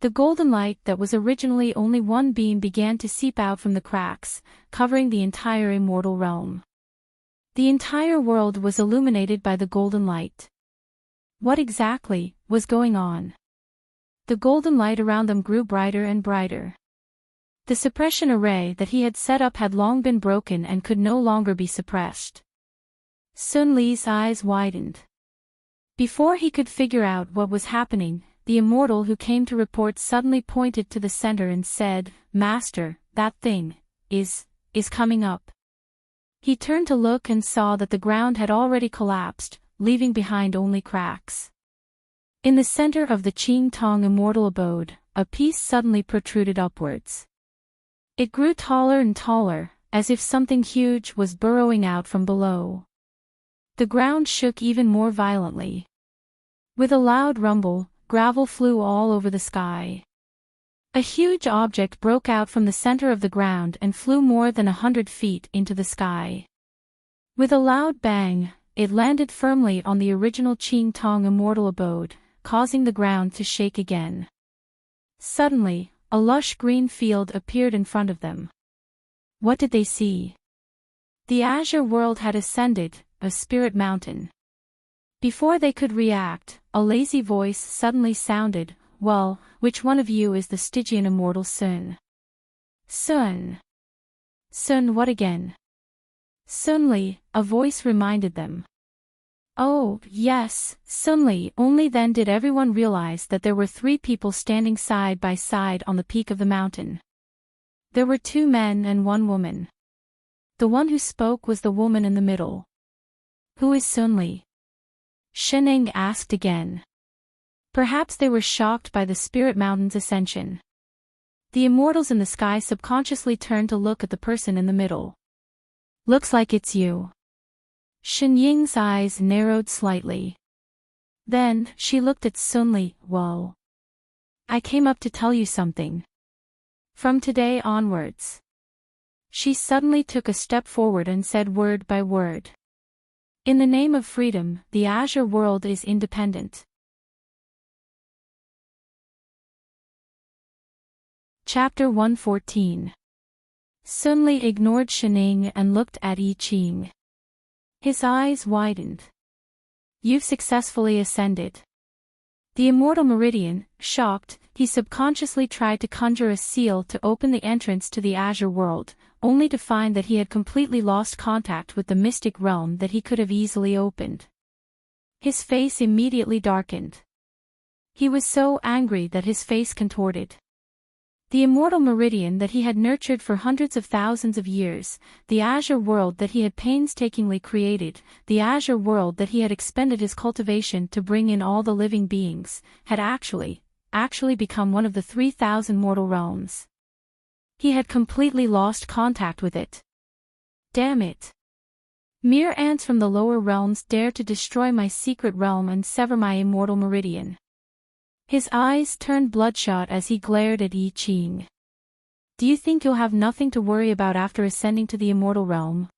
S1: The golden light that was originally only one beam began to seep out from the cracks, covering the entire immortal realm. The entire world was illuminated by the golden light. What exactly was going on? The golden light around them grew brighter and brighter. The suppression array that he had set up had long been broken and could no longer be suppressed. Sun Li's eyes widened. Before he could figure out what was happening, the immortal who came to report suddenly pointed to the center and said, "Master, that thing is coming up." He turned to look and saw that the ground had already collapsed, leaving behind only cracks. In the center of the Qingtong immortal abode, a piece suddenly protruded upwards. It grew taller and taller, as if something huge was burrowing out from below. The ground shook even more violently. With a loud rumble, gravel flew all over the sky. A huge object broke out from the center of the ground and flew more than 100 feet into the sky. With a loud bang, it landed firmly on the original Qingtong immortal abode, causing the ground to shake again. Suddenly, a lush green field appeared in front of them. What did they see? The Azure world had ascended, a spirit mountain. Before they could react, a lazy voice suddenly sounded, "Well, which one of you is the Stygian immortal Sun?" Sun. Sun what again? Sun Li, a voice reminded them. Oh, yes, Sun Li. Only then did everyone realize that there were three people standing side by side on the peak of the mountain. There were two men and one woman. The one who spoke was the woman in the middle. Who is Sun Li? Sheneng asked again. Perhaps they were shocked by the Spirit Mountain's ascension. The immortals in the sky subconsciously turned to look at the person in the middle. Looks like it's you. Shen Ying's eyes narrowed slightly. Then, she looked at Sun Li. Well, I came up to tell you something. From today onwards. She suddenly took a step forward and said word by word. In the name of freedom, the Azure world is independent. Chapter 114. Sun Li ignored Shining and looked at Yi Qing. His eyes widened. You've successfully ascended. The immortal meridian, shocked, he subconsciously tried to conjure a seal to open the entrance to the Azure world, only to find that he had completely lost contact with the mystic realm that he could have easily opened. His face immediately darkened. He was so angry that his face contorted. The immortal meridian that he had nurtured for hundreds of thousands of years, the Azure world that he had painstakingly created, the Azure world that he had expended his cultivation to bring in all the living beings, had actually become one of the 3,000 mortal realms. He had completely lost contact with it. Damn it. Mere ants from the lower realms dare to destroy my secret realm and sever my immortal meridian. His eyes turned bloodshot as he glared at Yi Qing. Do you think you'll have nothing to worry about after ascending to the immortal realm?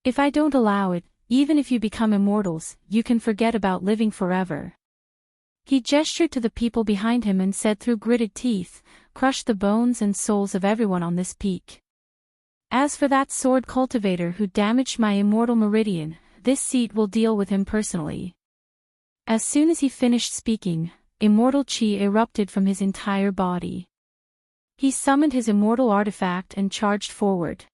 S1: If I don't allow it, even if you become immortals, you can forget about living forever. He gestured to the people behind him and said through gritted teeth, crush the bones and souls of everyone on this peak. As for that sword cultivator who damaged my immortal meridian, this seat will deal with him personally. As soon as he finished speaking, immortal qi erupted from his entire body. He summoned his immortal artifact and charged forward.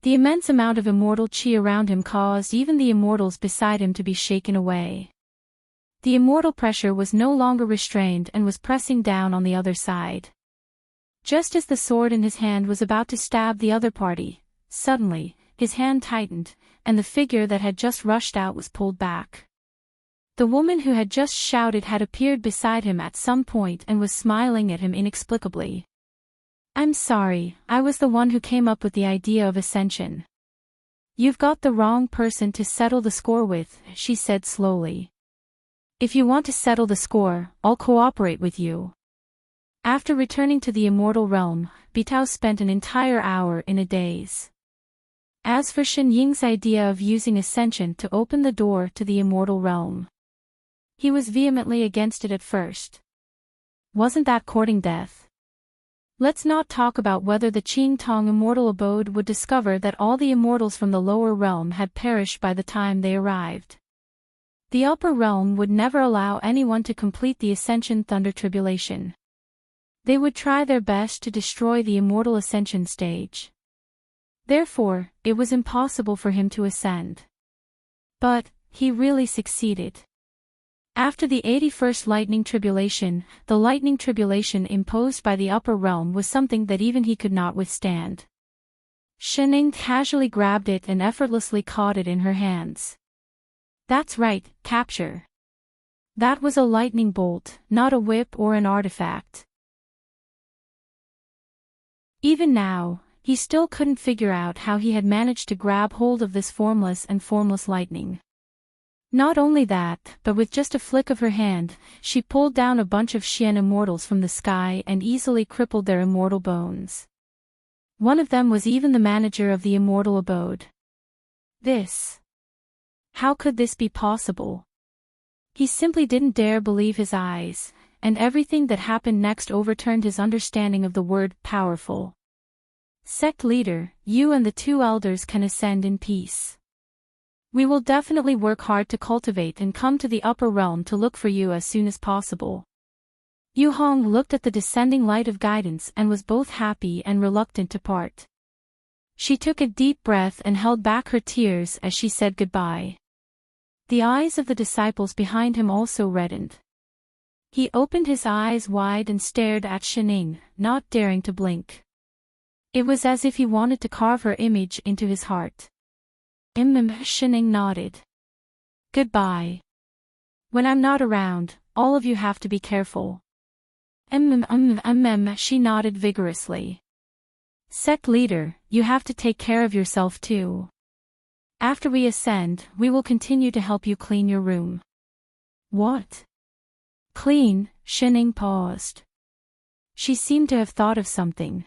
S1: The immense amount of immortal qi around him caused even the immortals beside him to be shaken away. The immortal pressure was no longer restrained and was pressing down on the other side. Just as the sword in his hand was about to stab the other party, suddenly, his hand tightened, and the figure that had just rushed out was pulled back. The woman who had just shouted had appeared beside him at some point and was smiling at him inexplicably. I'm sorry, I was the one who came up with the idea of ascension. You've got the wrong person to settle the score with, she said slowly. If you want to settle the score, I'll cooperate with you. After returning to the immortal realm, Bitao spent an entire hour in a daze. As for Shen Ying's idea of using ascension to open the door to the immortal realm, he was vehemently against it at first. Wasn't that courting death? Let's not talk about whether the Qing Tong immortal abode would discover that all the immortals from the lower realm had perished by the time they arrived. The upper realm would never allow anyone to complete the ascension thunder tribulation. They would try their best to destroy the immortal ascension stage. Therefore, it was impossible for him to ascend. But, he really succeeded. After the 81st lightning tribulation, the lightning tribulation imposed by the upper realm was something that even he could not withstand. Shining casually grabbed it and effortlessly caught it in her hands. That's right, capture. That was a lightning bolt, not a whip or an artifact. Even now, he still couldn't figure out how he had managed to grab hold of this formless lightning. Not only that, but with just a flick of her hand, she pulled down a bunch of Xian immortals from the sky and easily crippled their immortal bones. One of them was even the manager of the immortal abode. How could this be possible? He simply didn't dare believe his eyes, and everything that happened next overturned his understanding of the word powerful. Sect leader, you and the two elders can ascend in peace. We will definitely work hard to cultivate and come to the upper realm to look for you as soon as possible. Yu Hong looked at the descending light of guidance and was both happy and reluctant to part. She took a deep breath and held back her tears as she said goodbye. The eyes of the disciples behind him also reddened. He opened his eyes wide and stared at Shining, not daring to blink. It was as if he wanted to carve her image into his heart. Shining nodded. Goodbye. When I'm not around, all of you have to be careful. She nodded vigorously. Sect leader, you have to take care of yourself too. After we ascend, we will continue to help you clean your room. What? Clean? Shining paused. She seemed to have thought of something.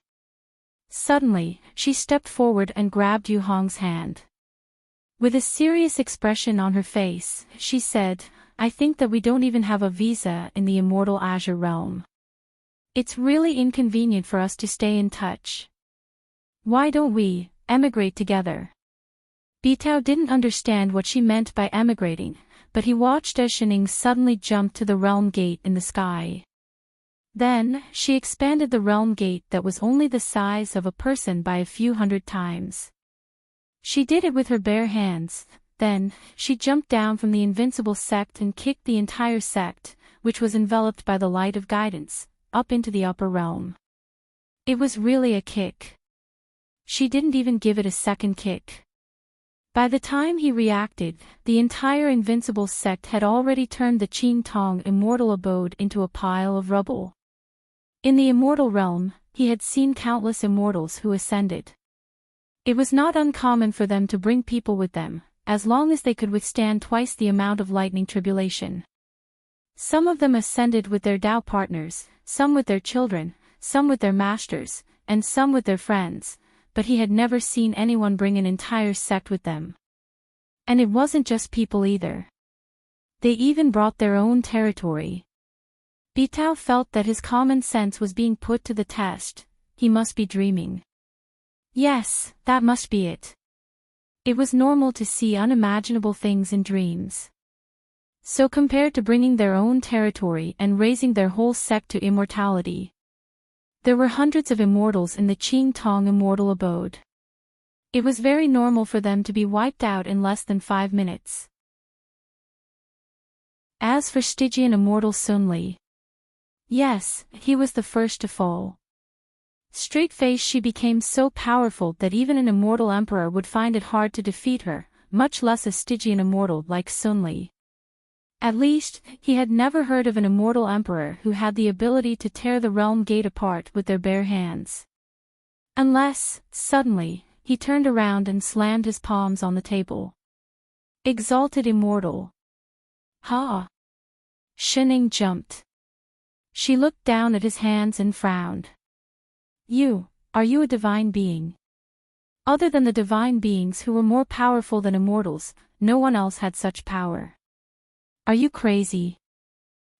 S1: Suddenly, she stepped forward and grabbed Yu Hong's hand. With a serious expression on her face, she said, "I think that we don't even have a visa in the immortal Azure realm. It's really inconvenient for us to stay in touch. Why don't we emigrate together?" Bitao didn't understand what she meant by emigrating, but he watched as Shining suddenly jumped to the realm gate in the sky. Then, she expanded the realm gate that was only the size of a person by a few hundred times. She did it with her bare hands. Then, she jumped down from the invincible sect and kicked the entire sect, which was enveloped by the light of guidance, up into the upper realm. It was really a kick. She didn't even give it a second kick. By the time he reacted, the entire invincible sect had already turned the Qing Tong immortal abode into a pile of rubble. In the immortal realm, he had seen countless immortals who ascended. It was not uncommon for them to bring people with them, as long as they could withstand twice the amount of lightning tribulation. Some of them ascended with their Tao partners, some with their children, some with their masters, and some with their friends, but he had never seen anyone bring an entire sect with them. And it wasn't just people either. They even brought their own territory. Bitao felt that his common sense was being put to the test. He must be dreaming. Yes, that must be it. It was normal to see unimaginable things in dreams. So compared to bringing their own territory and raising their whole sect to immortality, there were hundreds of immortals in the Qing Tong immortal abode. It was very normal for them to be wiped out in less than 5 minutes. As for Stygian immortal Sun Li, yes, he was the first to fall. Straight-faced, she became so powerful that even an immortal emperor would find it hard to defeat her, much less a Stygian immortal like Sun Li. At least, he had never heard of an immortal emperor who had the ability to tear the realm gate apart with their bare hands. Unless, suddenly, he turned around and slammed his palms on the table. Exalted immortal. Ha! Shining jumped. She looked down at his hands and frowned. Are you a divine being? Other than the divine beings who were more powerful than immortals, no one else had such power. Are you crazy?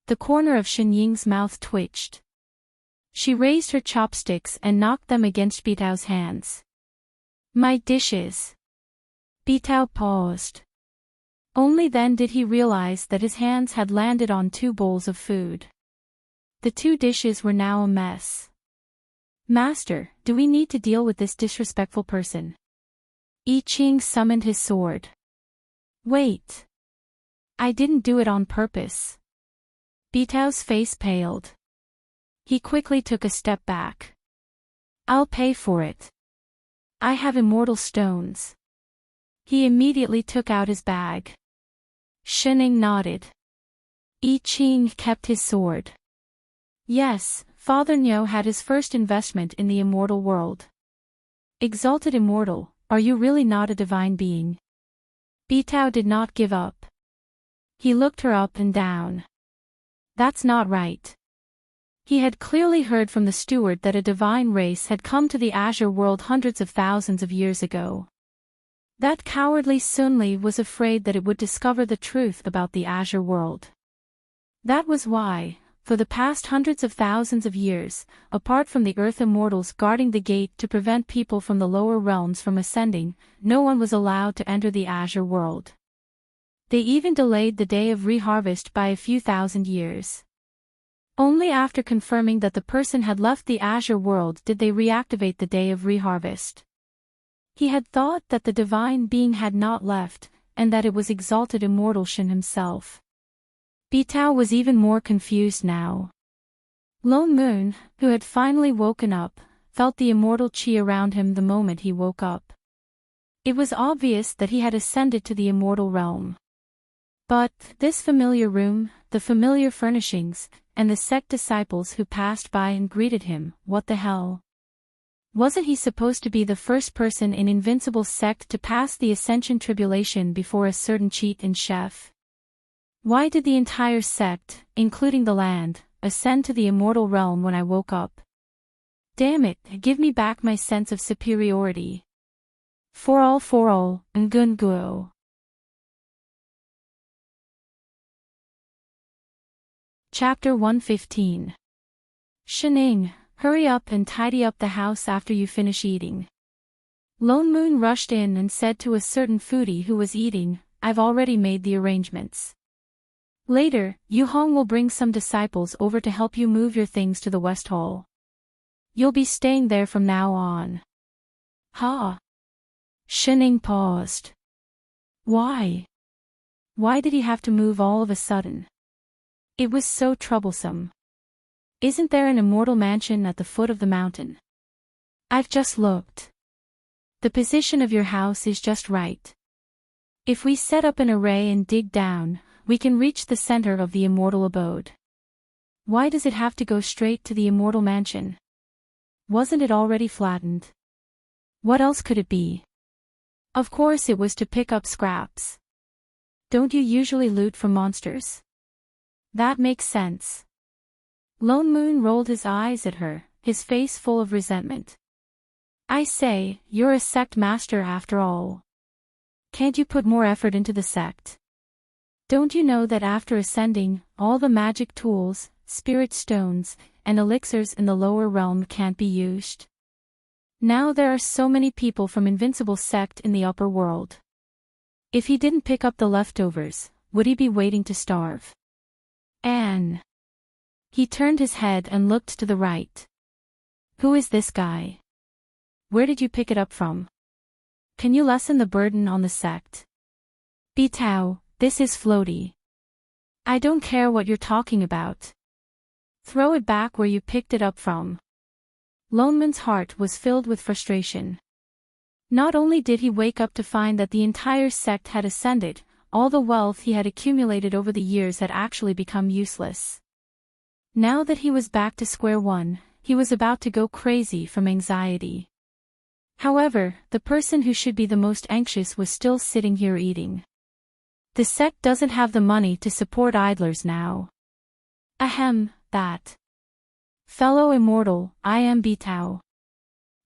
S1: The corner of Shen Ying's mouth twitched. She raised her chopsticks and knocked them against Bitao's hands. My dishes. Bitao paused. Only then did he realize that his hands had landed on 2 bowls of food. The 2 dishes were now a mess. Master, do we need to deal with this disrespectful person? I Ching summoned his sword. Wait. I didn't do it on purpose. Bitao's face paled. He quickly took a step back. I'll pay for it. I have immortal stones. He immediately took out his bag. Shining nodded. I Ching kept his sword. Yes, Father Nyo had his first investment in the immortal world. Exalted immortal, are you really not a divine being? Bitao did not give up. He looked her up and down. That's not right. He had clearly heard from the steward that a divine race had come to the Azure world hundreds of thousands of years ago. That cowardly Sun Li was afraid that it would discover the truth about the Azure world. That was why, for the past hundreds of thousands of years, apart from the Earth immortals guarding the gate to prevent people from the lower realms from ascending, no one was allowed to enter the Azure world. They even delayed the day of reharvest by a few thousand years. Only after confirming that the person had left the Azure world did they reactivate the day of reharvest. He had thought that the divine being had not left, and that it was exalted immortal Shen himself. Bitao was even more confused now. Lone Moon, who had finally woken up, felt the immortal qi around him the moment he woke up. It was obvious that he had ascended to the immortal realm. But, this familiar room, the familiar furnishings, and the sect disciples who passed by and greeted him, what the hell? Wasn't he supposed to be the first person in Invincible sect to pass the Ascension Tribulation before a certain cheat in chef? Why did the entire sect, including the land, ascend to the immortal realm when I woke up. Damn it, give me back my sense of superiority. For all, Ngunguo. Chapter 115. Shining, hurry up and tidy up the house after you finish eating. Lone Moon rushed in and said to a certain foodie who was eating, I've already made the arrangements. Later, Yu Hong will bring some disciples over to help you move your things to the West Hall. You'll be staying there from now on. Ha! Shining paused. Why? Why did he have to move all of a sudden? It was so troublesome. Isn't there an immortal mansion at the foot of the mountain? I've just looked. The position of your house is just right. If we set up an array and dig down, we can reach the center of the immortal abode. Why does it have to go straight to the immortal mansion? Wasn't it already flattened? What else could it be? Of course it was to pick up scraps. Don't you usually loot for monsters? That makes sense. Lone Moon rolled his eyes at her, his face full of resentment. I say, you're a sect master after all. Can't you put more effort into the sect? Don't you know that after ascending, all the magic tools, spirit stones, and elixirs in the lower realm can't be used? Now there are so many people from Invincible Sect in the upper world. If he didn't pick up the leftovers, would he be waiting to starve? Anne. He turned his head and looked to the right. Who is this guy? Where did you pick it up from? Can you lessen the burden on the sect? Bitao, this is floaty. I don't care what you're talking about. Throw it back where you picked it up from. Lone Moon's heart was filled with frustration. Not only did he wake up to find that the entire sect had ascended, all the wealth he had accumulated over the years had actually become useless. Now that he was back to square one, he was about to go crazy from anxiety. However, the person who should be the most anxious was still sitting here eating. The sect doesn't have the money to support idlers now. Ahem, that. Fellow immortal, I am Bitao.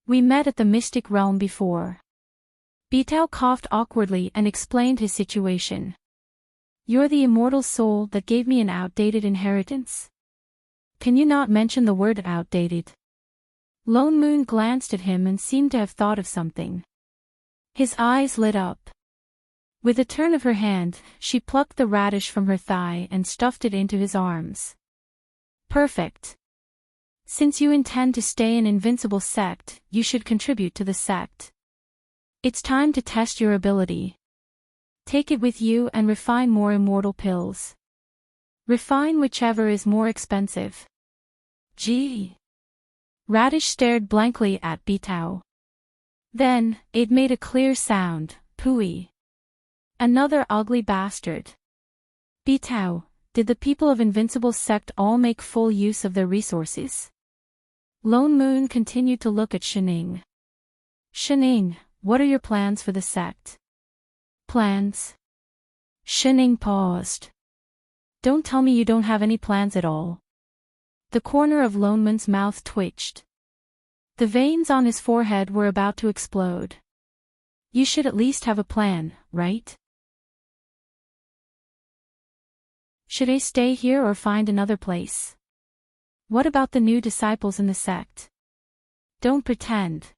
S1: We met at the mystic realm before. Bitao coughed awkwardly and explained his situation. You're the immortal soul that gave me an outdated inheritance? Can you not mention the word outdated? Lone Moon glanced at him and seemed to have thought of something. His eyes lit up. With a turn of her hand, she plucked the radish from her thigh and stuffed it into his arms. Perfect. Since you intend to stay in Invincible Sect, you should contribute to the sect. It's time to test your ability. Take it with you and refine more immortal pills. Refine whichever is more expensive. Gee. Radish stared blankly at Bitao. Then, it made a clear sound, pooey. Another ugly bastard. Bitao, did the people of Invincible Sect all make full use of their resources? Lone Moon continued to look at Shining. Shining, what are your plans for the sect? Plans? Shining paused. Don't tell me you don't have any plans at all. The corner of Lone Moon's mouth twitched. The veins on his forehead were about to explode. You should at least have a plan, right? Should I stay here or find another place? What about the new disciples in the sect? Don't pretend.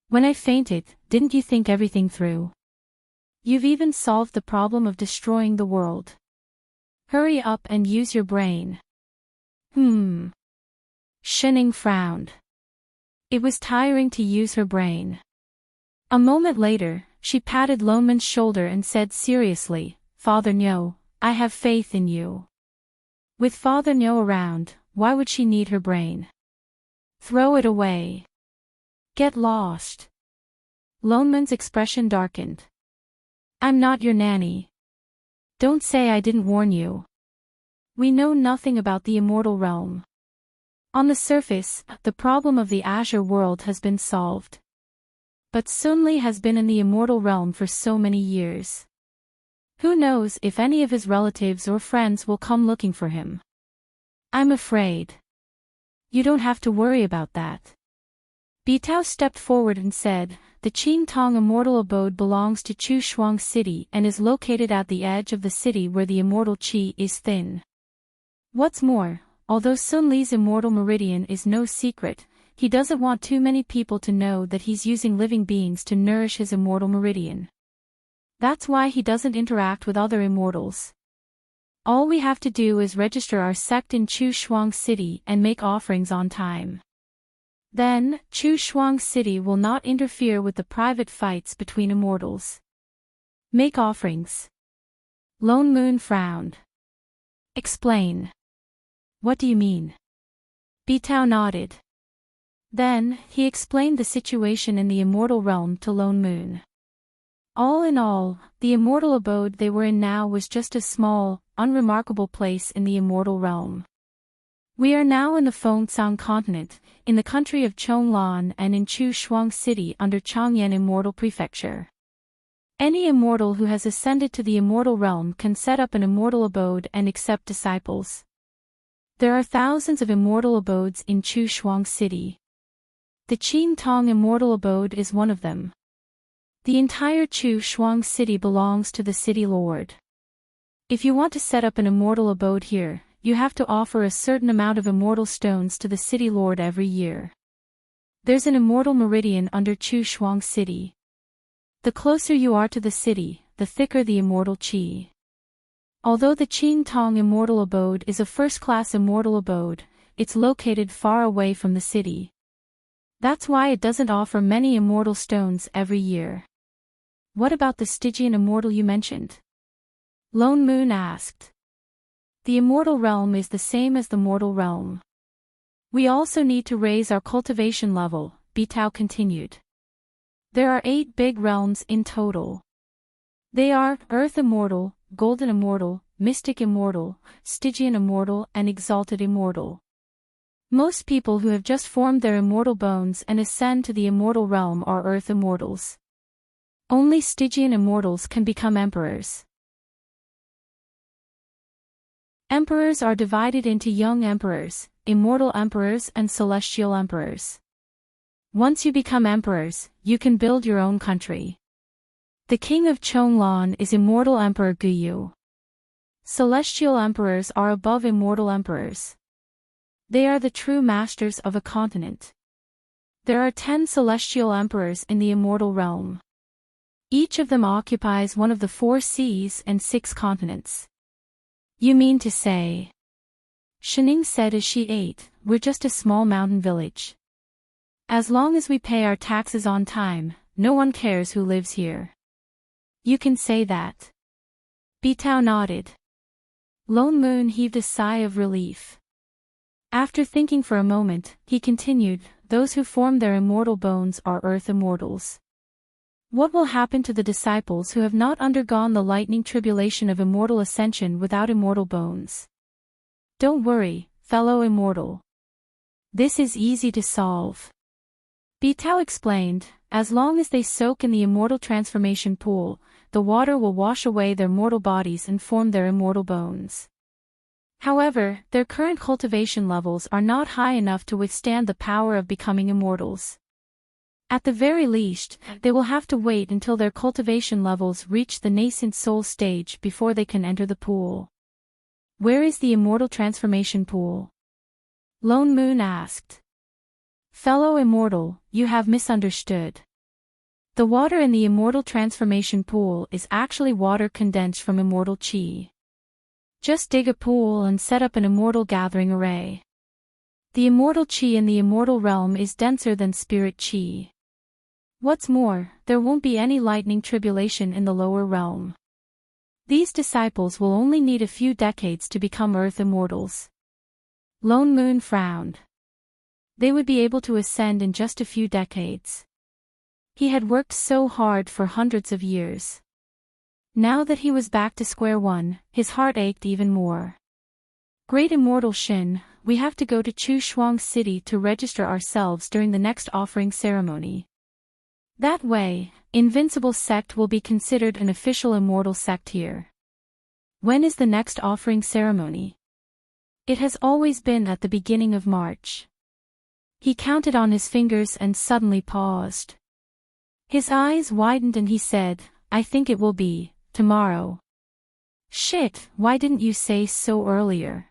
S1: When I fainted, didn't you think everything through? You've even solved the problem of destroying the world. Hurry up and use your brain. Shining frowned. It was tiring to use her brain. A moment later, she patted Lone Moon's shoulder and said seriously, Father Nyo, I have faith in you. With Father Nyo around, why would she need her brain? Throw it away. Get lost. Lone Moon's expression darkened. I'm not your nanny. Don't say I didn't warn you. We know nothing about the immortal realm. On the surface, the problem of the Azure world has been solved. But Sun Li has been in the immortal realm for so many years. Who knows if any of his relatives or friends will come looking for him. I'm afraid. You don't have to worry about that. Bitao stepped forward and said, the Qingtong Immortal Abode belongs to Chu Shuang City and is located at the edge of the city where the immortal qi is thin. What's more, although Sun Li's immortal meridian is no secret, he doesn't want too many people to know that he's using living beings to nourish his immortal meridian. That's why he doesn't interact with other immortals. All we have to do is register our sect in Chu Shuang City and make offerings on time. Then, Chu Shuang City will not interfere with the private fights between immortals. Make offerings. Lone Moon frowned. Explain. What do you mean? Bitao nodded. Then, he explained the situation in the immortal realm to Lone Moon. All in all, the immortal abode they were in now was just a small, unremarkable place in the immortal realm. We are now in the Fengsang continent, in the country of Chonglan and in Chu Shuang City under Changyan Immortal Prefecture. Any immortal who has ascended to the immortal realm can set up an immortal abode and accept disciples. There are thousands of immortal abodes in Chu Shuang City. The Qingtong Immortal Abode is one of them. The entire Chu Shuang City belongs to the city lord. If you want to set up an immortal abode here, you have to offer a certain amount of immortal stones to the city lord every year. There's an immortal meridian under Chu Shuang City. The closer you are to the city, the thicker the immortal qi. Although the Qingtong Immortal Abode is a first-class immortal abode, it's located far away from the city. That's why it doesn't offer many immortal stones every year. What about the Stygian immortal you mentioned? Lone Moon asked. The immortal realm is the same as the mortal realm. We also need to raise our cultivation level, Bitao continued. There are 8 big realms in total. They are Earth Immortal, Golden Immortal, Mystic Immortal, Stygian Immortal and Exalted Immortal. Most people who have just formed their immortal bones and ascend to the immortal realm are Earth Immortals. Only Stygian Immortals can become emperors. Emperors are divided into young emperors, immortal emperors and celestial emperors. Once you become emperors, you can build your own country. The king of Chonglan is immortal Emperor Guyu. Celestial emperors are above immortal emperors. They are the true masters of a continent. There are 10 celestial emperors in the immortal realm. Each of them occupies one of the 4 seas and 6 continents. You mean to say? Shining said as she ate, we're just a small mountain village. As long as we pay our taxes on time, no one cares who lives here. You can say that. Bitao nodded. Lone Moon heaved a sigh of relief. After thinking for a moment, he continued, those who form their immortal bones are Earth Immortals. What will happen to the disciples who have not undergone the lightning tribulation of immortal ascension without immortal bones? Don't worry, fellow immortal. This is easy to solve. Bitao explained, as long as they soak in the immortal transformation pool, the water will wash away their mortal bodies and form their immortal bones. However, their current cultivation levels are not high enough to withstand the power of becoming immortals. At the very least, they will have to wait until their cultivation levels reach the nascent soul stage before they can enter the pool. Where is the immortal transformation pool? Lone Moon asked. Fellow immortal, you have misunderstood. The water in the immortal transformation pool is actually water condensed from immortal qi. Just dig a pool and set up an immortal gathering array. The immortal qi in the immortal realm is denser than spirit qi. What's more, there won't be any lightning tribulation in the lower realm. These disciples will only need a few decades to become Earth Immortals. Lone Moon frowned. They would be able to ascend in just a few decades. He had worked so hard for hundreds of years. Now that he was back to square one, his heart ached even more. Great Immortal Shin, we have to go to Chu Shuang City to register ourselves during the next offering ceremony. That way, Invincible Sect will be considered an official immortal sect here. When is the next offering ceremony? It has always been at the beginning of March. He counted on his fingers and suddenly paused. His eyes widened and he said, I think it will be, tomorrow. Shit, why didn't you say so earlier?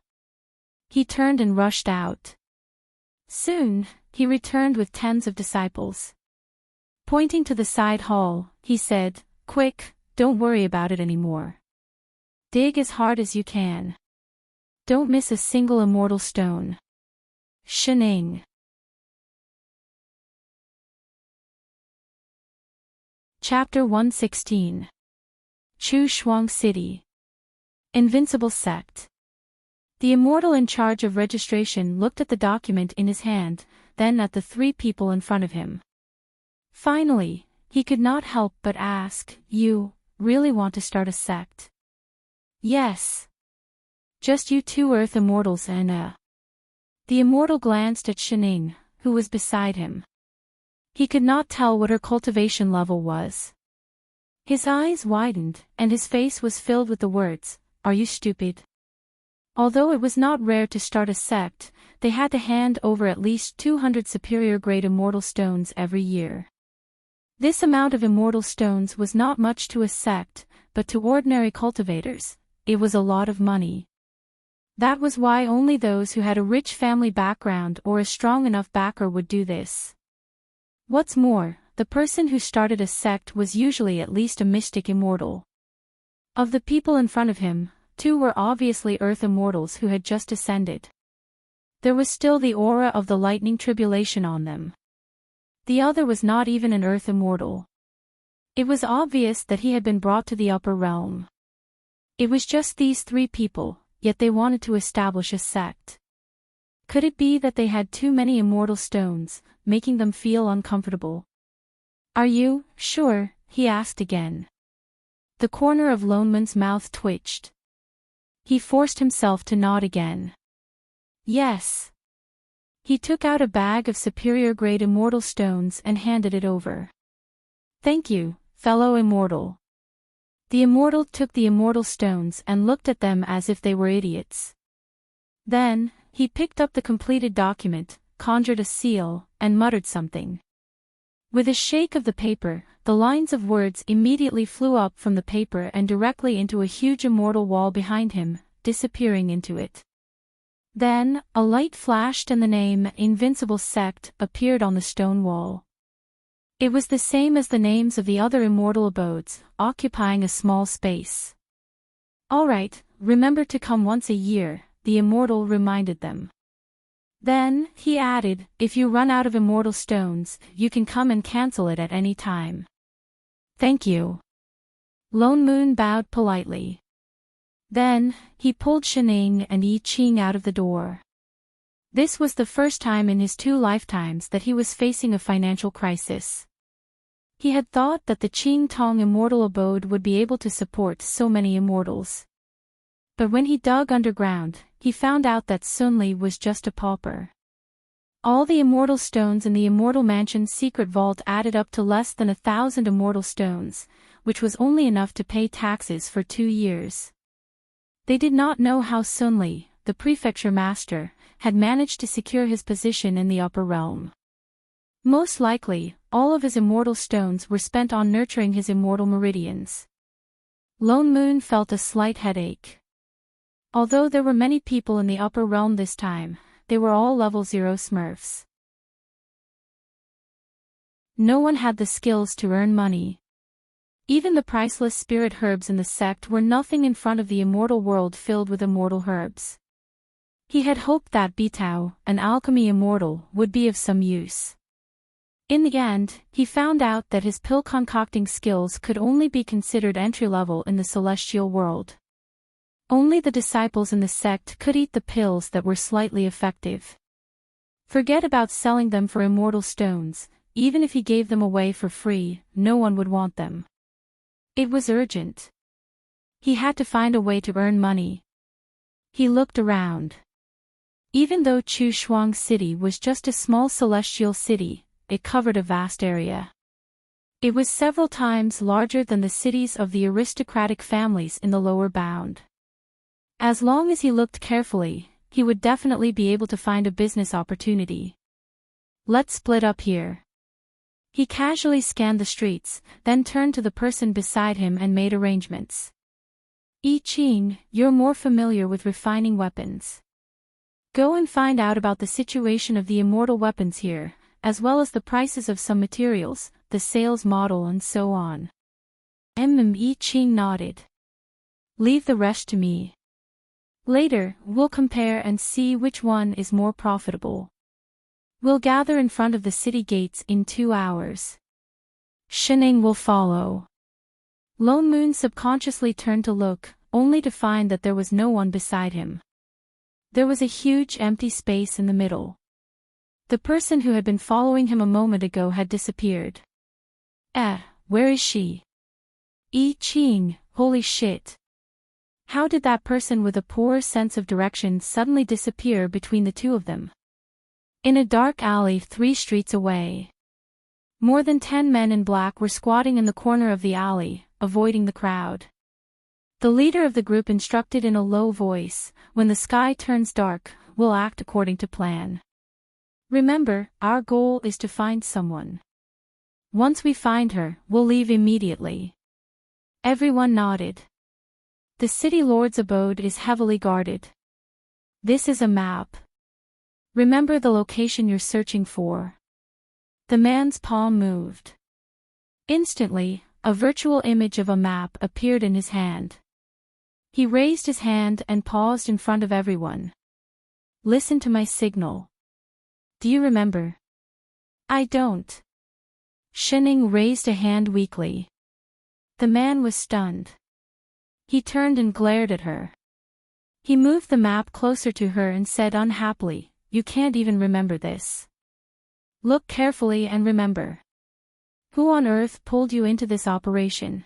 S1: He turned and rushed out. Soon, he returned with tens of disciples. Pointing to the side hall, he said, Quick, don't worry about it anymore. Dig as hard as you can. Don't miss a single immortal stone. Shining. Chapter 116. Chu Shuang City. Invincible Sect. The immortal in charge of registration looked at the document in his hand, then at the three people in front of him. Finally, he could not help but ask, You really want to start a sect? Yes. Just you two Earth Immortals and The immortal glanced at Shining, who was beside him. He could not tell what her cultivation level was. His eyes widened, and his face was filled with the words, Are you stupid? Although it was not rare to start a sect, they had to hand over at least 200 superior-grade immortal stones every year. This amount of immortal stones was not much to a sect, but to ordinary cultivators, it was a lot of money. That was why only those who had a rich family background or a strong enough backer would do this. What's more, the person who started a sect was usually at least a mystic immortal. Of the people in front of him, two were obviously Earth Immortals who had just ascended. There was still the aura of the lightning tribulation on them. The other was not even an Earth Immortal. It was obvious that he had been brought to the upper realm. It was just these three people, yet they wanted to establish a sect. Could it be that they had too many immortal stones, making them feel uncomfortable? Are you sure? He asked again. The corner of Loneman's mouth twitched. He forced himself to nod again. Yes. He took out a bag of superior-grade immortal stones and handed it over. Thank you, fellow immortal. The immortal took the immortal stones and looked at them as if they were idiots. Then, he picked up the completed document, conjured a seal, and muttered something. With a shake of the paper, the lines of words immediately flew up from the paper and directly into a huge immortal wall behind him, disappearing into it. Then, a light flashed and the name Invincible Sect appeared on the stone wall. It was the same as the names of the other immortal abodes, occupying a small space. All right, remember to come once a year, the immortal reminded them. Then, he added, if you run out of immortal stones, you can come and cancel it at any time. Thank you. Lone Moon bowed politely. Then, he pulled Shining and Yi Qing out of the door. This was the first time in his 2 lifetimes that he was facing a financial crisis. He had thought that the Qing Tong immortal abode would be able to support so many immortals. But when he dug underground, he found out that Sunli was just a pauper. All the immortal stones in the Immortal Mansion's secret vault added up to less than 1,000 immortal stones, which was only enough to pay taxes for 2 years. They did not know how Sunli, the prefecture master, had managed to secure his position in the upper realm. Most likely, all of his immortal stones were spent on nurturing his immortal meridians. Lone Moon felt a slight headache. Although there were many people in the upper realm this time, they were all level 0 smurfs. No one had the skills to earn money. Even the priceless spirit herbs in the sect were nothing in front of the immortal world filled with immortal herbs. He had hoped that Bitao, an alchemy immortal, would be of some use. In the end, he found out that his pill concocting skills could only be considered entry-level in the celestial world. Only the disciples in the sect could eat the pills that were slightly effective. Forget about selling them for immortal stones, even if he gave them away for free, no one would want them. It was urgent. He had to find a way to earn money. He looked around. Even though Chu Shuang City was just a small celestial city, it covered a vast area. It was several times larger than the cities of the aristocratic families in the lower bound. As long as he looked carefully, he would definitely be able to find a business opportunity. Let's split up here. He casually scanned the streets, then turned to the person beside him and made arrangements. Ching, you're more familiar with refining weapons. Go and find out about the situation of the immortal weapons here, as well as the prices of some materials, the sales model and so on. Ching nodded. Leave the rest to me. Later, we'll compare and see which one is more profitable. We'll gather in front of the city gates in 2 hours. Shining will follow. Lone Moon subconsciously turned to look, only to find that there was no one beside him. There was a huge empty space in the middle. The person who had been following him a moment ago had disappeared. Where is she? Ching, holy shit. How did that person with a poor sense of direction suddenly disappear between the two of them? In a dark alley 3 streets away. More than 10 men in black were squatting in the corner of the alley, avoiding the crowd. The leader of the group instructed in a low voice, when the sky turns dark, we'll act according to plan. Remember, our goal is to find someone. Once we find her, we'll leave immediately. Everyone nodded. The city lord's abode is heavily guarded. This is a map. Remember the location you're searching for. The man's palm moved. Instantly, a virtual image of a map appeared in his hand. He raised his hand and paused in front of everyone. Listen to my signal. Do you remember? I don't. Shining raised a hand weakly. The man was stunned. He turned and glared at her. He moved the map closer to her and said unhappily, you can't even remember this. Look carefully and remember. Who on earth pulled you into this operation?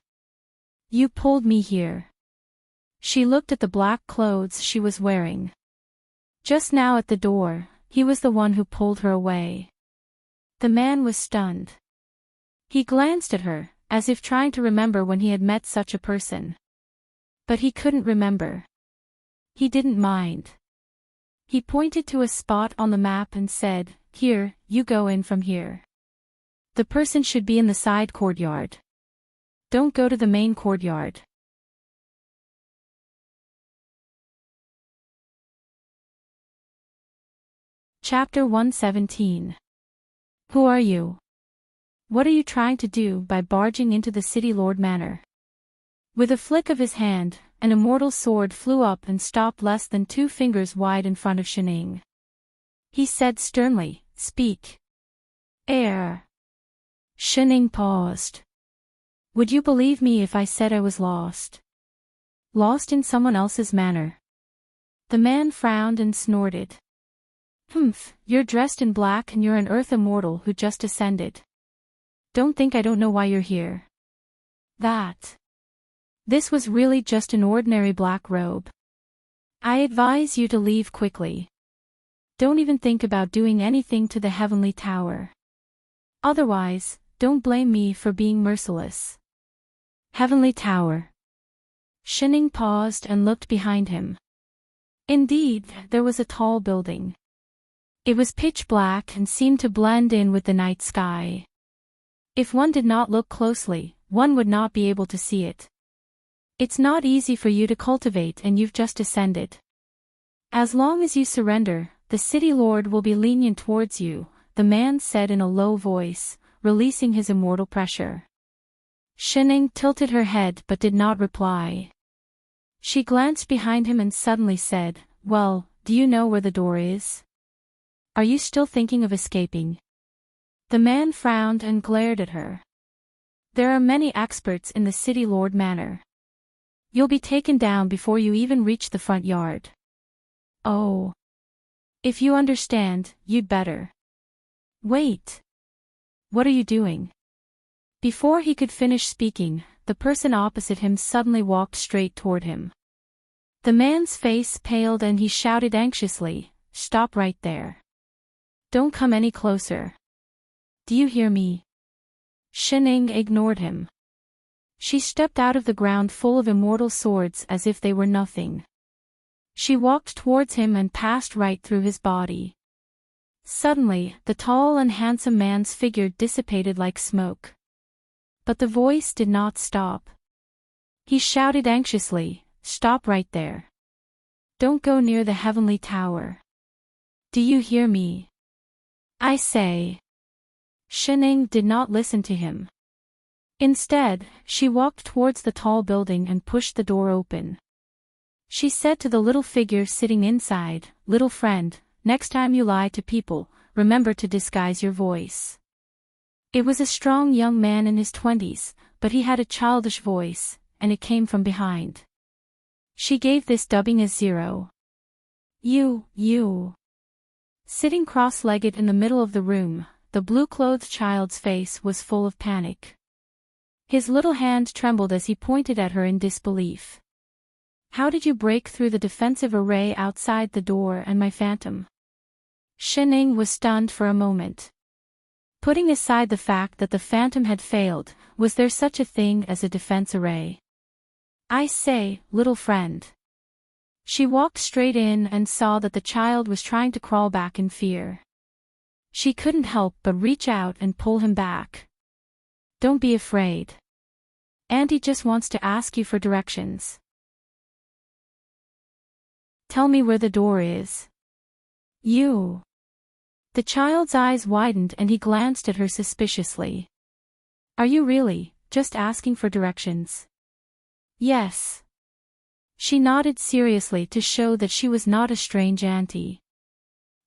S1: You pulled me here. She looked at the black clothes she was wearing. Just now at the door, he was the one who pulled her away. The man was stunned. He glanced at her, as if trying to remember when he had met such a person. But he couldn't remember. He didn't mind. He pointed to a spot on the map and said, Here, you go in from here. The person should be in the side courtyard. Don't go to the main courtyard. Chapter 117. Who are you? What are you trying to do by barging into the City Lord Manor? With a flick of his hand, an immortal sword flew up and stopped less than 2 fingers wide in front of Shining. He said sternly, Speak. Shining paused. Would you believe me if I said I was lost? Lost in someone else's manor? The man frowned and snorted. You're dressed in black and you're an earth immortal who just ascended. Don't think I don't know why you're here. This was really just an ordinary black robe. I advise you to leave quickly. Don't even think about doing anything to the heavenly tower. Otherwise, don't blame me for being merciless. Heavenly tower. Shining paused and looked behind him. Indeed, there was a tall building. It was pitch black and seemed to blend in with the night sky. If one did not look closely, one would not be able to see it. It's not easy for you to cultivate and you've just ascended. As long as you surrender, the City Lord will be lenient towards you, the man said in a low voice, releasing his immortal pressure. Shining tilted her head but did not reply. She glanced behind him and suddenly said, Well, do you know where the door is? Are you still thinking of escaping? The man frowned and glared at her. There are many experts in the City Lord Manor. You'll be taken down before you even reach the front yard. Oh. If you understand, you'd better. Wait. What are you doing? Before he could finish speaking, the person opposite him suddenly walked straight toward him. The man's face paled and he shouted anxiously, Stop right there. Don't come any closer. Do you hear me? Shining ignored him. She stepped out of the ground full of immortal swords as if they were nothing. She walked towards him and passed right through his body. Suddenly, the tall and handsome man's figure dissipated like smoke. But the voice did not stop. He shouted anxiously, "Stop right there. Don't go near the heavenly tower. Do you hear me? I say." Shening did not listen to him. Instead, she walked towards the tall building and pushed the door open. She said to the little figure sitting inside, "Little friend, next time you lie to people, remember to disguise your voice." It was a strong young man in his 20s, but he had a childish voice, and it came from behind. She gave this dubbing as 0. You. Sitting cross-legged in the middle of the room, the blue-clothed child's face was full of panic. His little hand trembled as he pointed at her in disbelief. "How did you break through the defensive array outside the door and my phantom?" Shening was stunned for a moment. Putting aside the fact that the phantom had failed, was there such a thing as a defense array? "I say, little friend." She walked straight in and saw that the child was trying to crawl back in fear. She couldn't help but reach out and pull him back. "Don't be afraid. Auntie just wants to ask you for directions. Tell me where the door is." "You." The child's eyes widened and he glanced at her suspiciously. "Are you really just asking for directions?" "Yes." She nodded seriously to show that she was not a strange auntie.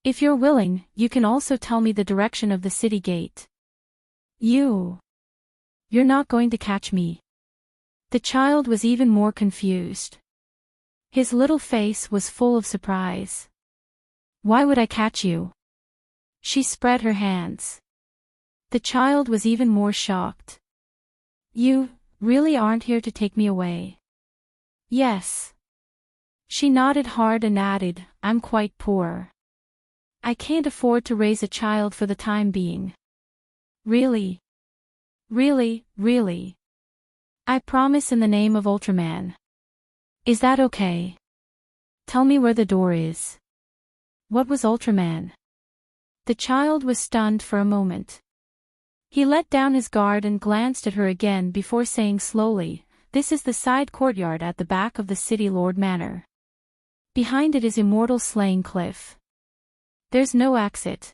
S1: "If you're willing, you can also tell me the direction of the city gate." You're not going to catch me." The child was even more confused. His little face was full of surprise. "Why would I catch you?" She spread her hands. The child was even more shocked. "You really aren't here to take me away?" "Yes." She nodded hard and added, "I'm quite poor. I can't afford to raise a child for the time being." "Really? Really? I promise in the name of Ultraman. Is that okay? Tell me where the door is." What was Ultraman? The child was stunned for a moment. He let down his guard and glanced at her again before saying slowly, "This is the side courtyard at the back of the City Lord Manor. Behind it is Immortal Slaying Cliff. There's no exit.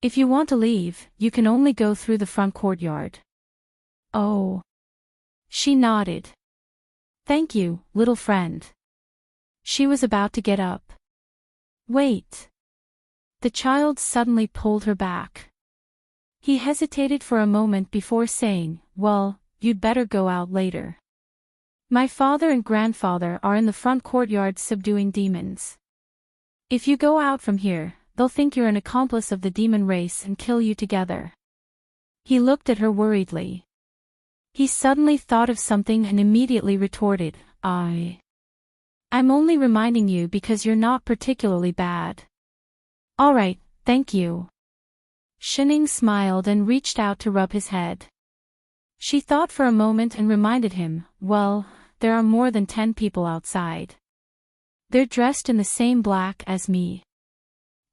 S1: If you want to leave, you can only go through the front courtyard." "Oh." She nodded. "Thank you, little friend." She was about to get up. "Wait." The child suddenly pulled her back. He hesitated for a moment before saying, "Well, you'd better go out later. My father and grandfather are in the front courtyard subduing demons. If you go out from here, they'll think you're an accomplice of the demon race and kill you together." He looked at her worriedly. He suddenly thought of something and immediately retorted, I'm only reminding you because you're not particularly bad." "All right, thank you." Shening smiled and reached out to rub his head. She thought for a moment and reminded him, "Well, there are more than 10 people outside. They're dressed in the same black as me.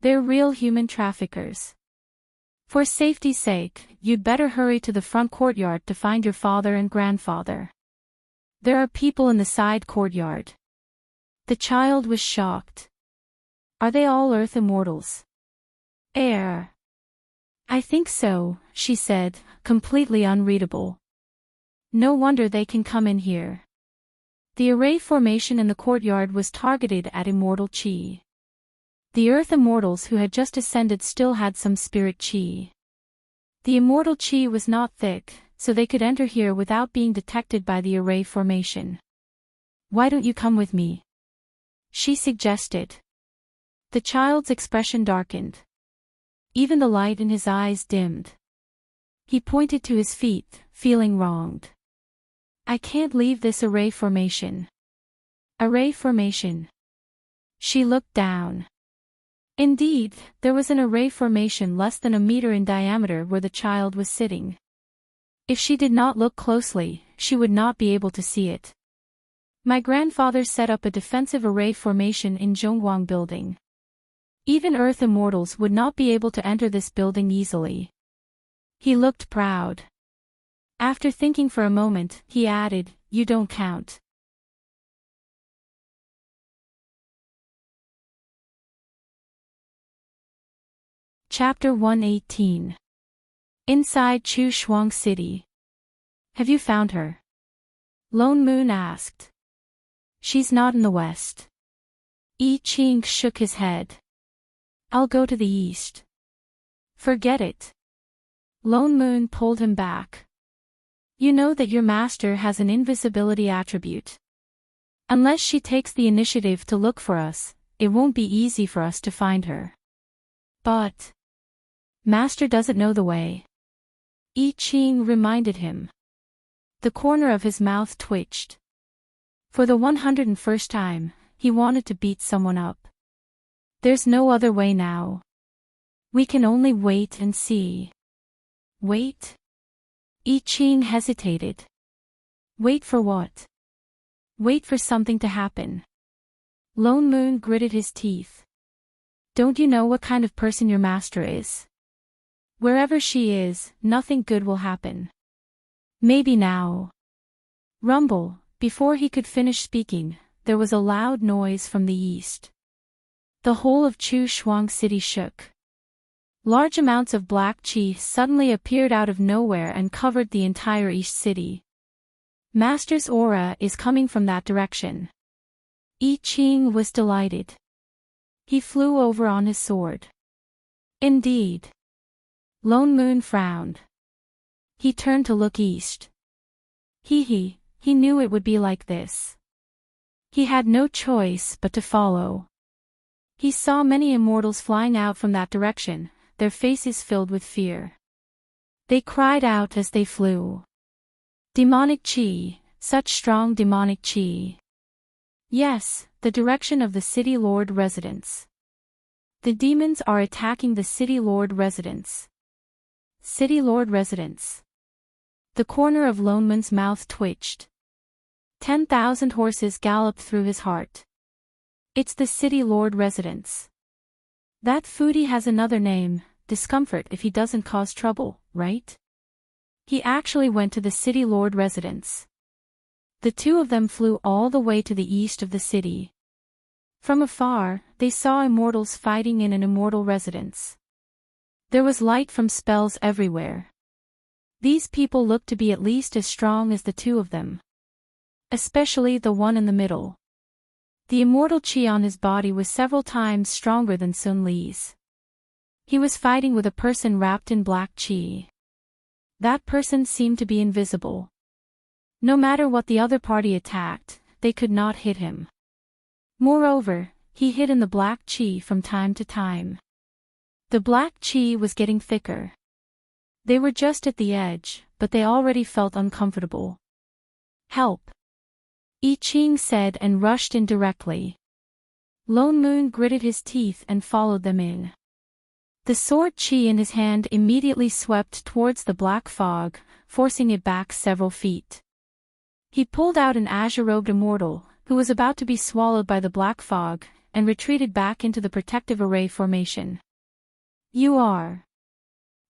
S1: They're real human traffickers. For safety's sake, you'd better hurry to the front courtyard to find your father and grandfather. There are people in the side courtyard." The child was shocked. "Are they all Earth immortals?" "Air. I think so," she said, completely unreadable. "No wonder they can come in here." The array formation in the courtyard was targeted at immortal chi. The Earth immortals who had just ascended still had some spirit chi. The immortal chi was not thick, so they could enter here without being detected by the array formation. "Why don't you come with me?" she suggested. The child's expression darkened. Even the light in his eyes dimmed. He pointed to his feet, feeling wronged. "I can't leave this array formation." "Array formation?" She looked down. Indeed, there was an array formation less than a meter in diameter where the child was sitting. If she did not look closely, she would not be able to see it. My grandfather set up a defensive array formation in Zhongguang building. Even Earth immortals would not be able to enter this building easily. He looked proud. After thinking for a moment, he added, "You don't count." Chapter 118. Inside Chu Shuang City. Have you found her? Lone Moon asked. She's not in the west. I Ching shook his head. I'll go to the east. Forget it. Lone Moon pulled him back. You know that your master has an invisibility attribute. Unless she takes the initiative to look for us, it won't be easy for us to find her. But Master doesn't know the way. I Ching reminded him. The corner of his mouth twitched. For the 101st time, he wanted to beat someone up. There's no other way now. We can only wait and see. Wait? I Ching hesitated. Wait for what? Wait for something to happen. Lone Moon gritted his teeth. Don't you know what kind of person your master is? Wherever she is, nothing good will happen. Maybe now. Rumble. Before he could finish speaking, there was a loud noise from the east. The whole of Chu Shuang City shook. Large amounts of black qi suddenly appeared out of nowhere and covered the entire east city. Master's aura is coming from that direction. I Ching was delighted. He flew over on his sword. Indeed. Lone Moon frowned. He turned to look east. He knew it would be like this. He had no choice but to follow. He saw many immortals flying out from that direction, their faces filled with fear. They cried out as they flew. Demonic qi, such strong demonic qi. Yes, the direction of the City Lord residence. The demons are attacking the City Lord residence. City Lord residence. The corner of Lone Moon's mouth twitched. 10,000 horses galloped through his heart. It's the City Lord residence. That foodie has another name, discomfort if he doesn't cause trouble, right? He actually went to the City Lord residence. The two of them flew all the way to the east of the city. From afar, they saw immortals fighting in an immortal residence. There was light from spells everywhere. These people looked to be at least as strong as the two of them. Especially the one in the middle. The immortal qi on his body was several times stronger than Sun Li's. He was fighting with a person wrapped in black qi. That person seemed to be invisible. No matter what the other party attacked, they could not hit him. Moreover, he hid in the black qi from time to time. The black qi was getting thicker. They were just at the edge, but they already felt uncomfortable. Help! I Ching said and rushed in directly. Lone Moon gritted his teeth and followed them in. The sword qi in his hand immediately swept towards the black fog, forcing it back several feet. He pulled out an azure-robed immortal, who was about to be swallowed by the black fog, and retreated back into the protective array formation. You are.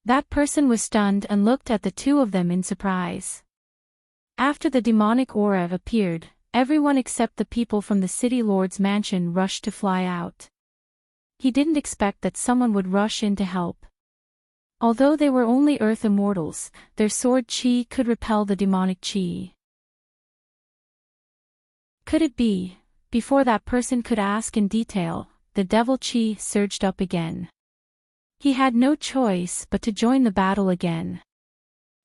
S1: That person was stunned and looked at the two of them in surprise. After the demonic aura appeared, everyone except the people from the City Lord's mansion rushed to fly out. He didn't expect that someone would rush in to help. Although they were only earth immortals, their sword qi could repel the demonic qi. Could it be? Before that person could ask in detail, the devil qi surged up again. He had no choice but to join the battle again.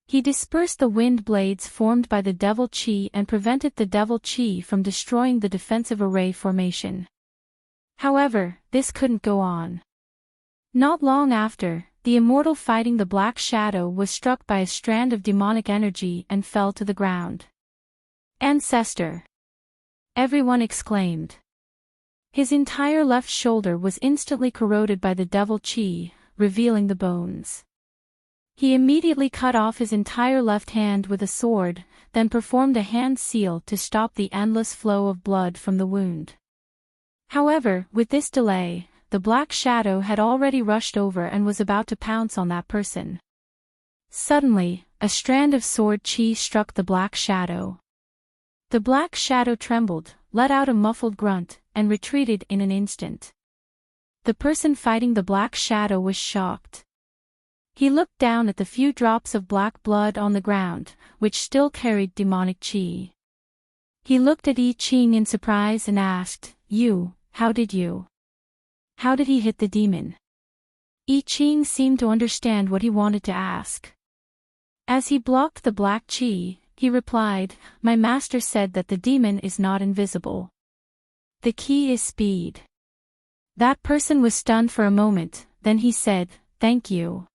S1: He dispersed the wind blades formed by the devil qi and prevented the devil qi from destroying the defensive array formation. However, this couldn't go on. Not long after, the immortal fighting the Black Shadow was struck by a strand of demonic energy and fell to the ground. Ancestor! Everyone exclaimed. His entire left shoulder was instantly corroded by the devil qi, revealing the bones. He immediately cut off his entire left hand with a sword, then performed a hand seal to stop the endless flow of blood from the wound. However, with this delay, the black shadow had already rushed over and was about to pounce on that person. Suddenly, a strand of sword chi struck the black shadow. The black shadow trembled, let out a muffled grunt, and retreated in an instant. The person fighting the black shadow was shocked. He looked down at the few drops of black blood on the ground, which still carried demonic chi. He looked at I Ching in surprise and asked, how did he hit the demon? I Ching seemed to understand what he wanted to ask. As he blocked the black chi, he replied, my master said that the demon is not invisible. The key is speed. That person was stunned for a moment, then he said, thank you.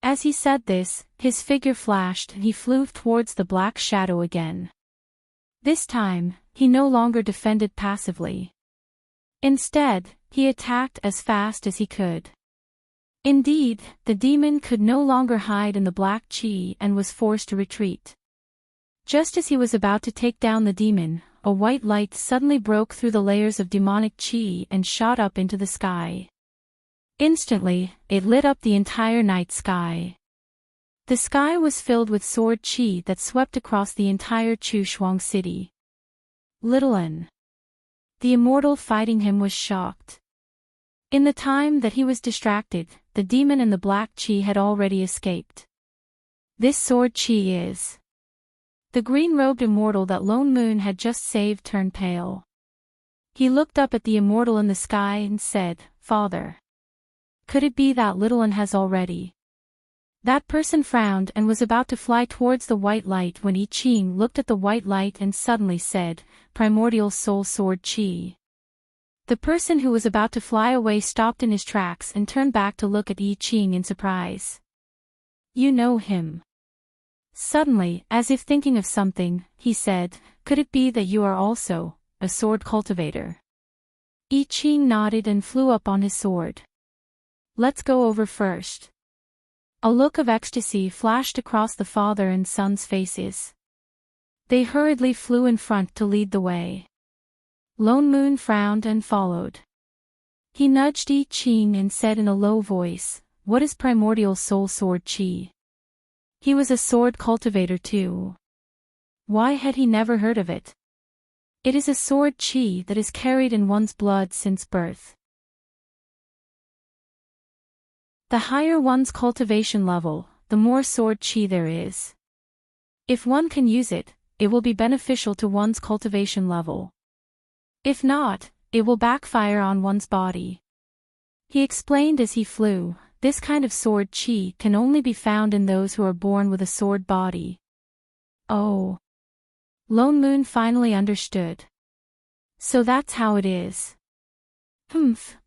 S1: As he said this, his figure flashed and he flew towards the black shadow again. This time, he no longer defended passively. Instead, he attacked as fast as he could. Indeed, the demon could no longer hide in the black chi and was forced to retreat. Just as he was about to take down the demon, a white light suddenly broke through the layers of demonic chi and shot up into the sky. Instantly, it lit up the entire night sky. The sky was filled with sword chi that swept across the entire Chushuang city. Little N. The immortal fighting him was shocked. In the time that he was distracted, the demon and the black chi had already escaped. This sword chi is. The green-robed immortal that Lone Moon had just saved turned pale. He looked up at the immortal in the sky and said, Father. Could it be that Little One has already? That person frowned and was about to fly towards the white light when I Ching looked at the white light and suddenly said, Primordial Soul Sword Chi. The person who was about to fly away stopped in his tracks and turned back to look at I Ching in surprise. You know him. Suddenly, as if thinking of something, he said, could it be that you are also a sword cultivator? I Ching nodded and flew up on his sword. Let's go over first. A look of ecstasy flashed across the father and son's faces. They hurriedly flew in front to lead the way. Lone Moon frowned and followed. He nudged I Ching and said in a low voice, what is primordial soul sword chi? He was a sword cultivator too. Why had he never heard of it? It is a sword chi that is carried in one's blood since birth. The higher one's cultivation level, the more sword chi there is. If one can use it, it will be beneficial to one's cultivation level. If not, it will backfire on one's body. He explained as he flew, this kind of sword chi can only be found in those who are born with a sword body. Oh. Lone Moon finally understood. So that's how it is.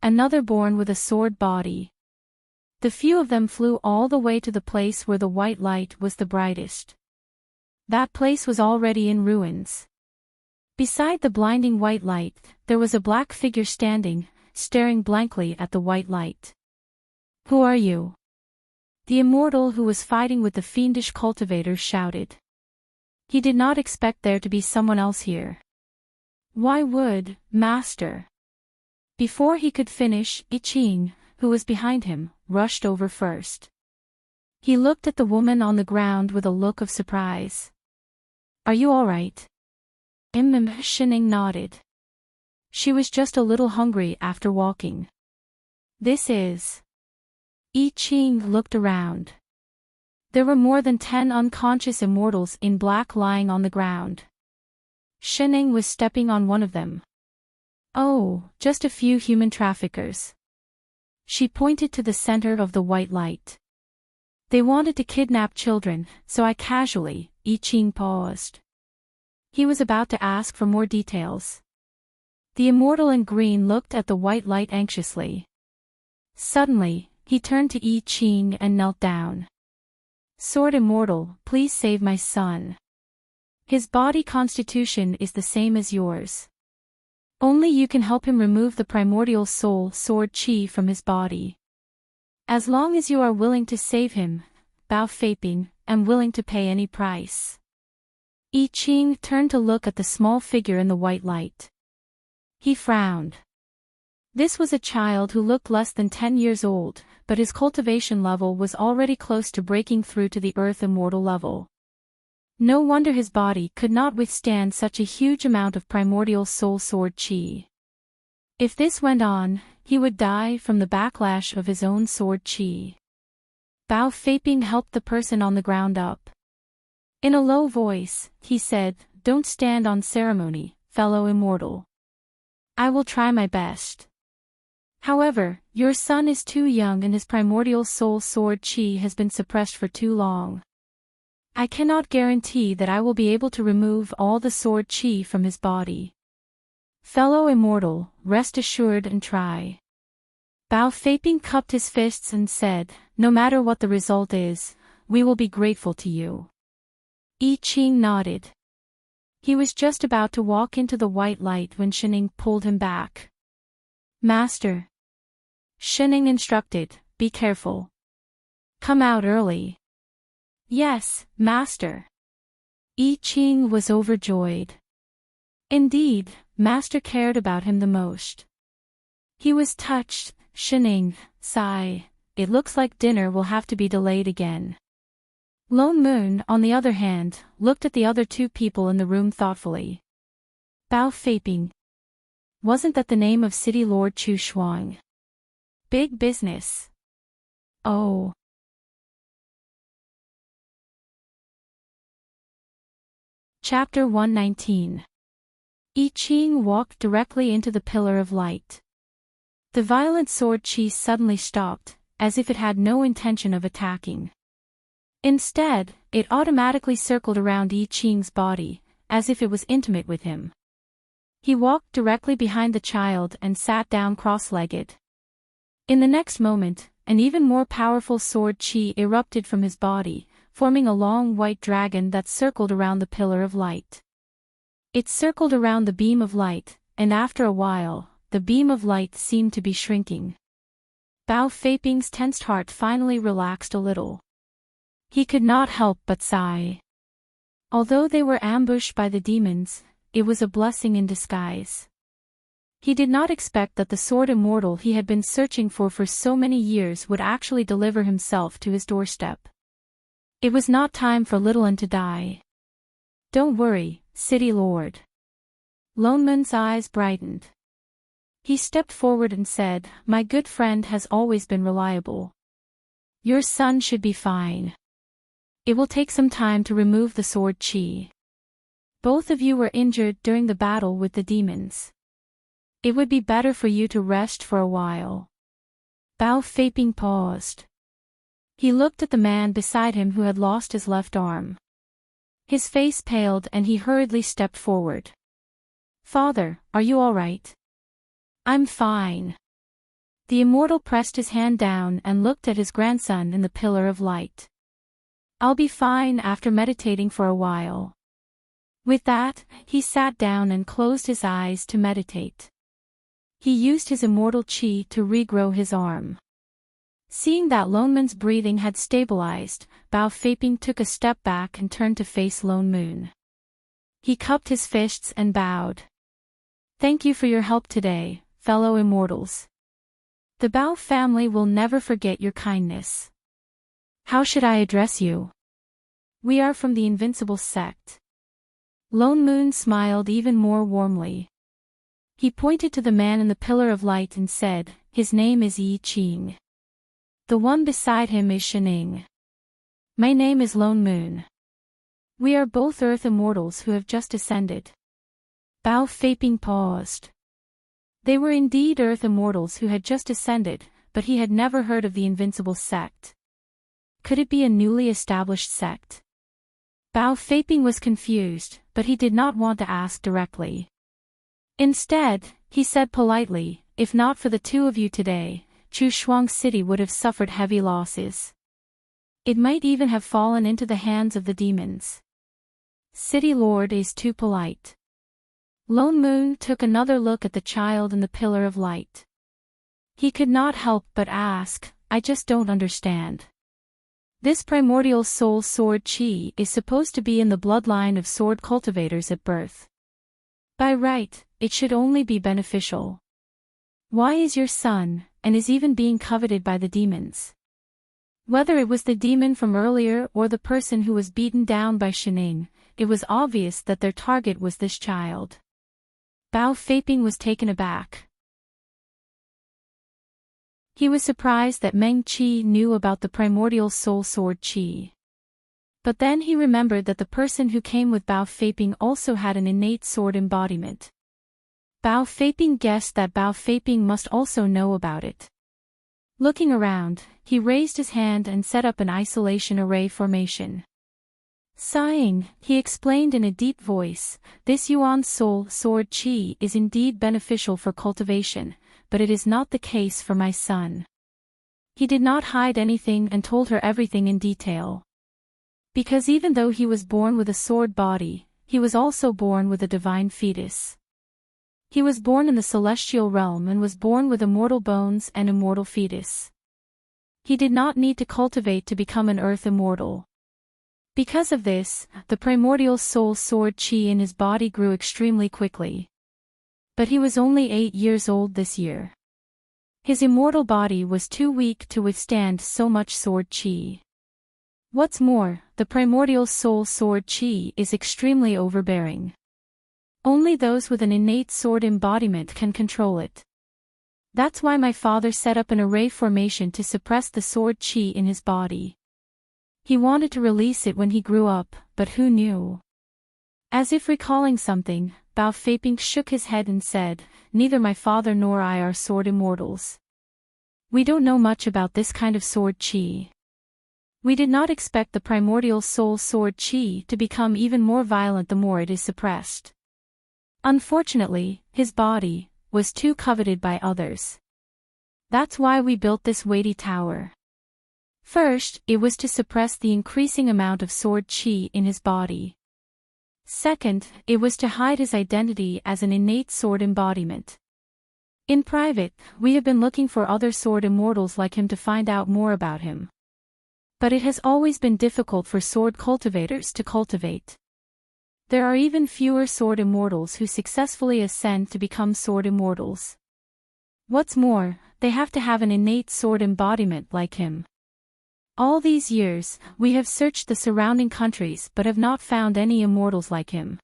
S1: Another born with a sword body. The few of them flew all the way to the place where the white light was the brightest. That place was already in ruins. Beside the blinding white light, there was a black figure standing, staring blankly at the white light. Who are you? The immortal who was fighting with the fiendish cultivator shouted. He did not expect there to be someone else here. Why would, Master? Before he could finish, I Ching, who was behind him, rushed over first. He looked at the woman on the ground with a look of surprise. Are you all right? Shining nodded. She was just a little hungry after walking. This is. I Ching looked around. There were more than 10 unconscious immortals in black lying on the ground. Shining was stepping on one of them. Oh, just a few human traffickers. She pointed to the center of the white light. They wanted to kidnap children, so I casually, I Ching paused. He was about to ask for more details. The immortal in green looked at the white light anxiously. Suddenly, he turned to I Ching and knelt down. Sword Immortal, please save my son. His body constitution is the same as yours. Only you can help him remove the primordial soul sword chi from his body. As long as you are willing to save him, Bao Feiping, am willing to pay any price. I Ching turned to look at the small figure in the white light. He frowned. This was a child who looked less than 10 years old, but his cultivation level was already close to breaking through to the Earth Immortal level. No wonder his body could not withstand such a huge amount of primordial soul sword chi. If this went on, he would die from the backlash of his own sword chi. Bao Feiping helped the person on the ground up. In a low voice, he said, "Don't stand on ceremony, fellow immortal. I will try my best. However, your son is too young and his primordial soul sword chi has been suppressed for too long. I cannot guarantee that I will be able to remove all the sword chi from his body. Fellow immortal, rest assured and try." Bao Feiping cupped his fists and said, "No matter what the result is, we will be grateful to you." I Ching nodded. He was just about to walk into the white light when Shining pulled him back. "Master." Shining instructed, "Be careful. Come out early." "Yes, Master." I Ching was overjoyed. Indeed, Master cared about him the most. He was touched. Shining, sigh, "It looks like dinner will have to be delayed again." Lone Moon, on the other hand, looked at the other two people in the room thoughtfully. Bao Feiping. Wasn't that the name of City Lord Chu Shuang? Big business. Oh. Chapter 119. I Ching walked directly into the pillar of light. The violent sword chi suddenly stopped, as if it had no intention of attacking. Instead, it automatically circled around I Ching's body, as if it was intimate with him. He walked directly behind the child and sat down cross-legged. In the next moment, an even more powerful sword chi erupted from his body, forming a long white dragon that circled around the pillar of light. It circled around the beam of light, and after a while, the beam of light seemed to be shrinking. Bao Feiping's tensed heart finally relaxed a little. He could not help but sigh. Although they were ambushed by the demons, it was a blessing in disguise. He did not expect that the sword immortal he had been searching for so many years would actually deliver himself to his doorstep. It was not time for little one to die. "Don't worry, City Lord." Lone Moon's eyes brightened. He stepped forward and said, "My good friend has always been reliable. Your son should be fine. It will take some time to remove the sword chi. Both of you were injured during the battle with the demons. It would be better for you to rest for a while." Bao Feiping paused. He looked at the man beside him who had lost his left arm. His face paled and he hurriedly stepped forward. "Father, are you all right?" "I'm fine." The immortal pressed his hand down and looked at his grandson in the pillar of light. "I'll be fine after meditating for a while." With that, he sat down and closed his eyes to meditate. He used his immortal chi to regrow his arm. Seeing that Lone Moon's breathing had stabilized, Bao Feiping took a step back and turned to face Lone Moon. He cupped his fists and bowed. "Thank you for your help today, fellow immortals. The Bao family will never forget your kindness." "How should I address you?" "We are from the Invincible Sect." Lone Moon smiled even more warmly. He pointed to the man in the pillar of light and said, "His name is I Ching. The one beside him is Shining. My name is Lone Moon. We are both Earth Immortals who have just ascended." Bao Feiping paused. They were indeed Earth Immortals who had just ascended, but he had never heard of the Invincible Sect. Could it be a newly established sect? Bao Feiping was confused, but he did not want to ask directly. Instead, he said politely, "If not for the two of you today, Chu Shuang City would have suffered heavy losses. It might even have fallen into the hands of the demons. City Lord is too polite." Lone Moon took another look at the child in the pillar of light. He could not help but ask, "I just don't understand. This primordial soul sword chi is supposed to be in the bloodline of sword cultivators at birth. By right, it should only be beneficial. Why is your son, and is even being coveted by the demons? Whether it was the demon from earlier or the person who was beaten down by Shining, it was obvious that their target was this child. Bao Feiping was taken aback. He was surprised that Meng Qi knew about the primordial soul sword chi. But then he remembered that the person who came with Bao Feiping also had an innate sword embodiment. Bao Feiping guessed that Bao Feiping must also know about it. Looking around, he raised his hand and set up an isolation array formation. Sighing, he explained in a deep voice, "This Yuan soul sword chi is indeed beneficial for cultivation, but it is not the case for my son." He did not hide anything and told her everything in detail. Because even though he was born with a sword body, he was also born with a divine fetus. He was born in the celestial realm and was born with immortal bones and immortal fetus. He did not need to cultivate to become an earth immortal. Because of this, the primordial soul sword chi in his body grew extremely quickly. But he was only 8 years old this year. His immortal body was too weak to withstand so much sword chi. What's more, the primordial soul sword chi is extremely overbearing. Only those with an innate sword embodiment can control it. That's why my father set up an array formation to suppress the sword chi in his body. He wanted to release it when he grew up, but who knew? As if recalling something, Bao Feiping shook his head and said, "Neither my father nor I are sword immortals. We don't know much about this kind of sword chi. We did not expect the primordial soul sword chi to become even more violent the more it is suppressed. Unfortunately, his body was too coveted by others. That's why we built this weighty tower. First, it was to suppress the increasing amount of sword chi in his body. Second, it was to hide his identity as an innate sword embodiment. In private, we have been looking for other sword immortals like him to find out more about him. But it has always been difficult for sword cultivators to cultivate. There are even fewer sword immortals who successfully ascend to become sword immortals. What's more, they have to have an innate sword embodiment like him. All these years, we have searched the surrounding countries but have not found any immortals like him.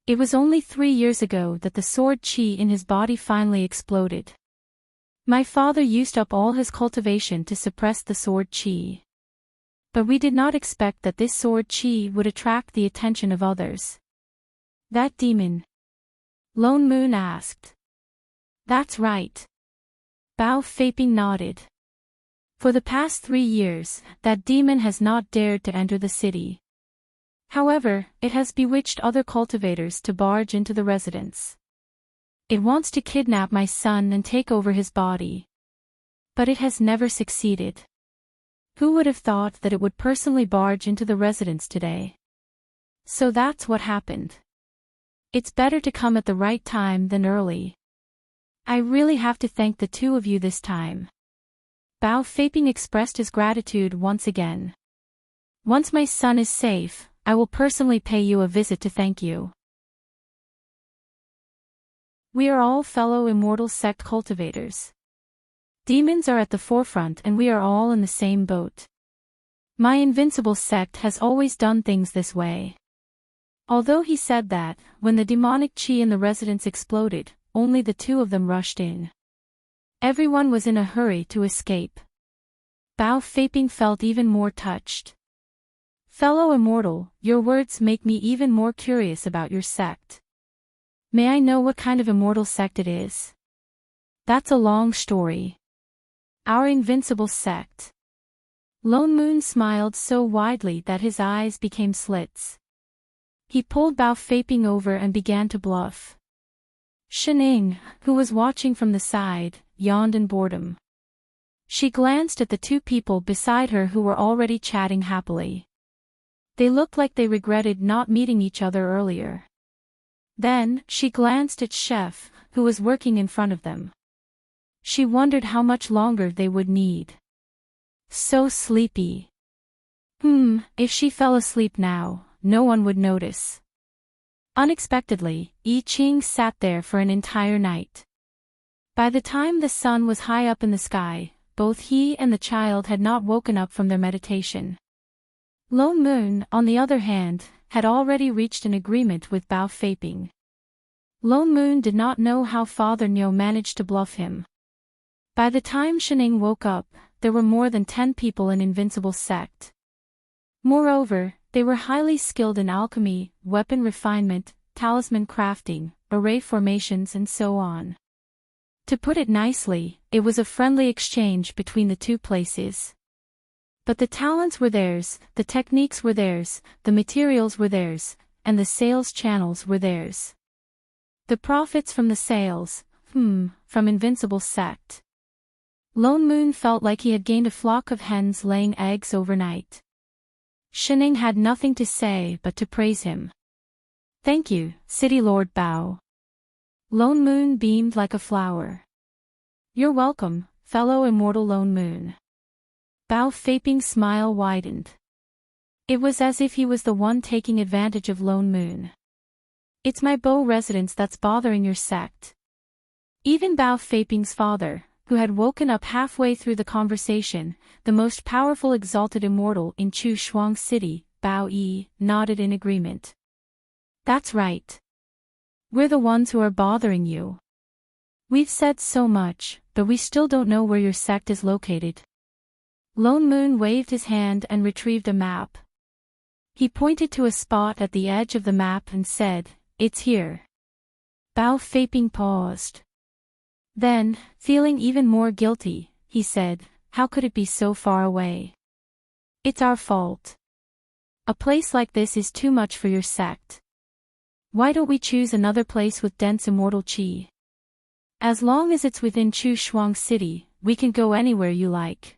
S1: It was only 3 years ago that the sword chi in his body finally exploded. My father used up all his cultivation to suppress the sword chi. But we did not expect that this sword chi would attract the attention of others." "That demon?" Lone Moon asked. "That's right." Bao Feiping nodded. "For the past 3 years, that demon has not dared to enter the city. However, it has bewitched other cultivators to barge into the residence. It wants to kidnap my son and take over his body. But it has never succeeded. Who would have thought that it would personally barge into the residence today? So that's what happened. It's better to come at the right time than early. I really have to thank the two of you this time." Bao Feiping expressed his gratitude once again. "Once my son is safe, I will personally pay you a visit to thank you. We are all fellow immortal sect cultivators. Demons are at the forefront and we are all in the same boat. My invincible sect has always done things this way." Although he said that, when the demonic chi in the residence exploded, only the two of them rushed in. Everyone was in a hurry to escape. Bao Feiping felt even more touched. "Fellow immortal, your words make me even more curious about your sect. May I know what kind of immortal sect it is?" "That's a long story. Our invincible sect." Lone Moon smiled so widely that his eyes became slits. He pulled Bao Feiping over and began to bluff. Shining, who was watching from the side, yawned in boredom. She glanced at the two people beside her who were already chatting happily. They looked like they regretted not meeting each other earlier. Then, she glanced at Chef, who was working in front of them. She wondered how much longer they would need. So sleepy. If she fell asleep now, no one would notice. Unexpectedly, I Ching sat there for an entire night. By the time the sun was high up in the sky, both he and the child had not woken up from their meditation. Lone Moon, on the other hand, had already reached an agreement with Bao Feiping. Lone Moon did not know how Father Niu managed to bluff him. By the time Shening woke up, there were more than 10 people in Invincible Sect. Moreover, they were highly skilled in alchemy, weapon refinement, talisman crafting, array formations and so on. To put it nicely, it was a friendly exchange between the two places. But the talents were theirs, the techniques were theirs, the materials were theirs, and the sales channels were theirs. The profits from the sales, from Invincible Sect. Lone Moon felt like he had gained a flock of hens laying eggs overnight. Shening had nothing to say but to praise him. Thank you, City Lord Bao. Lone Moon beamed like a flower. You're welcome, fellow immortal Lone Moon. Bao Feiping's smile widened. It was as if he was the one taking advantage of Lone Moon. It's my Bo residence that's bothering your sect. Even Bao Feiping's father, who had woken up halfway through the conversation, the most powerful exalted immortal in Chu Shuang City, Bao Yi, nodded in agreement. That's right. We're the ones who are bothering you. We've said so much, but we still don't know where your sect is located. Lone Moon waved his hand and retrieved a map. He pointed to a spot at the edge of the map and said, "It's here." Bao Feiping paused. Then, feeling even more guilty, he said, "How could it be so far away? It's our fault. A place like this is too much for your sect. Why don't we choose another place with dense immortal qi? As long as it's within Chu Shuang City, we can go anywhere you like."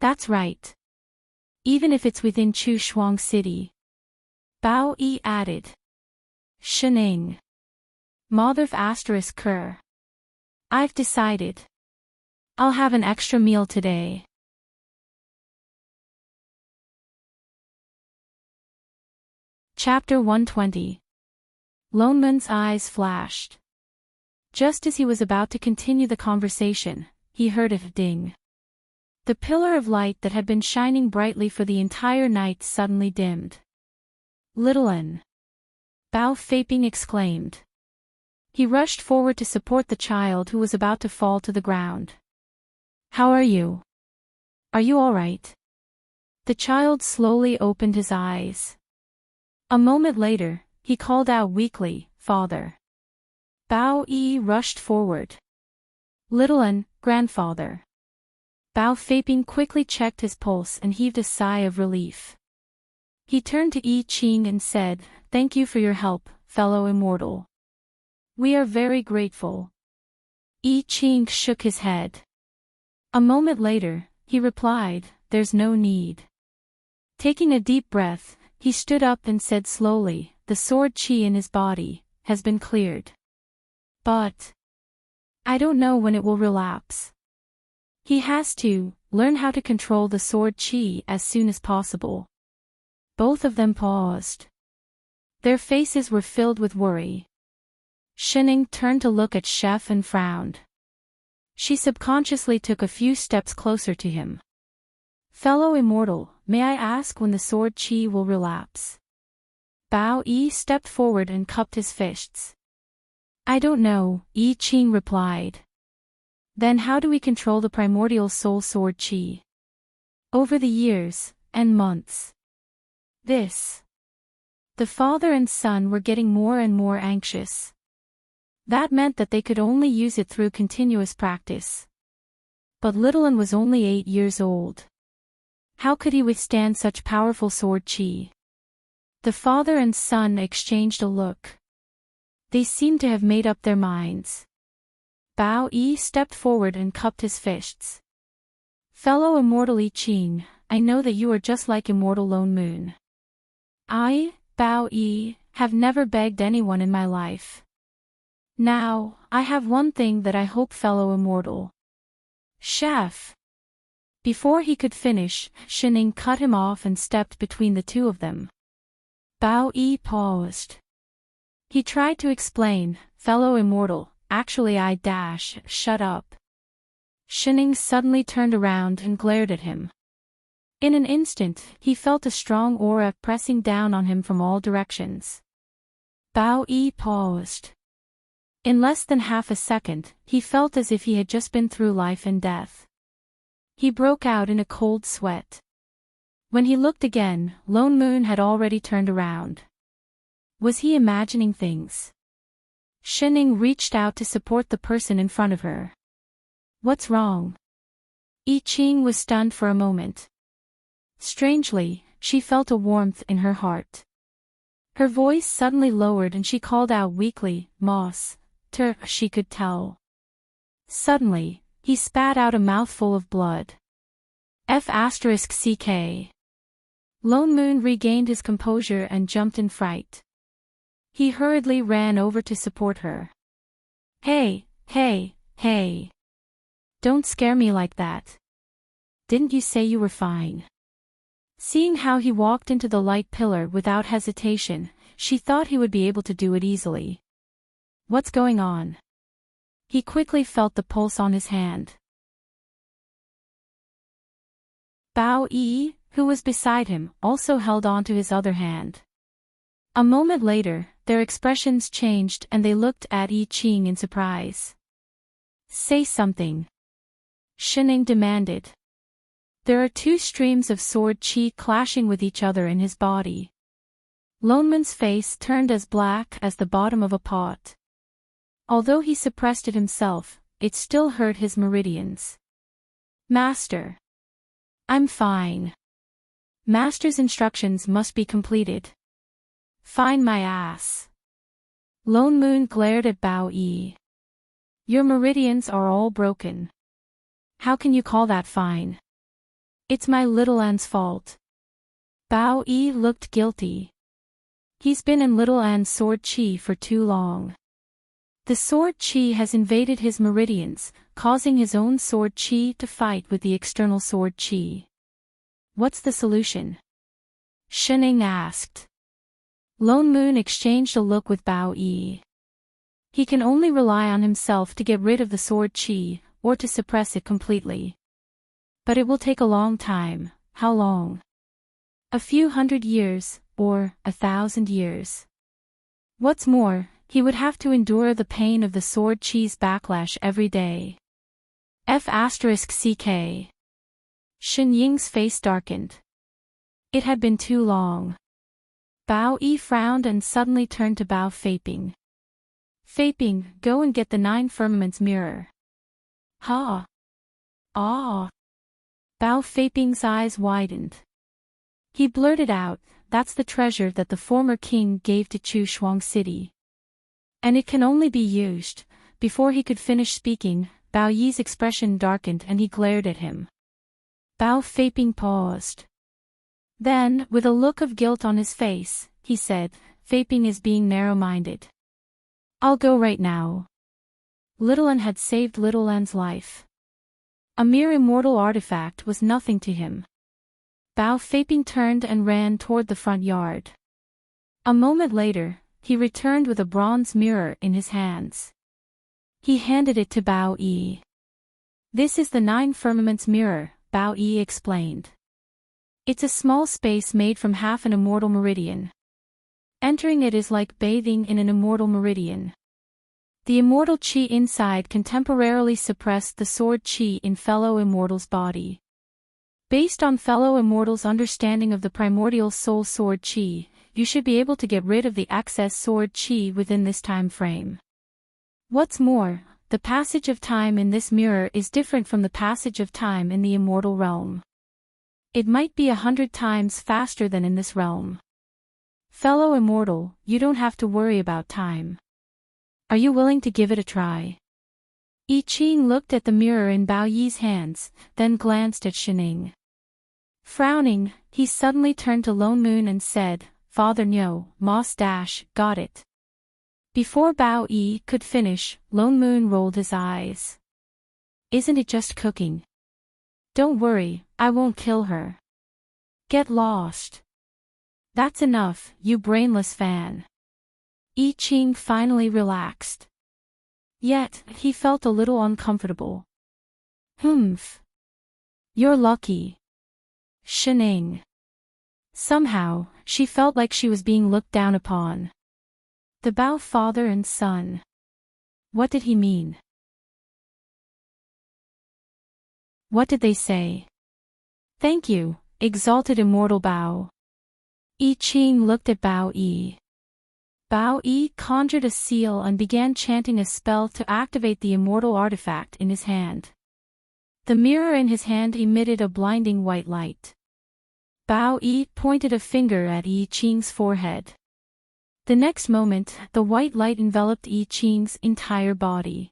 S1: That's right. Even if it's within Chu Shuang City. Bao Yi added. Shening. Motherf asterisk Ker. I've decided. I'll have an extra meal today. Chapter 120. Lone Moon's eyes flashed. Just as he was about to continue the conversation, he heard a ding. The pillar of light that had been shining brightly for the entire night suddenly dimmed. Little N. Bao Feiping exclaimed. He rushed forward to support the child who was about to fall to the ground. How are you? Are you all right? The child slowly opened his eyes. A moment later, he called out weakly, Father. Bao Yi rushed forward. Little N, grandfather. Bao Feiping quickly checked his pulse and heaved a sigh of relief. He turned to I Ching and said, Thank you for your help, fellow immortal. We are very grateful. I Ching shook his head. A moment later, he replied, There's no need. Taking a deep breath, he stood up and said slowly, The sword qi in his body has been cleared. But I don't know when it will relapse. He has to learn how to control the sword qi as soon as possible. Both of them paused. Their faces were filled with worry. Shening turned to look at Chef and frowned. She subconsciously took a few steps closer to him. Fellow immortal, may I ask when the sword qi will relapse? Bao Yi stepped forward and cupped his fists. I don't know, I Ching replied. Then how do we control the primordial soul sword qi? Over the years, and months. The father and son were getting more and more anxious. That meant that they could only use it through continuous practice. But little An was only 8 years old. How could he withstand such powerful sword qi? The father and son exchanged a look. They seemed to have made up their minds. Bao Yi stepped forward and cupped his fists. Fellow immortal I Ching, I know that you are just like immortal Lone Moon. I, Bao Yi, have never begged anyone in my life. Now, I have one thing that I hope fellow immortal Chef Before he could finish, Shining cut him off and stepped between the two of them. Bao Yi paused. He tried to explain, fellow immortal, actually shut up. Shining suddenly turned around and glared at him. In an instant, he felt a strong aura pressing down on him from all directions. Bao Yi paused. In less than half a second, he felt as if he had just been through life and death. He broke out in a cold sweat. When he looked again, Lone Moon had already turned around. Was he imagining things? Shining reached out to support the person in front of her. What's wrong? I Ching was stunned for a moment. Strangely, she felt a warmth in her heart. Her voice suddenly lowered and she called out weakly, Moss, she could tell. Suddenly, he spat out a mouthful of blood. F***ck. Lone Moon regained his composure and jumped in fright. He hurriedly ran over to support her. Hey. Don't scare me like that. Didn't you say you were fine? Seeing how he walked into the light pillar without hesitation, she thought he would be able to do it easily. What's going on? He quickly felt the pulse on his hand. Bao Yi, who was beside him, also held on to his other hand. A moment later, their expressions changed and they looked at I Ching in surprise. Say something. Shining demanded. There are two streams of sword chi clashing with each other in his body. Lone Moon's face turned as black as the bottom of a pot. Although he suppressed it himself, it still hurt his meridians. Master. I'm fine. Master's instructions must be completed. Fine my ass. Lone Moon glared at Bao Yi. Your meridians are all broken. How can you call that fine? It's my little An's fault. Bao Yi looked guilty. He's been in little An's sword chi for too long. The sword chi has invaded his meridians, causing his own sword chi to fight with the external sword chi. What's the solution? Shining asked. Lone Moon exchanged a look with Bao Yi. He can only rely on himself to get rid of the sword chi, or to suppress it completely. But it will take a long time. How long? A few 100 years, or 1,000 years. What's more, he would have to endure the pain of the sword chi's backlash every day. F***ck. Shen Ying's face darkened. It had been too long. Bao Yi frowned and suddenly turned to Bao Feiping. Feiping, go and get the 9 firmaments mirror. Ha! Ah! Bao Feiping's eyes widened. He blurted out, that's the treasure that the former king gave to Chu Shuang City. And it can only be used. Before he could finish speaking, Bao Yi's expression darkened and he glared at him. Bao Feiping paused. Then, with a look of guilt on his face, he said, Feiping is being narrow-minded. I'll go right now. Little An had saved Little An's life. A mere immortal artifact was nothing to him. Bao Feiping turned and ran toward the front yard. A moment later, he returned with a bronze mirror in his hands. He handed it to Bao Yi. This is the 9 firmaments mirror, Bao Yi explained. It's a small space made from half an immortal meridian. Entering it is like bathing in an immortal meridian. The immortal chi inside can temporarily suppress the sword chi in fellow immortal's body. Based on fellow immortal's understanding of the primordial soul sword chi, you should be able to get rid of the excess sword chi within this time frame. What's more, the passage of time in this mirror is different from the passage of time in the immortal realm. It might be 100 times faster than in this realm. Fellow immortal, you don't have to worry about time. Are you willing to give it a try? I Ching looked at the mirror in Bao Yi's hands, then glanced at Shining. Frowning, he suddenly turned to Lone Moon and said, Father Nyo, Moss got it. Before Bao Yi could finish, Lone Moon rolled his eyes. Isn't it just cooking? Don't worry, I won't kill her. Get lost. That's enough, you brainless fan. I Ching finally relaxed. Yet, he felt a little uncomfortable. Humph. You're lucky. Shining. Somehow, she felt like she was being looked down upon. The Bao father and son. What did he mean? What did they say? Thank you, exalted immortal Bao. I Ching looked at Bao Yi. Bao Yi conjured a seal and began chanting a spell to activate the immortal artifact in his hand. The mirror in his hand emitted a blinding white light. Bao Yi pointed a finger at I Ching's forehead. The next moment, the white light enveloped I Ching's entire body.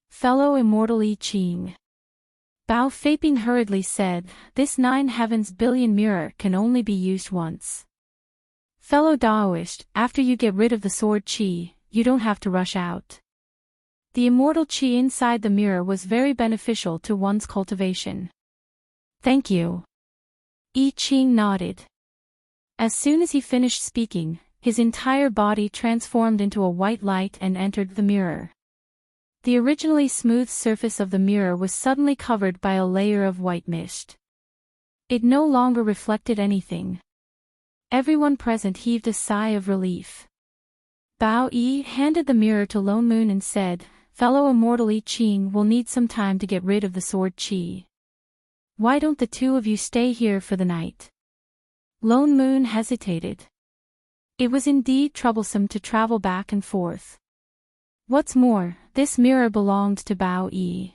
S1: Fellow immortal I Ching. Bao Feiping hurriedly said, this 9 heavens billion mirror can only be used once. Fellow Daoist, after you get rid of the sword qi, you don't have to rush out. The immortal qi inside the mirror was very beneficial to one's cultivation. Thank you. I Ching nodded. As soon as he finished speaking, his entire body transformed into a white light and entered the mirror. The originally smooth surface of the mirror was suddenly covered by a layer of white mist. It no longer reflected anything. Everyone present heaved a sigh of relief. Bao Yi handed the mirror to Lone Moon and said, fellow immortal I Ching will need some time to get rid of the sword qi. Why don't the two of you stay here for the night? Lone Moon hesitated. It was indeed troublesome to travel back and forth. What's more, this mirror belonged to Bao Yi.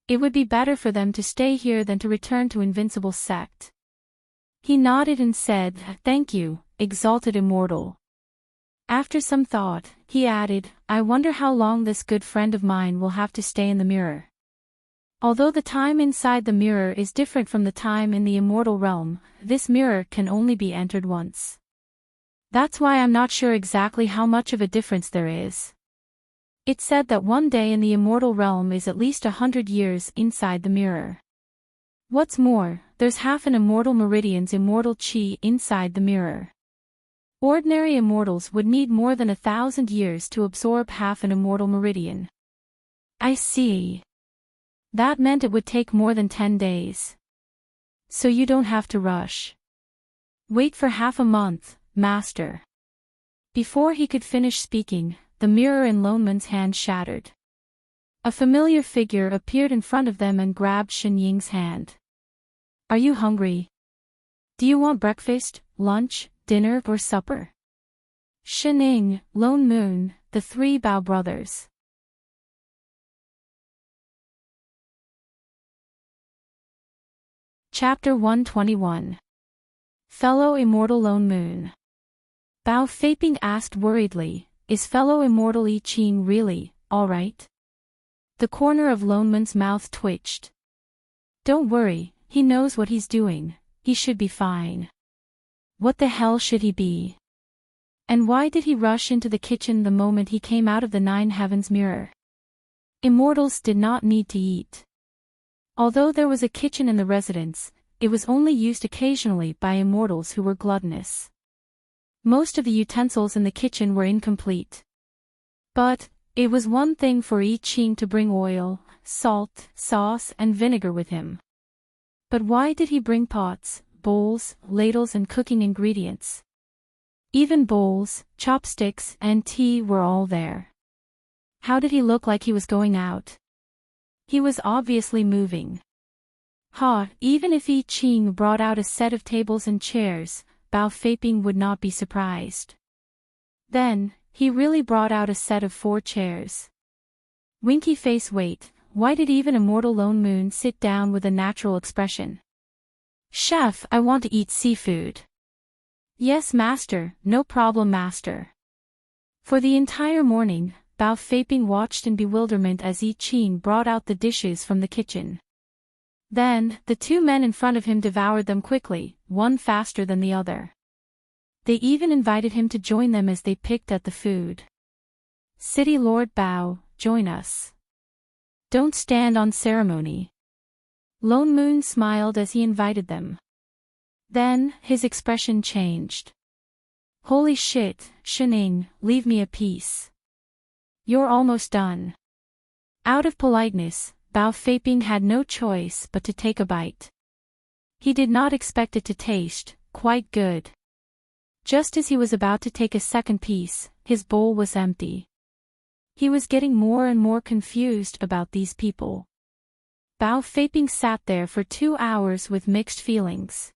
S1: It would be better for them to stay here than to return to Invincible Sect. He nodded and said, thank you, exalted immortal. After some thought, he added, I wonder how long this good friend of mine will have to stay in the mirror. Although the time inside the mirror is different from the time in the immortal realm, this mirror can only be entered once. That's why I'm not sure exactly how much of a difference there is. It's said that one day in the immortal realm is at least 100 years inside the mirror. What's more, there's half an immortal meridian's immortal qi inside the mirror. Ordinary immortals would need more than 1,000 years to absorb half an immortal meridian. I see. That meant it would take more than 10 days. So you don't have to rush. Wait for half a month, Master. Before he could finish speaking, the mirror in Lone Moon's hand shattered. A familiar figure appeared in front of them and grabbed Shen Ying's hand. Are you hungry? Do you want breakfast, lunch, dinner or supper? Shen Ying, Lone Moon, the 3 Bao brothers. Chapter 121. Fellow Immortal Lone Moon. Bao Feiping asked worriedly, is fellow immortal I Ching really, alright? The corner of Lone Moon's mouth twitched. Don't worry, he knows what he's doing, he should be fine. What the hell should he be? And why did he rush into the kitchen the moment he came out of the 9 heavens mirror? Immortals did not need to eat. Although there was a kitchen in the residence, it was only used occasionally by immortals who were gluttonous. Most of the utensils in the kitchen were incomplete. But, it was one thing for I Ching to bring oil, salt, sauce and vinegar with him. But why did he bring pots, bowls, ladles and cooking ingredients? Even bowls, chopsticks and tea were all there. How did he look like he was going out? He was obviously moving. Even if I Ching brought out a set of tables and chairs, Bao Feiping would not be surprised. Then, he really brought out a set of 4 chairs. Winky face wait, why did even immortal Lone Moon sit down with a natural expression? Chef, I want to eat seafood. Yes, master, no problem, master. For the entire morning, Bao Feiping watched in bewilderment as I Ching brought out the dishes from the kitchen. Then, the 2 men in front of him devoured them quickly, one faster than the other. They even invited him to join them as they picked at the food. City Lord Bao, join us. Don't stand on ceremony. Lone Moon smiled as he invited them. Then, his expression changed. Holy shit, Shining, leave me a piece. You're almost done. Out of politeness, Bao Feiping had no choice but to take a bite. He did not expect it to taste quite good. Just as he was about to take a second piece, his bowl was empty. He was getting more and more confused about these people. Bao Feiping sat there for 2 hours with mixed feelings.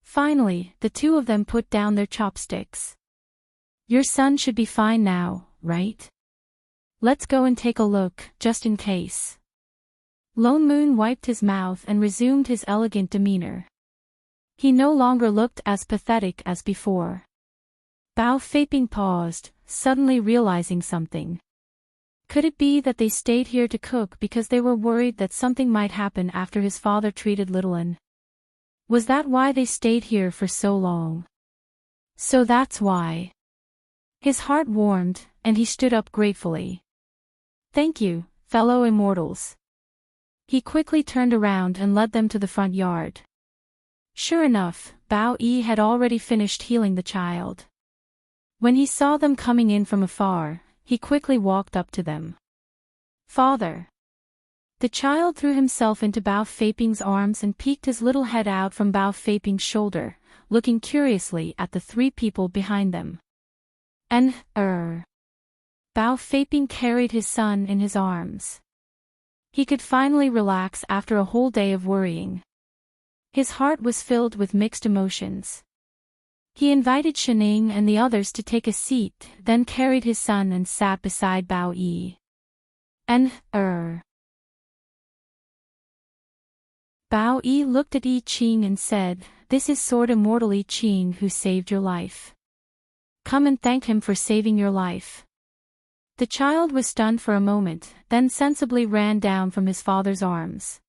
S1: Finally, the two of them put down their chopsticks. Your son should be fine now, right? Let's go and take a look, just in case. Lone Moon wiped his mouth and resumed his elegant demeanor. He no longer looked as pathetic as before. Bao Feiping paused, suddenly realizing something. Could it be that they stayed here to cook because they were worried that something might happen after his father treated Littlean? Was that why they stayed here for so long? So that's why. His heart warmed, and he stood up gratefully. Thank you, fellow immortals. He quickly turned around and led them to the front yard. Sure enough, Bao Yi had already finished healing the child. When he saw them coming in from afar, he quickly walked up to them. Father. The child threw himself into Bao Feiping's arms and peeked his little head out from Bao Feiping's shoulder, looking curiously at the three people behind them. Bao Feiping carried his son in his arms. He could finally relax after a whole day of worrying. His heart was filled with mixed emotions. He invited Shining and the others to take a seat, then carried his son and sat beside Bao Yi. Bao Yi looked at Yi Qing and said, "This is Sword Immortal Yi Qing who saved your life. Come and thank him for saving your life." The child was stunned for a moment, then sensibly ran down from his father's arms.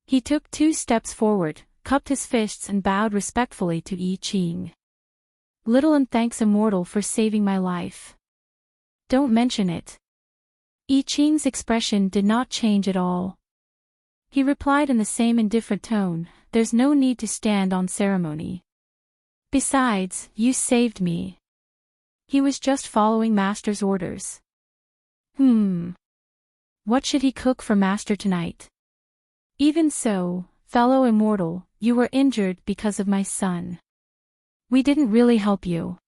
S1: He took 2 steps forward, cupped his fists and bowed respectfully to Yi Qing. Littlean thanks Immortal for saving my life. Don't mention it. Yi Qing's expression did not change at all. He replied in the same indifferent tone, "There's no need to stand on ceremony. Besides, you saved me." He was just following Master's orders. What should he cook for Master tonight? Even so, fellow Immortal, you were injured because of my son. We didn't really help you.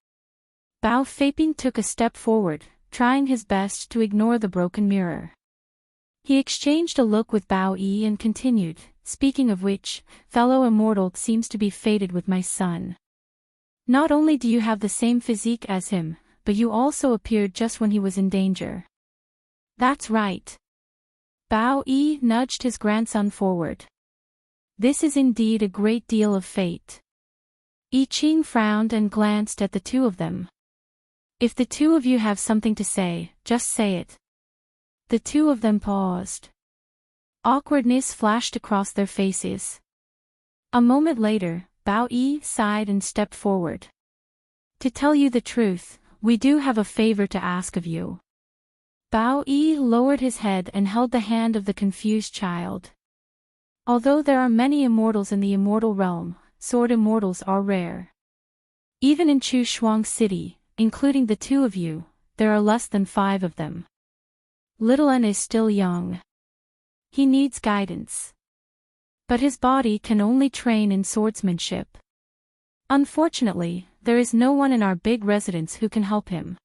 S1: Bao Feiping took a step forward, trying his best to ignore the broken mirror. He exchanged a look with Bao Yi and continued, "Speaking of which, fellow Immortal seems to be fated with my son. Not only do you have the same physique as him, but you also appeared just when he was in danger." That's right. Bao Yi nudged his grandson forward. This is indeed a great deal of fate. Yi Qing frowned and glanced at the two of them. If the two of you have something to say, just say it. The two of them paused. Awkwardness flashed across their faces. A moment later, Bao Yi sighed and stepped forward. To tell you the truth, we do have a favor to ask of you. Bao Yi lowered his head and held the hand of the confused child. Although there are many immortals in the immortal realm, sword immortals are rare. Even in Chu Shuang City, including the two of you, there are less than 5 of them. Littlean is still young. He needs guidance. But his body can only train in swordsmanship. Unfortunately, there is no one in our big residence who can help him.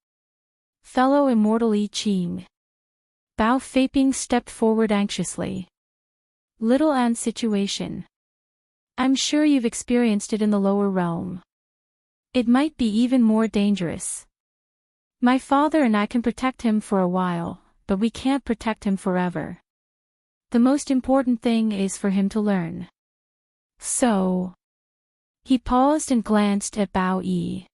S1: Fellow Immortal Yi Qing. Bao Feiping stepped forward anxiously. Littlean's situation. I'm sure you've experienced it in the lower realm. It might be even more dangerous. My father and I can protect him for a while, but we can't protect him forever. The most important thing is for him to learn. So. He paused and glanced at Bao Yi.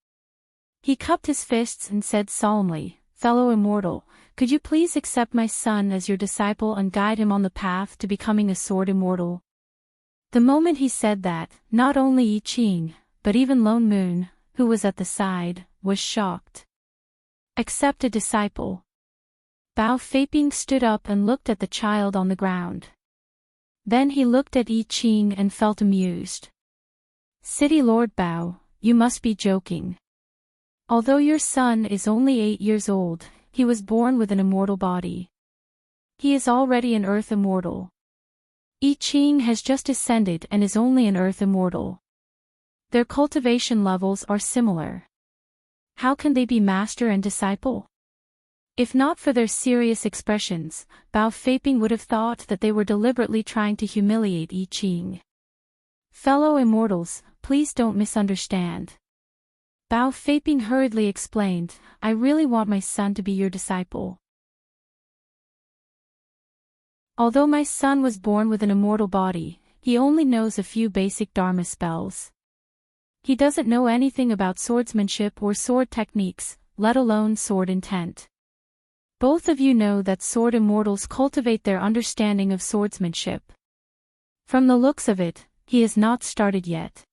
S1: He cupped his fists and said solemnly, "Fellow Immortal, could you please accept my son as your disciple and guide him on the path to becoming a sword immortal?" The moment he said that, not only Yi Qing, but even Lone Moon, who was at the side, was shocked. Accept a disciple. Bao Feiping stood up and looked at the child on the ground. Then he looked at I Ching and felt amused. City Lord Bao, you must be joking. Although your son is only 8 years old, he was born with an immortal body. He is already an earth immortal. I Ching has just ascended and is only an earth immortal. Their cultivation levels are similar. How can they be master and disciple? If not for their serious expressions, Bao Feiping would have thought that they were deliberately trying to humiliate I Ching. Fellow immortals, please don't misunderstand. Bao Feiping hurriedly explained, I really want my son to be your disciple. Although my son was born with an immortal body, he only knows a few basic Dharma spells. He doesn't know anything about swordsmanship or sword techniques, let alone sword intent. Both of you know that sword immortals cultivate their understanding of swordsmanship. From the looks of it, he has not started yet.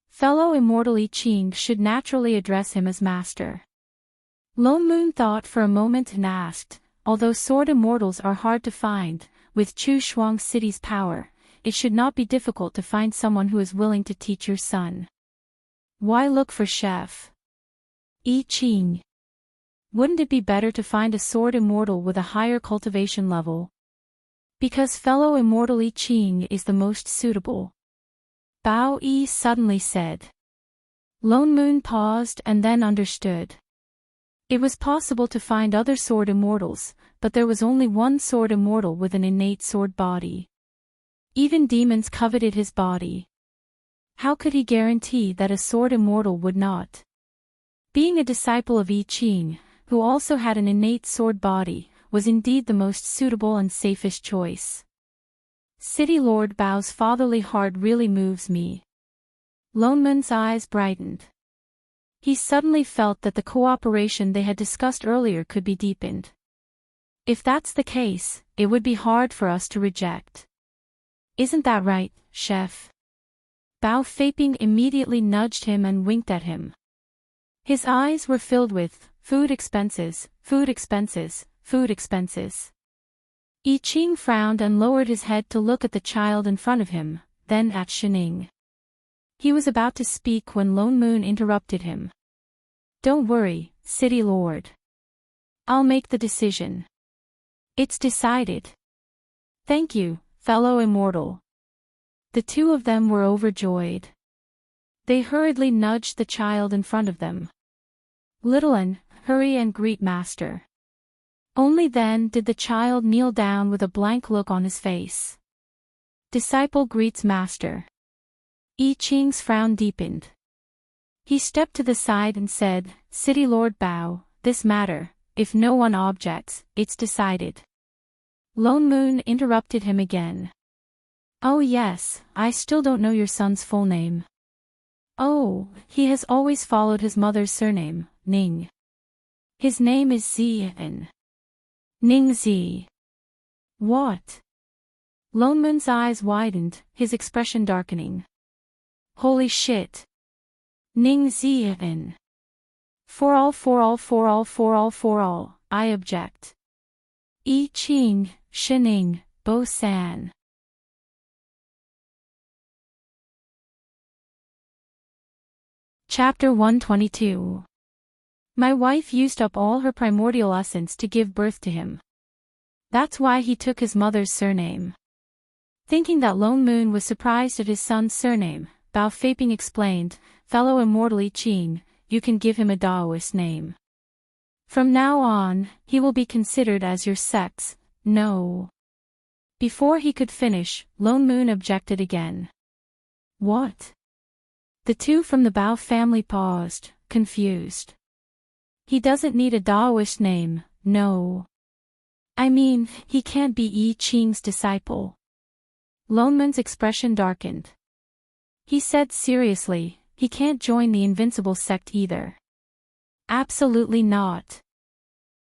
S1: Fellow immortal I Ching should naturally address him as master. Lone Moon thought for a moment and asked, although sword immortals are hard to find, with Chu Shuang City's power, it should not be difficult to find someone who is willing to teach your son. Why look for chef? I Ching. Wouldn't it be better to find a sword immortal with a higher cultivation level? Because fellow immortal I Ching is the most suitable. Bao Yi suddenly said. Lone Moon paused and then understood. It was possible to find other sword immortals, but there was only one sword immortal with an innate sword body. Even demons coveted his body. How could he guarantee that a sword immortal would not? Being a disciple of I Ching, who also had an innate sword body, was indeed the most suitable and safest choice. City Lord Bao's fatherly heart really moves me. Lone Moon's eyes brightened. He suddenly felt that the cooperation they had discussed earlier could be deepened. If that's the case, it would be hard for us to reject. Isn't that right, chef? Bao Feiping immediately nudged him and winked at him. His eyes were filled with, food expenses, food expenses, food expenses. I Ching frowned and lowered his head to look at the child in front of him, then at Shining. He was about to speak when Lone Moon interrupted him. Don't worry, City Lord. I'll make the decision. It's decided. Thank you, fellow immortal. The two of them were overjoyed. They hurriedly nudged the child in front of them. Little one, hurry and greet master. Only then did the child kneel down with a blank look on his face. Disciple greets master. I Ching's frown deepened. He stepped to the side and said, City Lord Bao, this matter, if no one objects, it's decided. Lone Moon interrupted him again. Oh yes, I still don't know your son's full name. Oh, he has always followed his mother's surname, Ning. His name is Zian. Ning Zi. What? Lone Moon's eyes widened, his expression darkening. Holy shit. Ning Zian. For all, I object. I Ching, Shining, Bo San. Chapter 122. My wife used up all her primordial essence to give birth to him. That's why he took his mother's surname. Thinking that Lone Moon was surprised at his son's surname, Bao Feiping explained, fellow immortal I Ching, you can give him a Daoist name. From now on, he will be considered as your sex, no. Before he could finish, Lone Moon objected again. What? The two from the Bao family paused, confused. He doesn't need a Daoist name, no. I mean, he can't be I Ching's disciple. Lone Moon's expression darkened. He said seriously, he can't join the invincible sect either. Absolutely not.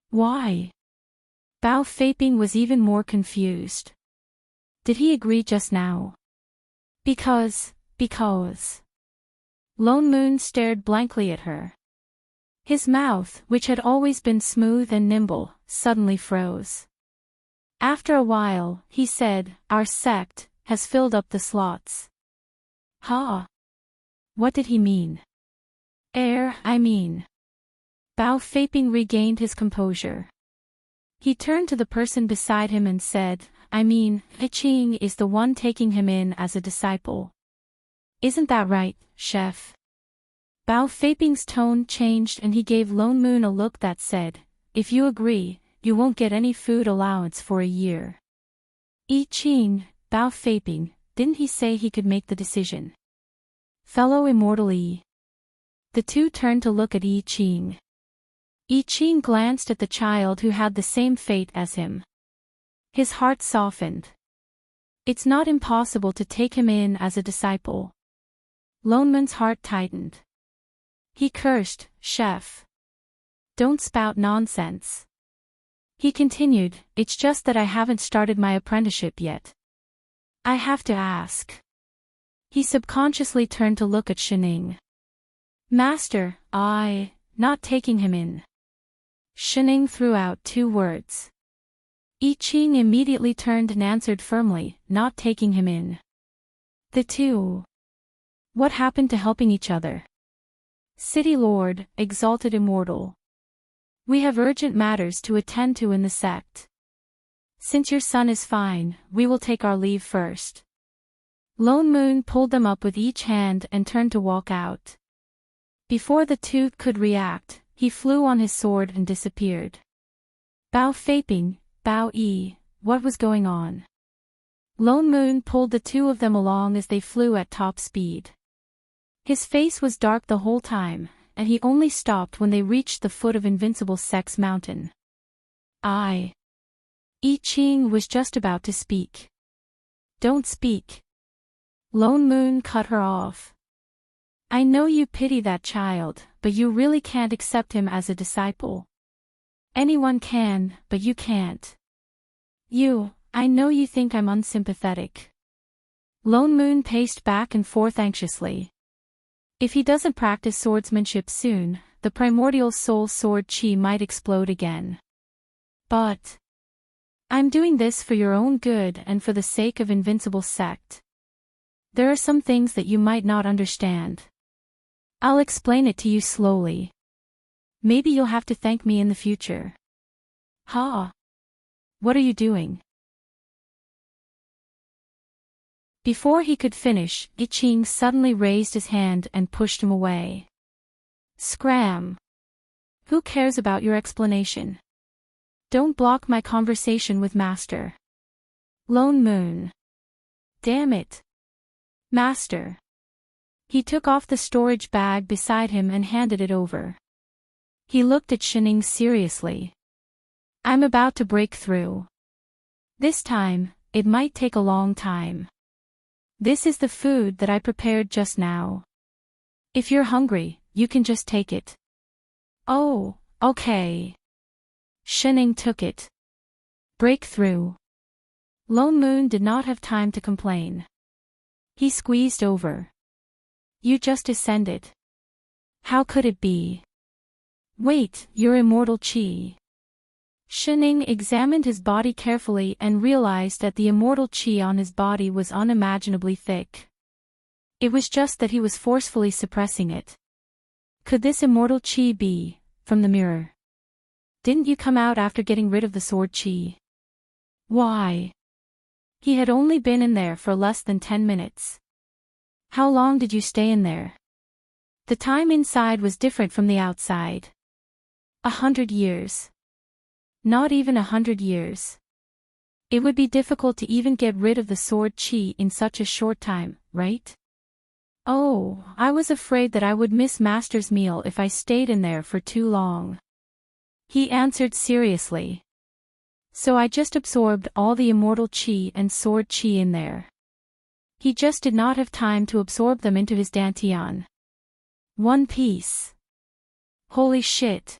S1: Why? Bao Feiping was even more confused. Did he agree just now? Because. Lone Moon stared blankly at her. His mouth, which had always been smooth and nimble, suddenly froze. After a while, he said, "Our sect has filled up the slots." Ha! What did he mean? I mean. Bao Feiping regained his composure. He turned to the person beside him and said, "I mean, Qing is the one taking him in as a disciple. Isn't that right, chef?" Bao Feiping's tone changed and he gave Lone Moon a look that said, "If you agree, you won't get any food allowance for a year." Qing, Bao Feiping, didn't he say he could make the decision? Fellow immortal Yi. The two turned to look at Qing. Qing glanced at the child who had the same fate as him. His heart softened. It's not impossible to take him in as a disciple. Lone Moon's heart tightened. He cursed, "Chef. Don't spout nonsense." He continued, "It's just that I haven't started my apprenticeship yet. I have to ask." He subconsciously turned to look at Shining. "Master, not taking him in." Shining threw out 2 words. Qing immediately turned and answered firmly, "Not taking him in." The two. What happened to helping each other? "City Lord, exalted immortal. We have urgent matters to attend to in the sect. Since your son is fine, we will take our leave first." Lone Moon pulled them up with each hand and turned to walk out. Before the two could react, he flew on his sword and disappeared. Bao Feiping, Bao Yi, what was going on? Lone Moon pulled the two of them along as they flew at top speed. His face was dark the whole time, and he only stopped when they reached the foot of Invincible Sex Mountain. Qing was just about to speak. "Don't speak." Lone Moon cut her off. "I know you pity that child, but you really can't accept him as a disciple. Anyone can, but you can't. I know you think I'm unsympathetic." Lone Moon paced back and forth anxiously. If he doesn't practice swordsmanship soon, the primordial soul sword chi might explode again. "But I'm doing this for your own good and for the sake of Invincible Sect. There are some things that you might not understand. I'll explain it to you slowly. Maybe you'll have to thank me in the future." "Ha! What are you doing?" Before he could finish, Qing suddenly raised his hand and pushed him away. "Scram! Who cares about your explanation? Don't block my conversation with Master." Lone Moon. "Damn it. Master." He took off the storage bag beside him and handed it over. He looked at Shining seriously. "I'm about to break through. This time, it might take a long time. This is the food that I prepared just now. If you're hungry, you can just take it." "Oh, okay." Shining took it. Breakthrough. Lone Moon did not have time to complain. He squeezed over. "You just ascended. How could it be? Wait, you're immortal chi." Shining examined his body carefully and realized that the immortal chi on his body was unimaginably thick. It was just that he was forcefully suppressing it. Could this immortal chi be from the mirror? "Didn't you come out after getting rid of the sword chi?" "Why?" He had only been in there for less than 10 minutes. "How long did you stay in there?" The time inside was different from the outside. 100 years. Not even 100 years. It would be difficult to even get rid of the sword chi in such a short time, right? "Oh, I was afraid that I would miss Master's meal if I stayed in there for too long." He answered seriously. "So I just absorbed all the immortal chi and sword chi in there." He just did not have time to absorb them into his dantian. One piece. Holy shit.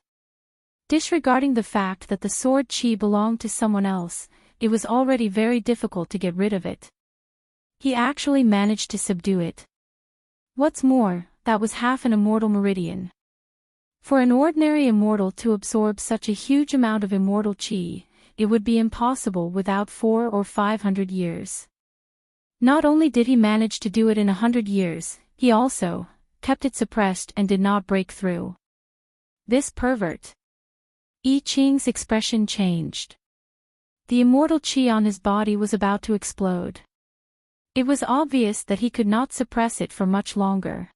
S1: Disregarding the fact that the sword chi belonged to someone else, it was already very difficult to get rid of it. He actually managed to subdue it. What's more, that was half an immortal meridian. For an ordinary immortal to absorb such a huge amount of immortal chi, it would be impossible without 400 or 500 years. Not only did he manage to do it in 100 years, he also kept it suppressed and did not break through. This pervert. I Ching's expression changed. The immortal chi on his body was about to explode. It was obvious that he could not suppress it for much longer.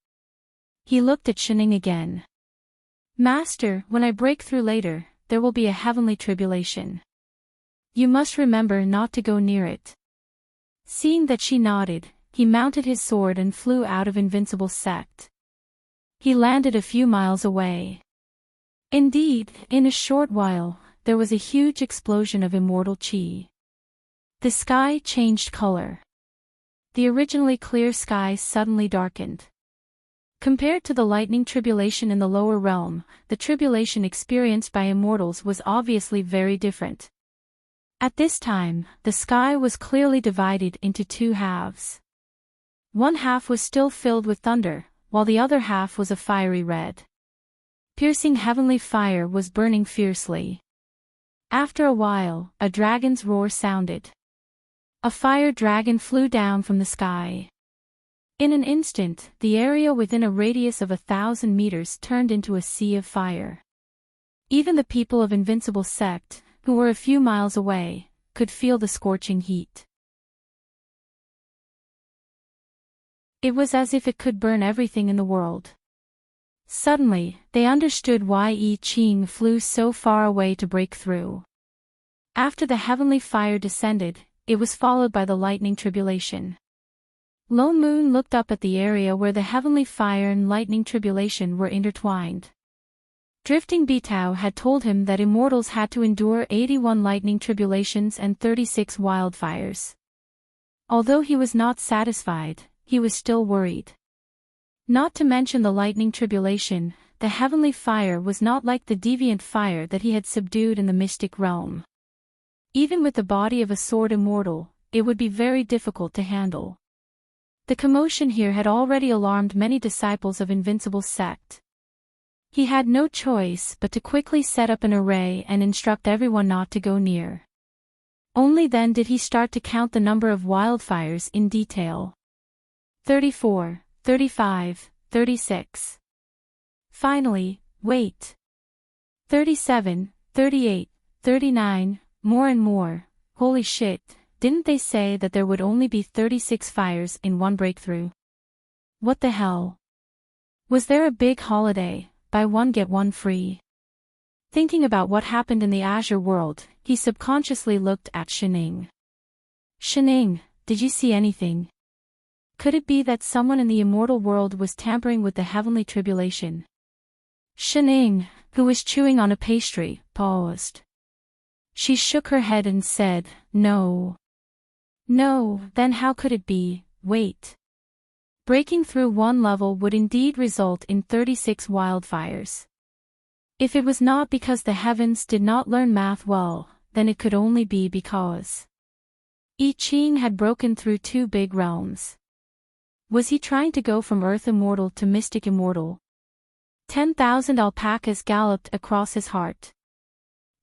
S1: He looked at Shining again. Master, when I break through later, there will be a heavenly tribulation. You must remember not to go near it. Seeing that she nodded, he mounted his sword and flew out of Invincible Sect. He landed a few miles away. Indeed, in a short while, there was a huge explosion of immortal chi. The sky changed color. The originally clear sky suddenly darkened. Compared to the lightning tribulation in the lower realm, the tribulation experienced by immortals was obviously very different. At this time, the sky was clearly divided into two halves. One half was still filled with thunder, while the other half was a fiery red. Piercing heavenly fire was burning fiercely. After a while, a dragon's roar sounded. A fire dragon flew down from the sky. In an instant, the area within a radius of 1,000 meters turned into a sea of fire. Even the people of Invincible Sect, who were a few miles away, could feel the scorching heat. It was as if it could burn everything in the world. Suddenly, they understood why I Ching flew so far away to break through. After the heavenly fire descended, it was followed by the lightning tribulation. Lone Moon looked up at the area where the heavenly fire and lightning tribulation were intertwined. Drifting Bitao had told him that immortals had to endure 81 lightning tribulations and 36 wildfires. Although he was not satisfied, he was still worried. Not to mention the lightning tribulation, the heavenly fire was not like the deviant fire that he had subdued in the mystic realm. Even with the body of a sword immortal, it would be very difficult to handle. The commotion here had already alarmed many disciples of Invincible Sect. He had no choice but to quickly set up an array and instruct everyone not to go near. Only then did he start to count the number of wildfires in detail. 34, 35, 36. Finally, wait. 37, 38, 39, more and more. Holy shit, didn't they say that there would only be 36 fires in one breakthrough? What the hell? Was there a big holiday, buy one get one free? Thinking about what happened in the Azure world, he subconsciously looked at Shining. Shining, did you see anything? Could it be that someone in the immortal world was tampering with the heavenly tribulation? Shining, who was chewing on a pastry, paused. She shook her head and said, No. No, then how could it be? Wait. Breaking through one level would indeed result in 36 wildfires. If it was not because the heavens did not learn math well, then it could only be because I Ching had broken through two big realms. Was he trying to go from Earth Immortal to Mystic Immortal? 10,000 alpacas galloped across his heart.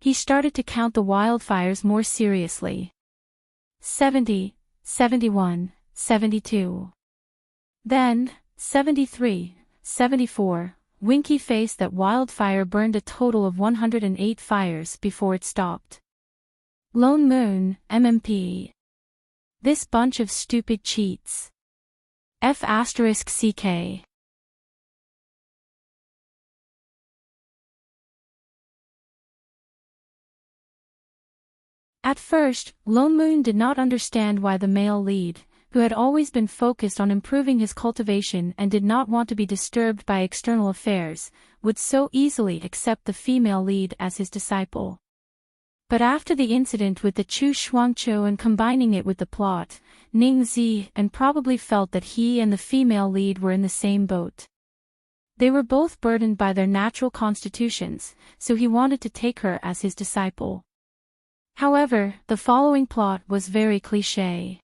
S1: He started to count the wildfires more seriously. 70, 71, 72. Then, 73, 74, Winky faced that wildfire burned a total of 108 fires before it stopped. Lone Moon, MMP. This bunch of stupid cheats. F***CK. At first, Lone Moon did not understand why the male lead, who had always been focused on improving his cultivation and did not want to be disturbed by external affairs, would so easily accept the female lead as his disciple. But after the incident with the Chu Shuangqiu and combining it with the plot, Ning Zi and probably felt that he and the female lead were in the same boat. They were both burdened by their natural constitutions, so he wanted to take her as his disciple. However, the following plot was very cliché.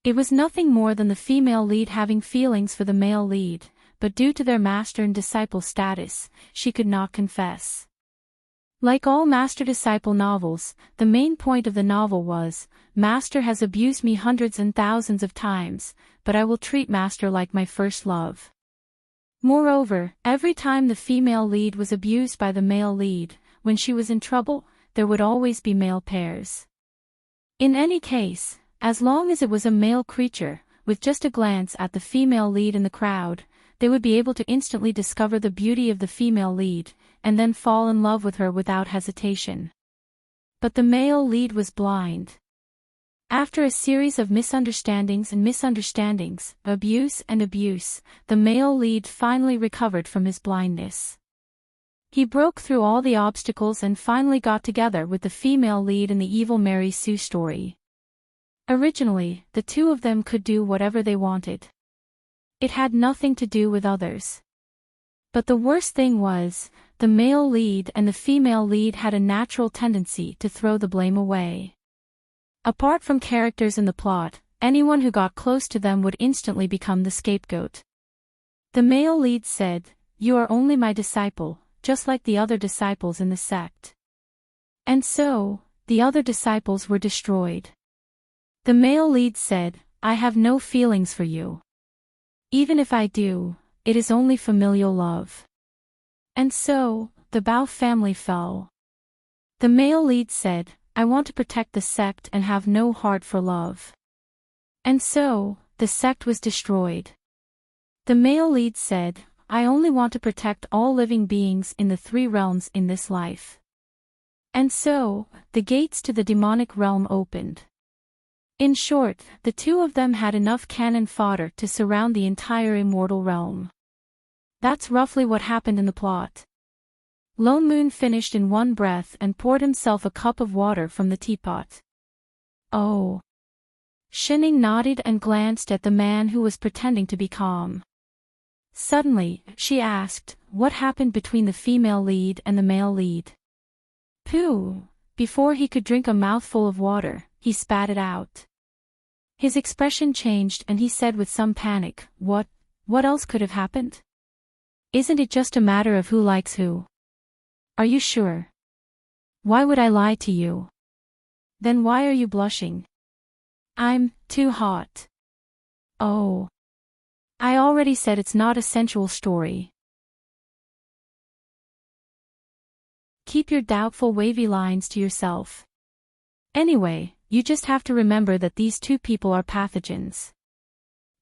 S1: It was nothing more than the female lead having feelings for the male lead, but due to their master and disciple status, she could not confess. Like all master-disciple novels, the main point of the novel was, Master has abused me hundreds and thousands of times, but I will treat Master like my first love. Moreover, every time the female lead was abused by the male lead, when she was in trouble, there would always be male pairs. In any case, as long as it was a male creature, with just a glance at the female lead in the crowd, they would be able to instantly discover the beauty of the female lead, and then fall in love with her without hesitation. But the male lead was blind. After a series of misunderstandings and misunderstandings, abuse and abuse, the male lead finally recovered from his blindness. He broke through all the obstacles and finally got together with the female lead in the Evil Mary Sue story. Originally, the two of them could do whatever they wanted. It had nothing to do with others. But the worst thing was, the male lead and the female lead had a natural tendency to throw the blame away. Apart from characters in the plot, anyone who got close to them would instantly become the scapegoat. The male lead said, "You are only my disciple, just like the other disciples in the sect." And so, the other disciples were destroyed. The male lead said, "I have no feelings for you. Even if I do, it is only familial love." And so, the Bao family fell. The male lead said, "I want to protect the sect and have no heart for love." And so, the sect was destroyed. The male lead said, "I only want to protect all living beings in the three realms in this life." And so, the gates to the demonic realm opened. In short, the two of them had enough cannon fodder to surround the entire immortal realm. That's roughly what happened in the plot. Lone Moon finished in one breath and poured himself a cup of water from the teapot. "Oh." Shining nodded and glanced at the man who was pretending to be calm. Suddenly, she asked, "What happened between the female lead and the male lead?" "Pooh." Before he could drink a mouthful of water, he spat it out. His expression changed and he said with some panic, What else could have happened? Isn't it just a matter of who likes who?" "Are you sure?" "Why would I lie to you?" "Then why are you blushing?" "I'm too hot." "Oh. I already said it's not a sensual story." Keep your doubtful wavy lines to yourself. Anyway, you just have to remember that these two people are pathogens.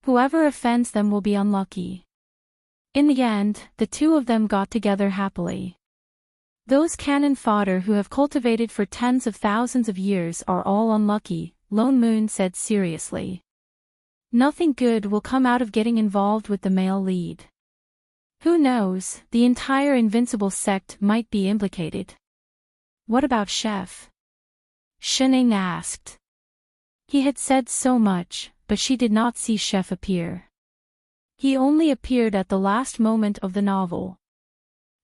S1: Whoever offends them will be unlucky. In the end, the two of them got together happily. Those cannon fodder who have cultivated for tens of thousands of years are all unlucky, Lone Moon said seriously. Nothing good will come out of getting involved with the male lead. Who knows, the entire Invincible sect might be implicated. What about Chef? Shining asked. He had said so much, but she did not see Chef appear. He only appeared at the last moment of the novel.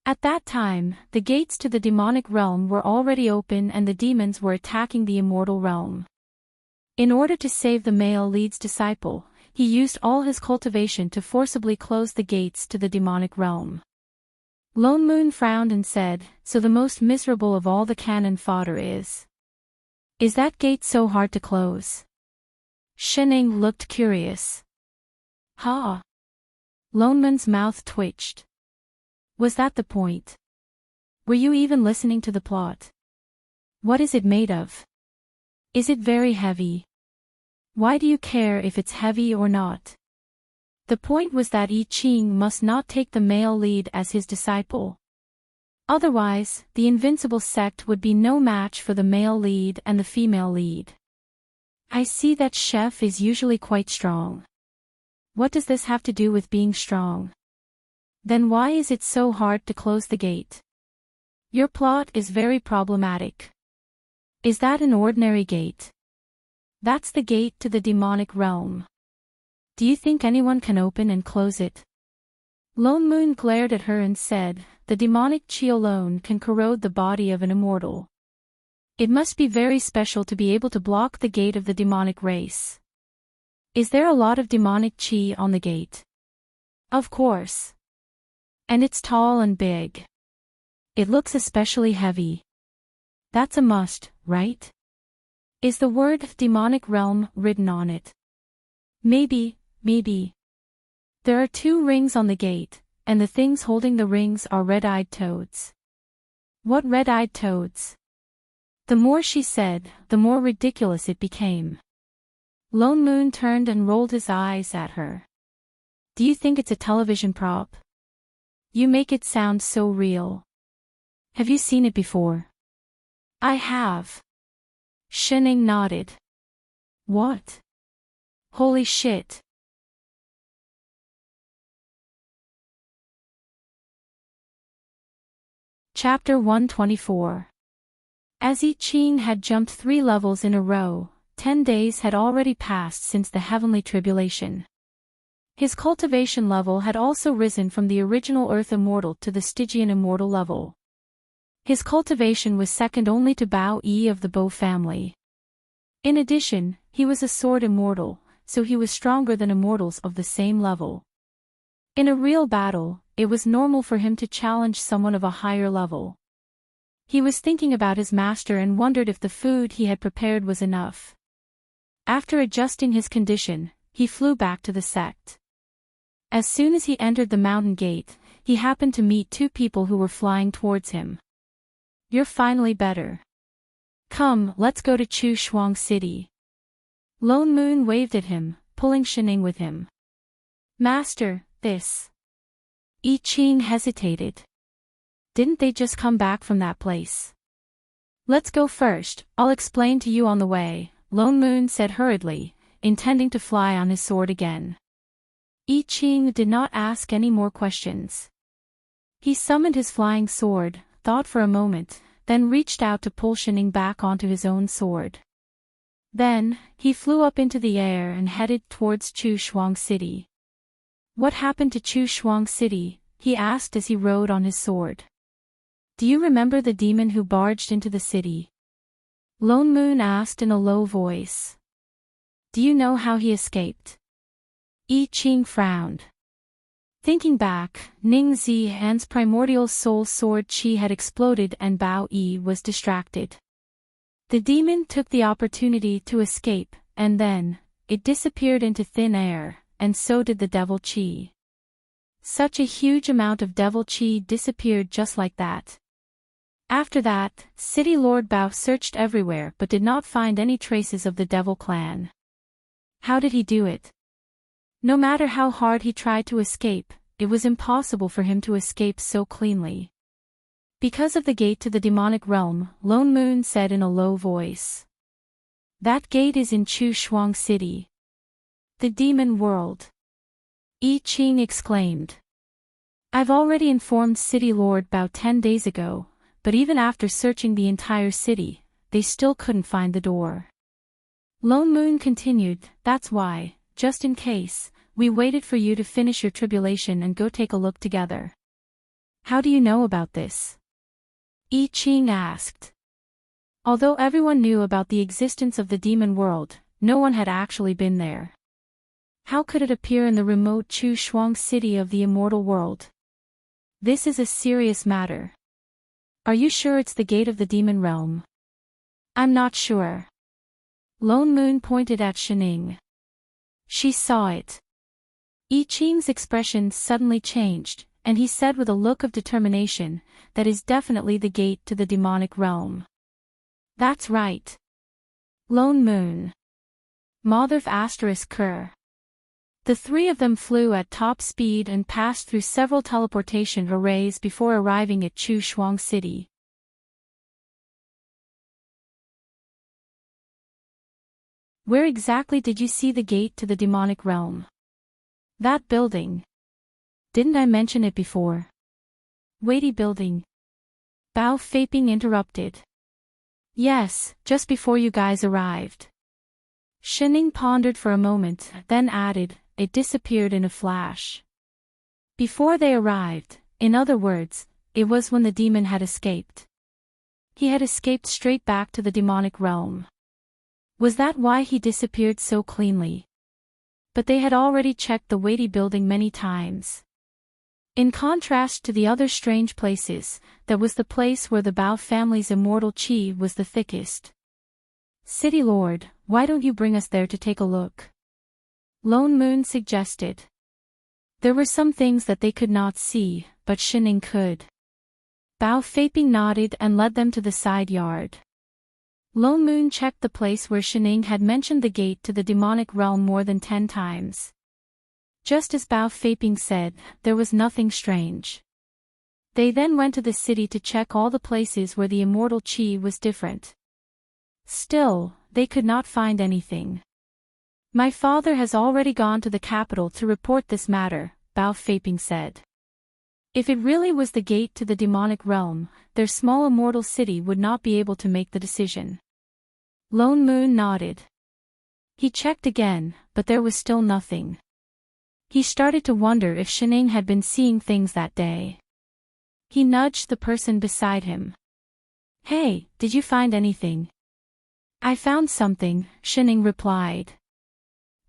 S1: At that time, the gates to the demonic realm were already open and the demons were attacking the immortal realm. In order to save the male lead's disciple, he used all his cultivation to forcibly close the gates to the demonic realm. Lone Moon frowned and said, "So the most miserable of all the cannon fodder is that gate so hard to close?" Shining looked curious. "Ha!" Lone Moon's mouth twitched. "Was that the point? Were you even listening to the plot? What is it made of? Is it very heavy? Why do you care if it's heavy or not?" The point was that I Ching must not take the male lead as his disciple. Otherwise, the Invincible sect would be no match for the male lead and the female lead. "I see that Chef is usually quite strong. What does this have to do with being strong? Then why is it so hard to close the gate? Your plot is very problematic. Is that an ordinary gate? That's the gate to the demonic realm. Do you think anyone can open and close it?" Lone Moon glared at her and said, "The demonic chi alone can corrode the body of an immortal. It must be very special to be able to block the gate of the demonic race. Is there a lot of demonic chi on the gate?" "Of course. And it's tall and big. It looks especially heavy." That's a must, right? Is the word demonic realm written on it? Maybe. There are 2 rings on the gate, and the things holding the rings are red-eyed toads. What red-eyed toads? The more she said, the more ridiculous it became. Lone Moon turned and rolled his eyes at her. Do you think it's a television prop? You make it sound so real. Have you seen it before? I have. Shining nodded. What? Holy shit. Chapter 124. As I Ching had jumped 3 levels in a row, 10 days had already passed since the heavenly tribulation. His cultivation level had also risen from the original Earth Immortal to the Stygian Immortal level. His cultivation was second only to Bao Yi of the Bo family. In addition, he was a sword immortal, so he was stronger than immortals of the same level. In a real battle, it was normal for him to challenge someone of a higher level. He was thinking about his master and wondered if the food he had prepared was enough. After adjusting his condition, he flew back to the sect. As soon as he entered the mountain gate, he happened to meet 2 people who were flying towards him. You're finally better. Come, let's go to Chu Shuang City. Lone Moon waved at him, pulling Shining with him. Master, this. I Ching hesitated. Didn't they just come back from that place? Let's go first, I'll explain to you on the way, Lone Moon said hurriedly, intending to fly on his sword again. I Ching did not ask any more questions. He summoned his flying sword, thought for a moment, then reached out to pull Shining back onto his own sword. Then, he flew up into the air and headed towards Chu Shuang City. What happened to Chu Shuang City? He asked as he rode on his sword. Do you remember the demon who barged into the city? Lone Moon asked in a low voice. Do you know how he escaped? I Ching frowned. Thinking back, Ning Zihan's primordial soul sword chi had exploded and Bao Yi was distracted. The demon took the opportunity to escape, and then, it disappeared into thin air, and so did the devil chi. Such a huge amount of devil chi disappeared just like that. After that, City Lord Bao searched everywhere but did not find any traces of the devil clan. How did he do it? No matter how hard he tried to escape, it was impossible for him to escape so cleanly. Because of the gate to the demonic realm, Lone Moon said in a low voice. That gate is in Chu Shuang City. The demon world. I Ching exclaimed. I've already informed City Lord Bao 10 days ago, but even after searching the entire city, they still couldn't find the door. Lone Moon continued, that's why, just in case, we waited for you to finish your tribulation and go take a look together. How do you know about this? I Ching asked. Although everyone knew about the existence of the demon world, no one had actually been there. How could it appear in the remote Chu Shuang City of the immortal world? This is a serious matter. Are you sure it's the gate of the demon realm? I'm not sure. Lone Moon pointed at Shining. She saw it. I Ching's expression suddenly changed, and he said with a look of determination, that is definitely the gate to the demonic realm. That's right. Lone Moon. Motherf ****. The 3 of them flew at top speed and passed through several teleportation arrays before arriving at Chu Shuang City. Where exactly did you see the gate to the demonic realm? That building. Didn't I mention it before? Weighty building. Bao Feiping interrupted. Yes, just before you guys arrived. Shining pondered for a moment, then added, it disappeared in a flash. Before they arrived, in other words, it was when the demon had escaped. He had escaped straight back to the demonic realm. Was that why he disappeared so cleanly? But they had already checked the weighty building many times. In contrast to the other strange places, that was the place where the Bao family's immortal chi was the thickest. City Lord, why don't you bring us there to take a look? Lone Moon suggested. There were some things that they could not see, but Shining could. Bao Feiping nodded and led them to the side yard. Lone Moon checked the place where Shining had mentioned the gate to the demonic realm more than 10 times. Just as Bao Feiping said, there was nothing strange. They then went to the city to check all the places where the immortal chi was different. Still, they could not find anything. My father has already gone to the capital to report this matter, Bao Feiping said. If it really was the gate to the demonic realm, their small immortal city would not be able to make the decision. Lone Moon nodded. He checked again, but there was still nothing. He started to wonder if Shining had been seeing things that day. He nudged the person beside him. Hey, did you find anything? I found something, Shining replied.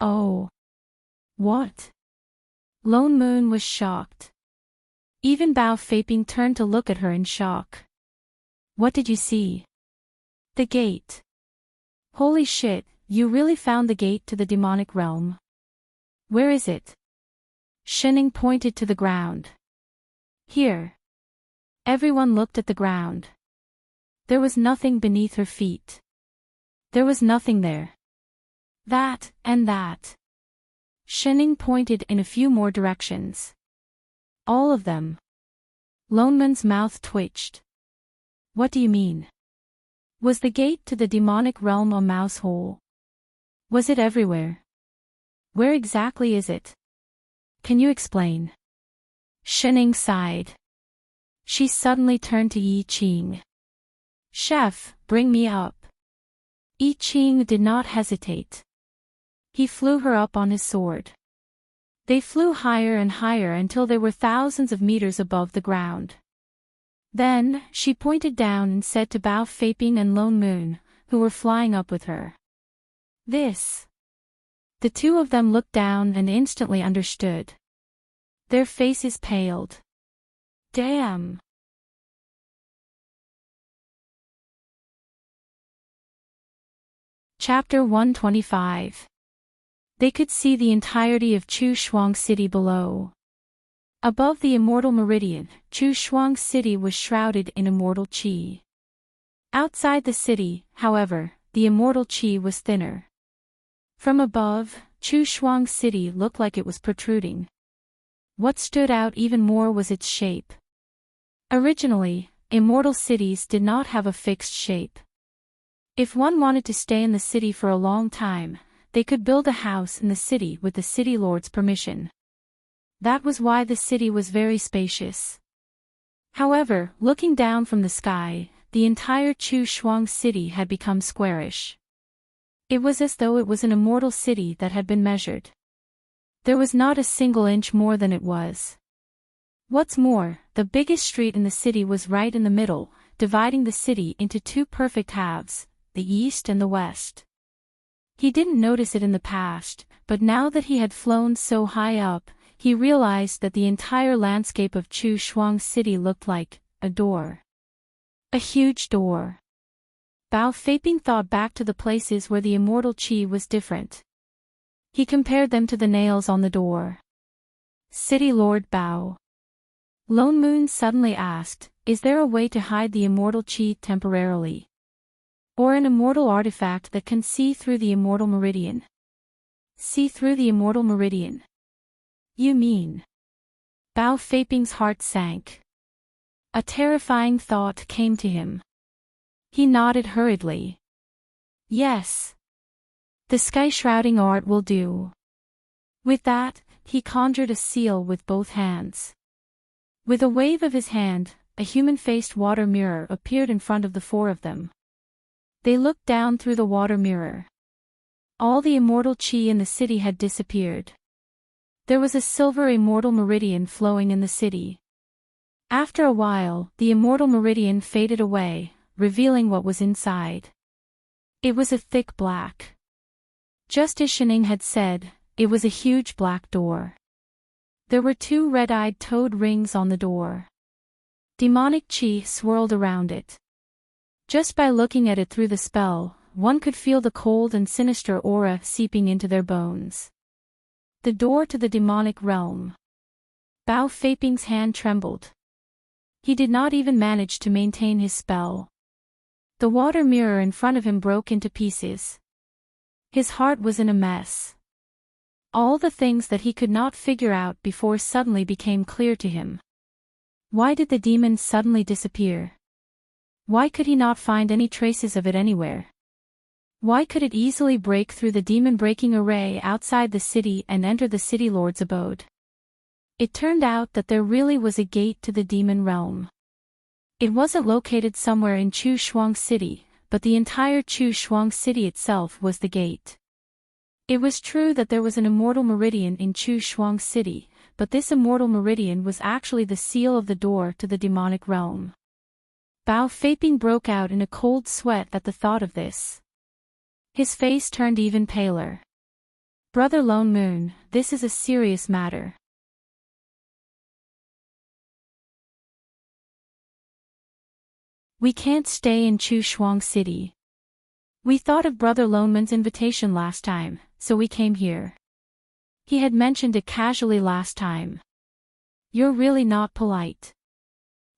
S1: Oh. What? Lone Moon was shocked. Even Bao Feiping turned to look at her in shock. What did you see? The gate. Holy shit, you really found the gate to the demonic realm? Where is it? Shining pointed to the ground. Here. Everyone looked at the ground. There was nothing beneath her feet. There was nothing there. That, and that. Shining pointed in a few more directions. All of them. Lone Moon's mouth twitched. What do you mean? Was the gate to the demonic realm a mouse hole? Was it everywhere? Where exactly is it? Can you explain? Shining sighed. She suddenly turned to Yi Qing. Chef, bring me up. Yi Qing did not hesitate. He flew her up on his sword. They flew higher and higher until they were thousands of meters above the ground. Then, she pointed down and said to Bao Feiping and Lone Moon, who were flying up with her. This. The two of them looked down and instantly understood. Their faces paled. Damn. Chapter 125. They could see the entirety of Chu Shuang City below. Above the immortal meridian, Chu Shuang City was shrouded in immortal qi. Outside the city, however, the immortal qi was thinner. From above, Chu Shuang City looked like it was protruding. What stood out even more was its shape. Originally, immortal cities did not have a fixed shape. If one wanted to stay in the city for a long time, they could build a house in the city with the city lord's permission. That was why the city was very spacious. However, looking down from the sky, the entire Chu Shuang City had become squarish. It was as though it was an immortal city that had been measured. There was not a single inch more than it was. What's more, the biggest street in the city was right in the middle, dividing the city into two perfect halves, the east and the west. He didn't notice it in the past, but now that he had flown so high up, he realized that the entire landscape of Chu Shuang City looked like a door. A huge door. Bao Feiping thought back to the places where the immortal qi was different. He compared them to the nails on the door. City Lord Bao. Lone Moon suddenly asked, is there a way to hide the immortal qi temporarily? Or an immortal artifact that can see through the immortal meridian? See through the immortal meridian? You mean? Bao Feiping's heart sank. A terrifying thought came to him. He nodded hurriedly. Yes. The sky-shrouding art will do. With that, he conjured a seal with both hands. With a wave of his hand, a human-faced water mirror appeared in front of the four of them. They looked down through the water mirror. All the immortal qi in the city had disappeared. There was a silver immortal meridian flowing in the city. After a while, the immortal meridian faded away, revealing what was inside. It was a thick black. Just as Shining had said, it was a huge black door. There were 2 red-eyed toad rings on the door. Demonic chi swirled around it. Just by looking at it through the spell, one could feel the cold and sinister aura seeping into their bones. The door to the demonic realm. Bao Feiping's hand trembled. He did not even manage to maintain his spell. The water mirror in front of him broke into pieces. His heart was in a mess. All the things that he could not figure out before suddenly became clear to him. Why did the demon suddenly disappear? Why could he not find any traces of it anywhere? Why could it easily break through the demon-breaking array outside the city and enter the city lord's abode? It turned out that there really was a gate to the demon realm. It wasn't located somewhere in Chu Shuang City, but the entire Chu Shuang City itself was the gate. It was true that there was an immortal meridian in Chu Shuang City, but this immortal meridian was actually the seal of the door to the demonic realm. Bao Feiping broke out in a cold sweat at the thought of this. His face turned even paler. Brother Lone Moon, this is a serious matter. We can't stay in Chu Shuang City. We thought of Brother Lone Moon's invitation last time, so we came here. He had mentioned it casually last time. You're really not polite.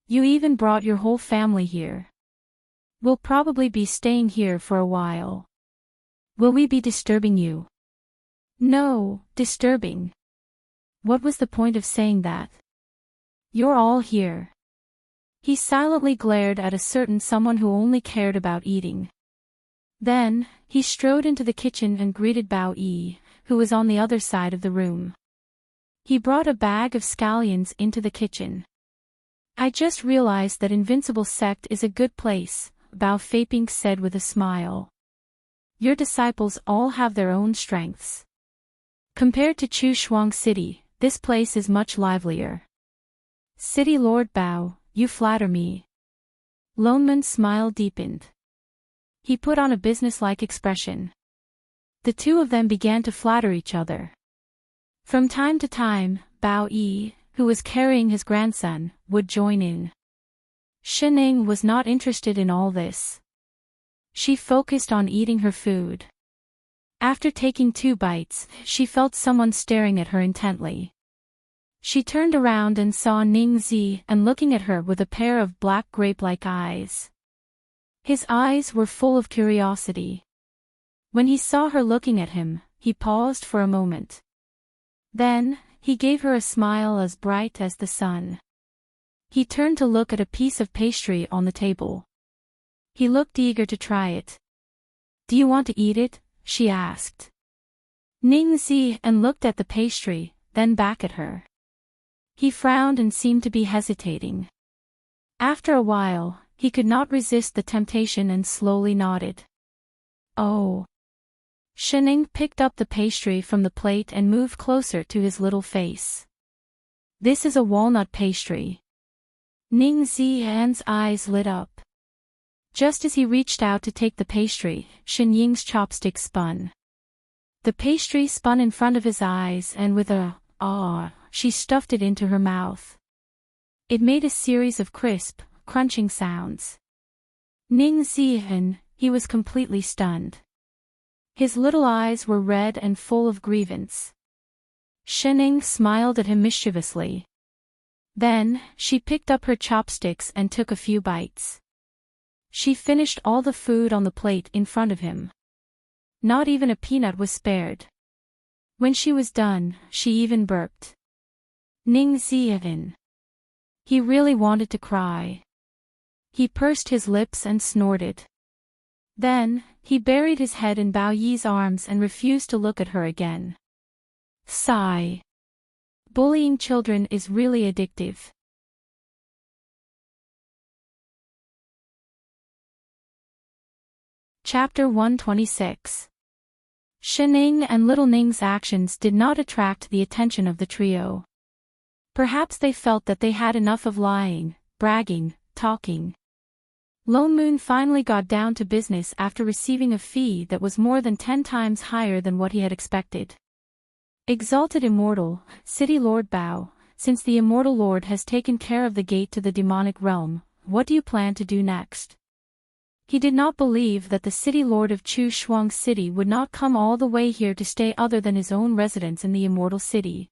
S1: You even brought your whole family here. We'll probably be staying here for a while. Will we be disturbing you? No, disturbing. What was the point of saying that? You're all here. He silently glared at a certain someone who only cared about eating. Then, he strode into the kitchen and greeted Bao Yi, who was on the other side of the room. He brought a bag of scallions into the kitchen. I just realized that Invincible Sect is a good place, Bao Feiping said with a smile. Your disciples all have their own strengths. Compared to Chu Shuang City, this place is much livelier. City Lord Bao, you flatter me. Lone Moon's smile deepened. He put on a businesslike expression. The two of them began to flatter each other. From time to time, Bao Yi, who was carrying his grandson, would join in. Shening was not interested in all this. She focused on eating her food. After taking 2 bites, she felt someone staring at her intently. She turned around and saw Ning Zi and looking at her with a pair of black grape-like eyes. His eyes were full of curiosity. When he saw her looking at him, he paused for a moment. Then, he gave her a smile as bright as the sun. He turned to look at a piece of pastry on the table. He looked eager to try it. Do you want to eat it? She asked. Ning Zi and looked at the pastry, then back at her. He frowned and seemed to be hesitating. After a while, he could not resist the temptation and slowly nodded. Oh. Shening picked up the pastry from the plate and moved closer to his little face. This is a walnut pastry. Ning Ziyan's eyes lit up. Just as he reached out to take the pastry, Shen Ying's chopstick spun. The pastry spun in front of his eyes and with a "ah," she stuffed it into her mouth. It made a series of crisp, crunching sounds. Ning Ziyan, he was completely stunned. His little eyes were red and full of grievance. Shening smiled at him mischievously. Then, she picked up her chopsticks and took a few bites. She finished all the food on the plate in front of him. Not even a peanut was spared. When she was done, she even burped. Ning Ziyan. He really wanted to cry. He pursed his lips and snorted. Then, he buried his head in Bao Yi's arms and refused to look at her again. Sigh. Bullying children is really addictive. Chapter 126. Shening and Little Ning's actions did not attract the attention of the trio. Perhaps they felt that they had enough of lying, bragging, talking. Lone Moon finally got down to business after receiving a fee that was more than 10 times higher than what he had expected. Exalted Immortal, City Lord Bao, since the Immortal Lord has taken care of the gate to the demonic realm, what do you plan to do next? He did not believe that the City Lord of Chu Shuang City would not come all the way here to stay other than his own residence in the Immortal City.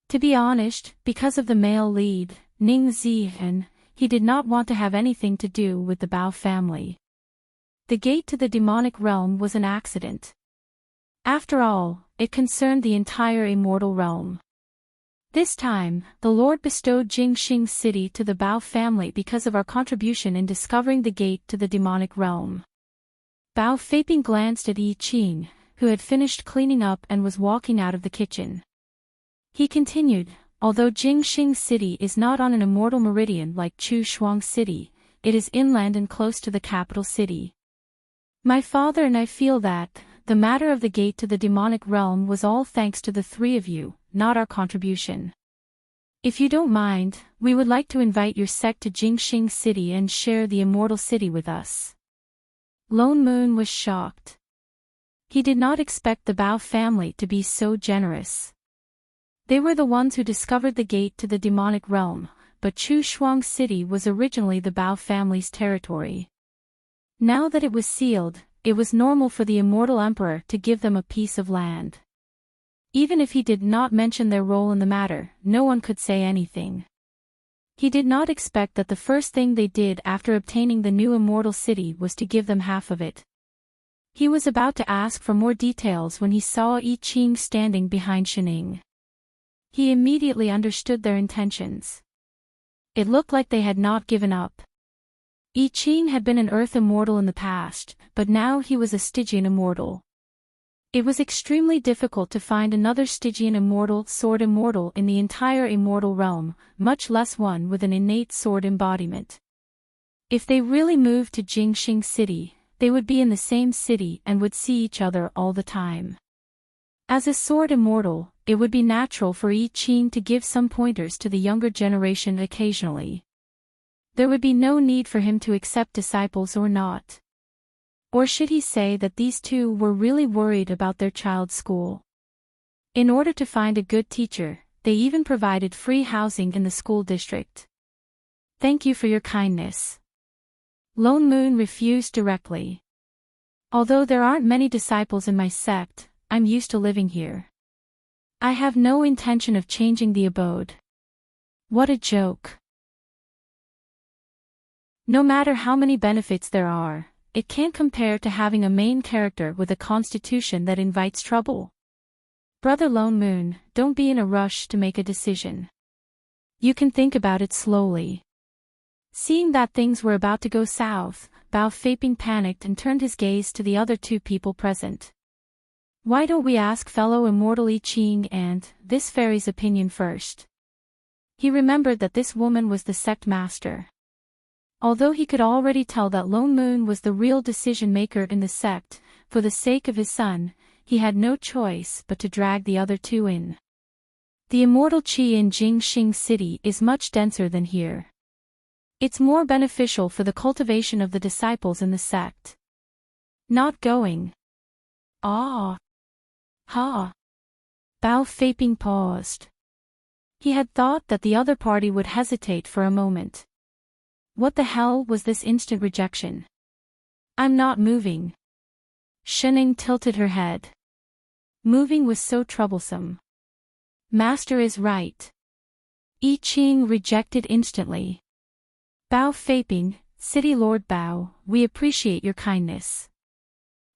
S1: To be honest, because of the male lead, Ning Zihen, he did not want to have anything to do with the Bao family. The gate to the demonic realm was an accident. After all, it concerned the entire immortal realm. This time, the Lord bestowed Jingxing City to the Bao family because of our contribution in discovering the gate to the demonic realm. Bao Feiping glanced at Yi Qing, who had finished cleaning up and was walking out of the kitchen. He continued, although Jingxing City is not on an immortal meridian like Chu Shuang City, it is inland and close to the capital city. My father and I feel that the matter of the gate to the demonic realm was all thanks to the three of you, not our contribution. If you don't mind, we would like to invite your sect to Jingxing City and share the immortal city with us. Lone Moon was shocked. He did not expect the Bao family to be so generous. They were the ones who discovered the gate to the demonic realm, but Chu Shuang City was originally the Bao family's territory. Now that it was sealed, it was normal for the immortal emperor to give them a piece of land. Even if he did not mention their role in the matter, no one could say anything. He did not expect that the first thing they did after obtaining the new immortal city was to give them half of it. He was about to ask for more details when he saw Yi Qing standing behind Shining. He immediately understood their intentions. It looked like they had not given up. Yi Qing had been an Earth Immortal in the past, but now he was a Stygian Immortal. It was extremely difficult to find another Stygian Immortal Sword Immortal in the entire Immortal realm, much less one with an innate sword embodiment. If they really moved to Jingxing City, they would be in the same city and would see each other all the time. As a Sword Immortal, it would be natural for Yi Qing to give some pointers to the younger generation occasionally. There would be no need for him to accept disciples or not. Or should he say that these two were really worried about their child's school? In order to find a good teacher, they even provided free housing in the school district. Thank you for your kindness. Lone Moon refused directly. Although there aren't many disciples in my sect, I'm used to living here. I have no intention of changing the abode. What a joke. No matter how many benefits there are, it can't compare to having a main character with a constitution that invites trouble. Brother Lone Moon, don't be in a rush to make a decision. You can think about it slowly. Seeing that things were about to go south, Bao Feiping panicked and turned his gaze to the other two people present. Why don't we ask fellow immortal Yi Qing and this fairy's opinion first? He remembered that this woman was the sect master. Although he could already tell that Lone Moon was the real decision-maker in the sect, for the sake of his son, he had no choice but to drag the other two in. The immortal qi in Jingxing City is much denser than here. It's more beneficial for the cultivation of the disciples in the sect. Not going. Ah. Ha. Bao Feiping paused. He had thought that the other party would hesitate for a moment. What the hell was this instant rejection? I'm not moving. Shining tilted her head. Moving was so troublesome. Master is right. Yi Qing rejected instantly. Bao Feiping, City Lord Bao, we appreciate your kindness.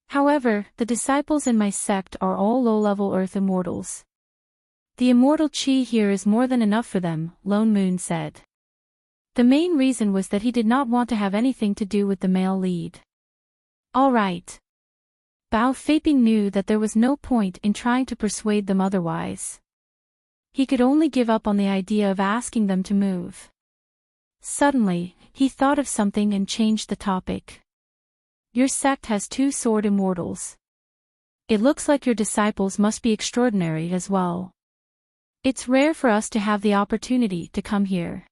S1: However, the disciples in my sect are all low-level Earth Immortals. The immortal Qi here is more than enough for them, Lone Moon said. The main reason was that he did not want to have anything to do with the male lead. All right. Bao Feiping knew that there was no point in trying to persuade them otherwise. He could only give up on the idea of asking them to move. Suddenly, he thought of something and changed the topic. Your sect has 2 sword immortals. It looks like your disciples must be extraordinary as well. It's rare for us to have the opportunity to come here.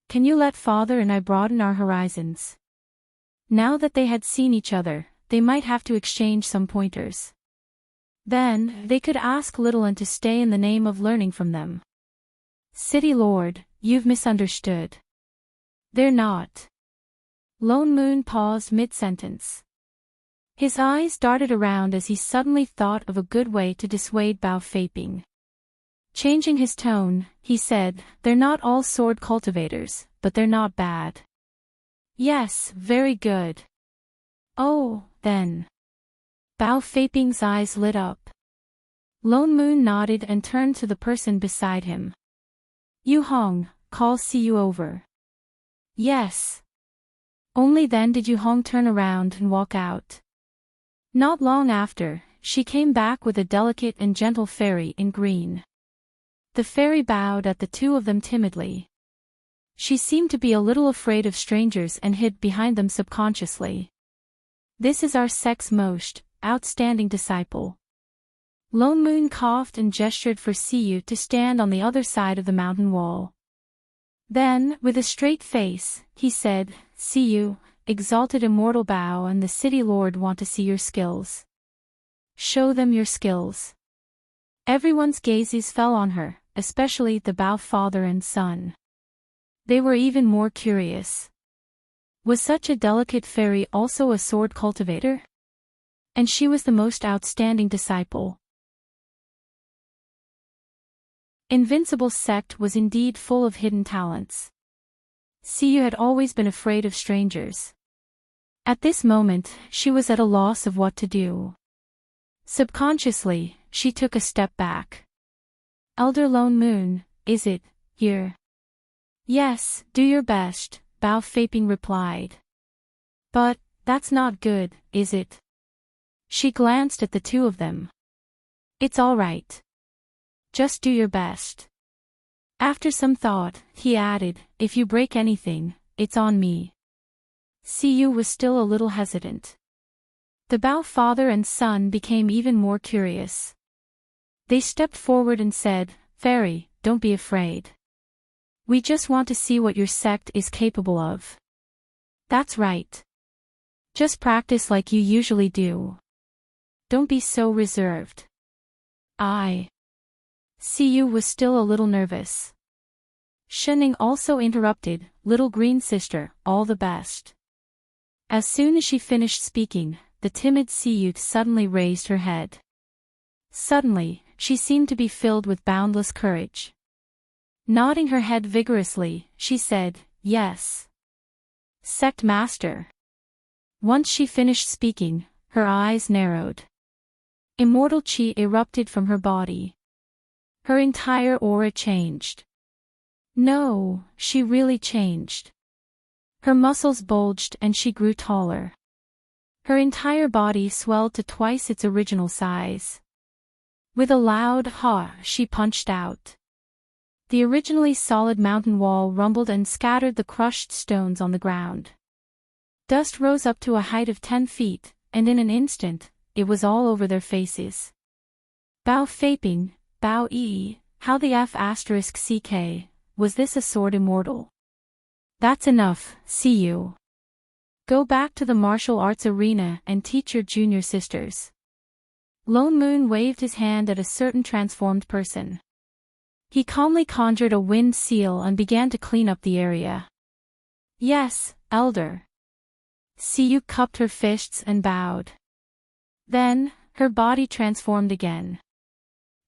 S1: Can you let Father and I broaden our horizons? Now that they had seen each other, they might have to exchange some pointers. Then, they could ask Littleton to stay in the name of learning from them. City Lord, you've misunderstood. They're not. Lone Moon paused mid-sentence. His eyes darted around as he suddenly thought of a good way to dissuade Bao Feiping. Changing his tone, he said, they're not all sword cultivators, but they're not bad. Yes, very good. Oh, then. Bao Feiping's eyes lit up. Lone Moon nodded and turned to the person beside him. Yu Hong, call Siyu over. Yes. Only then did Yu Hong turn around and walk out. Not long after, she came back with a delicate and gentle fairy in green. The fairy bowed at the two of them timidly. She seemed to be a little afraid of strangers and hid behind them subconsciously. This is our sect's most outstanding disciple. Lone Moon coughed and gestured for Siyu to stand on the other side of the mountain wall. Then, with a straight face, he said, Siyu, exalted immortal Bao and the city lord want to see your skills. Show them your skills. Everyone's gazes fell on her, especially the Bao father and son. They were even more curious. Was such a delicate fairy also a sword cultivator? And she was the most outstanding disciple. Invincible sect was indeed full of hidden talents. Siyu had always been afraid of strangers. At this moment, she was at a loss of what to do. Subconsciously, she took a step back. Elder Lone Moon, is it here? Yes, do your best, Bao Feiping replied. But, that's not good, is it? She glanced at the two of them. It's all right. Just do your best. After some thought, he added, if you break anything, it's on me. Siyu was still a little hesitant. The Bao father and son became even more curious. They stepped forward and said, Fairy, don't be afraid. We just want to see what your sect is capable of. That's right. Just practice like you usually do. Don't be so reserved. Siyu was still a little nervous. Shening also interrupted, Little Green Sister, all the best. As soon as she finished speaking, the timid Siyu suddenly raised her head. Suddenly, she seemed to be filled with boundless courage. Nodding her head vigorously, she said, Yes. Sect Master. Once she finished speaking, her eyes narrowed. Immortal chi erupted from her body. Her entire aura changed. No, she really changed. Her muscles bulged and she grew taller. Her entire body swelled to twice its original size. With a loud ha, she punched out. The originally solid mountain wall rumbled and scattered the crushed stones on the ground. Dust rose up to a height of 10 feet, and in an instant, it was all over their faces. Bao Feiping, Bao Yi, how the F***CK, was this a sword immortal? That's enough, Siyu. Go back to the martial arts arena and teach your junior sisters. Lone Moon waved his hand at a certain transformed person. He calmly conjured a wind seal and began to clean up the area. Yes, Elder. Siyu cupped her fists and bowed. Then, her body transformed again.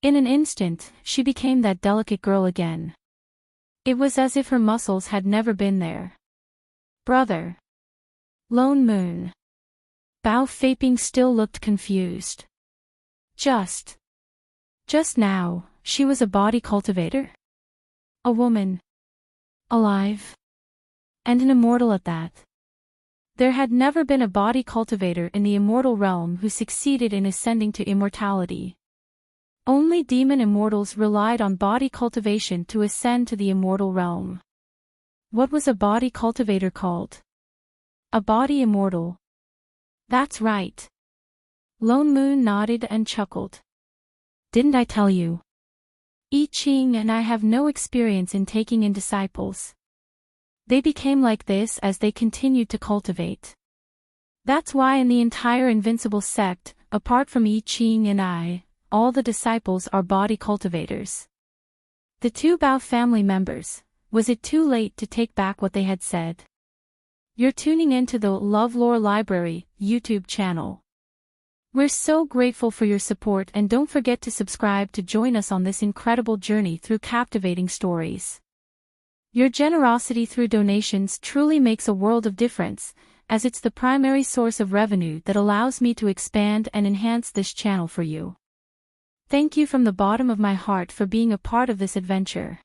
S1: In an instant, she became that delicate girl again. It was as if her muscles had never been there. Brother. Lone Moon. Bao Feiping still looked confused. Just now, she was a body cultivator? A woman. Alive. And an immortal at that. There had never been a body cultivator in the immortal realm who succeeded in ascending to immortality. Only demon immortals relied on body cultivation to ascend to the immortal realm. What was a body cultivator called? A body immortal. That's right. Lone Moon nodded and chuckled. Didn't I tell you? I Ching and I have no experience in taking in disciples. They became like this as they continued to cultivate. That's why in the entire invincible sect, apart from I Ching and I, all the disciples are body cultivators. The two Bao family members, was it too late to take back what they had said? You're tuning into the LoveLore Library YouTube channel. We're so grateful for your support, and don't forget to subscribe to join us on this incredible journey through captivating stories. Your generosity through donations truly makes a world of difference, as it's the primary source of revenue that allows me to expand and enhance this channel for you. Thank you from the bottom of my heart for being a part of this adventure.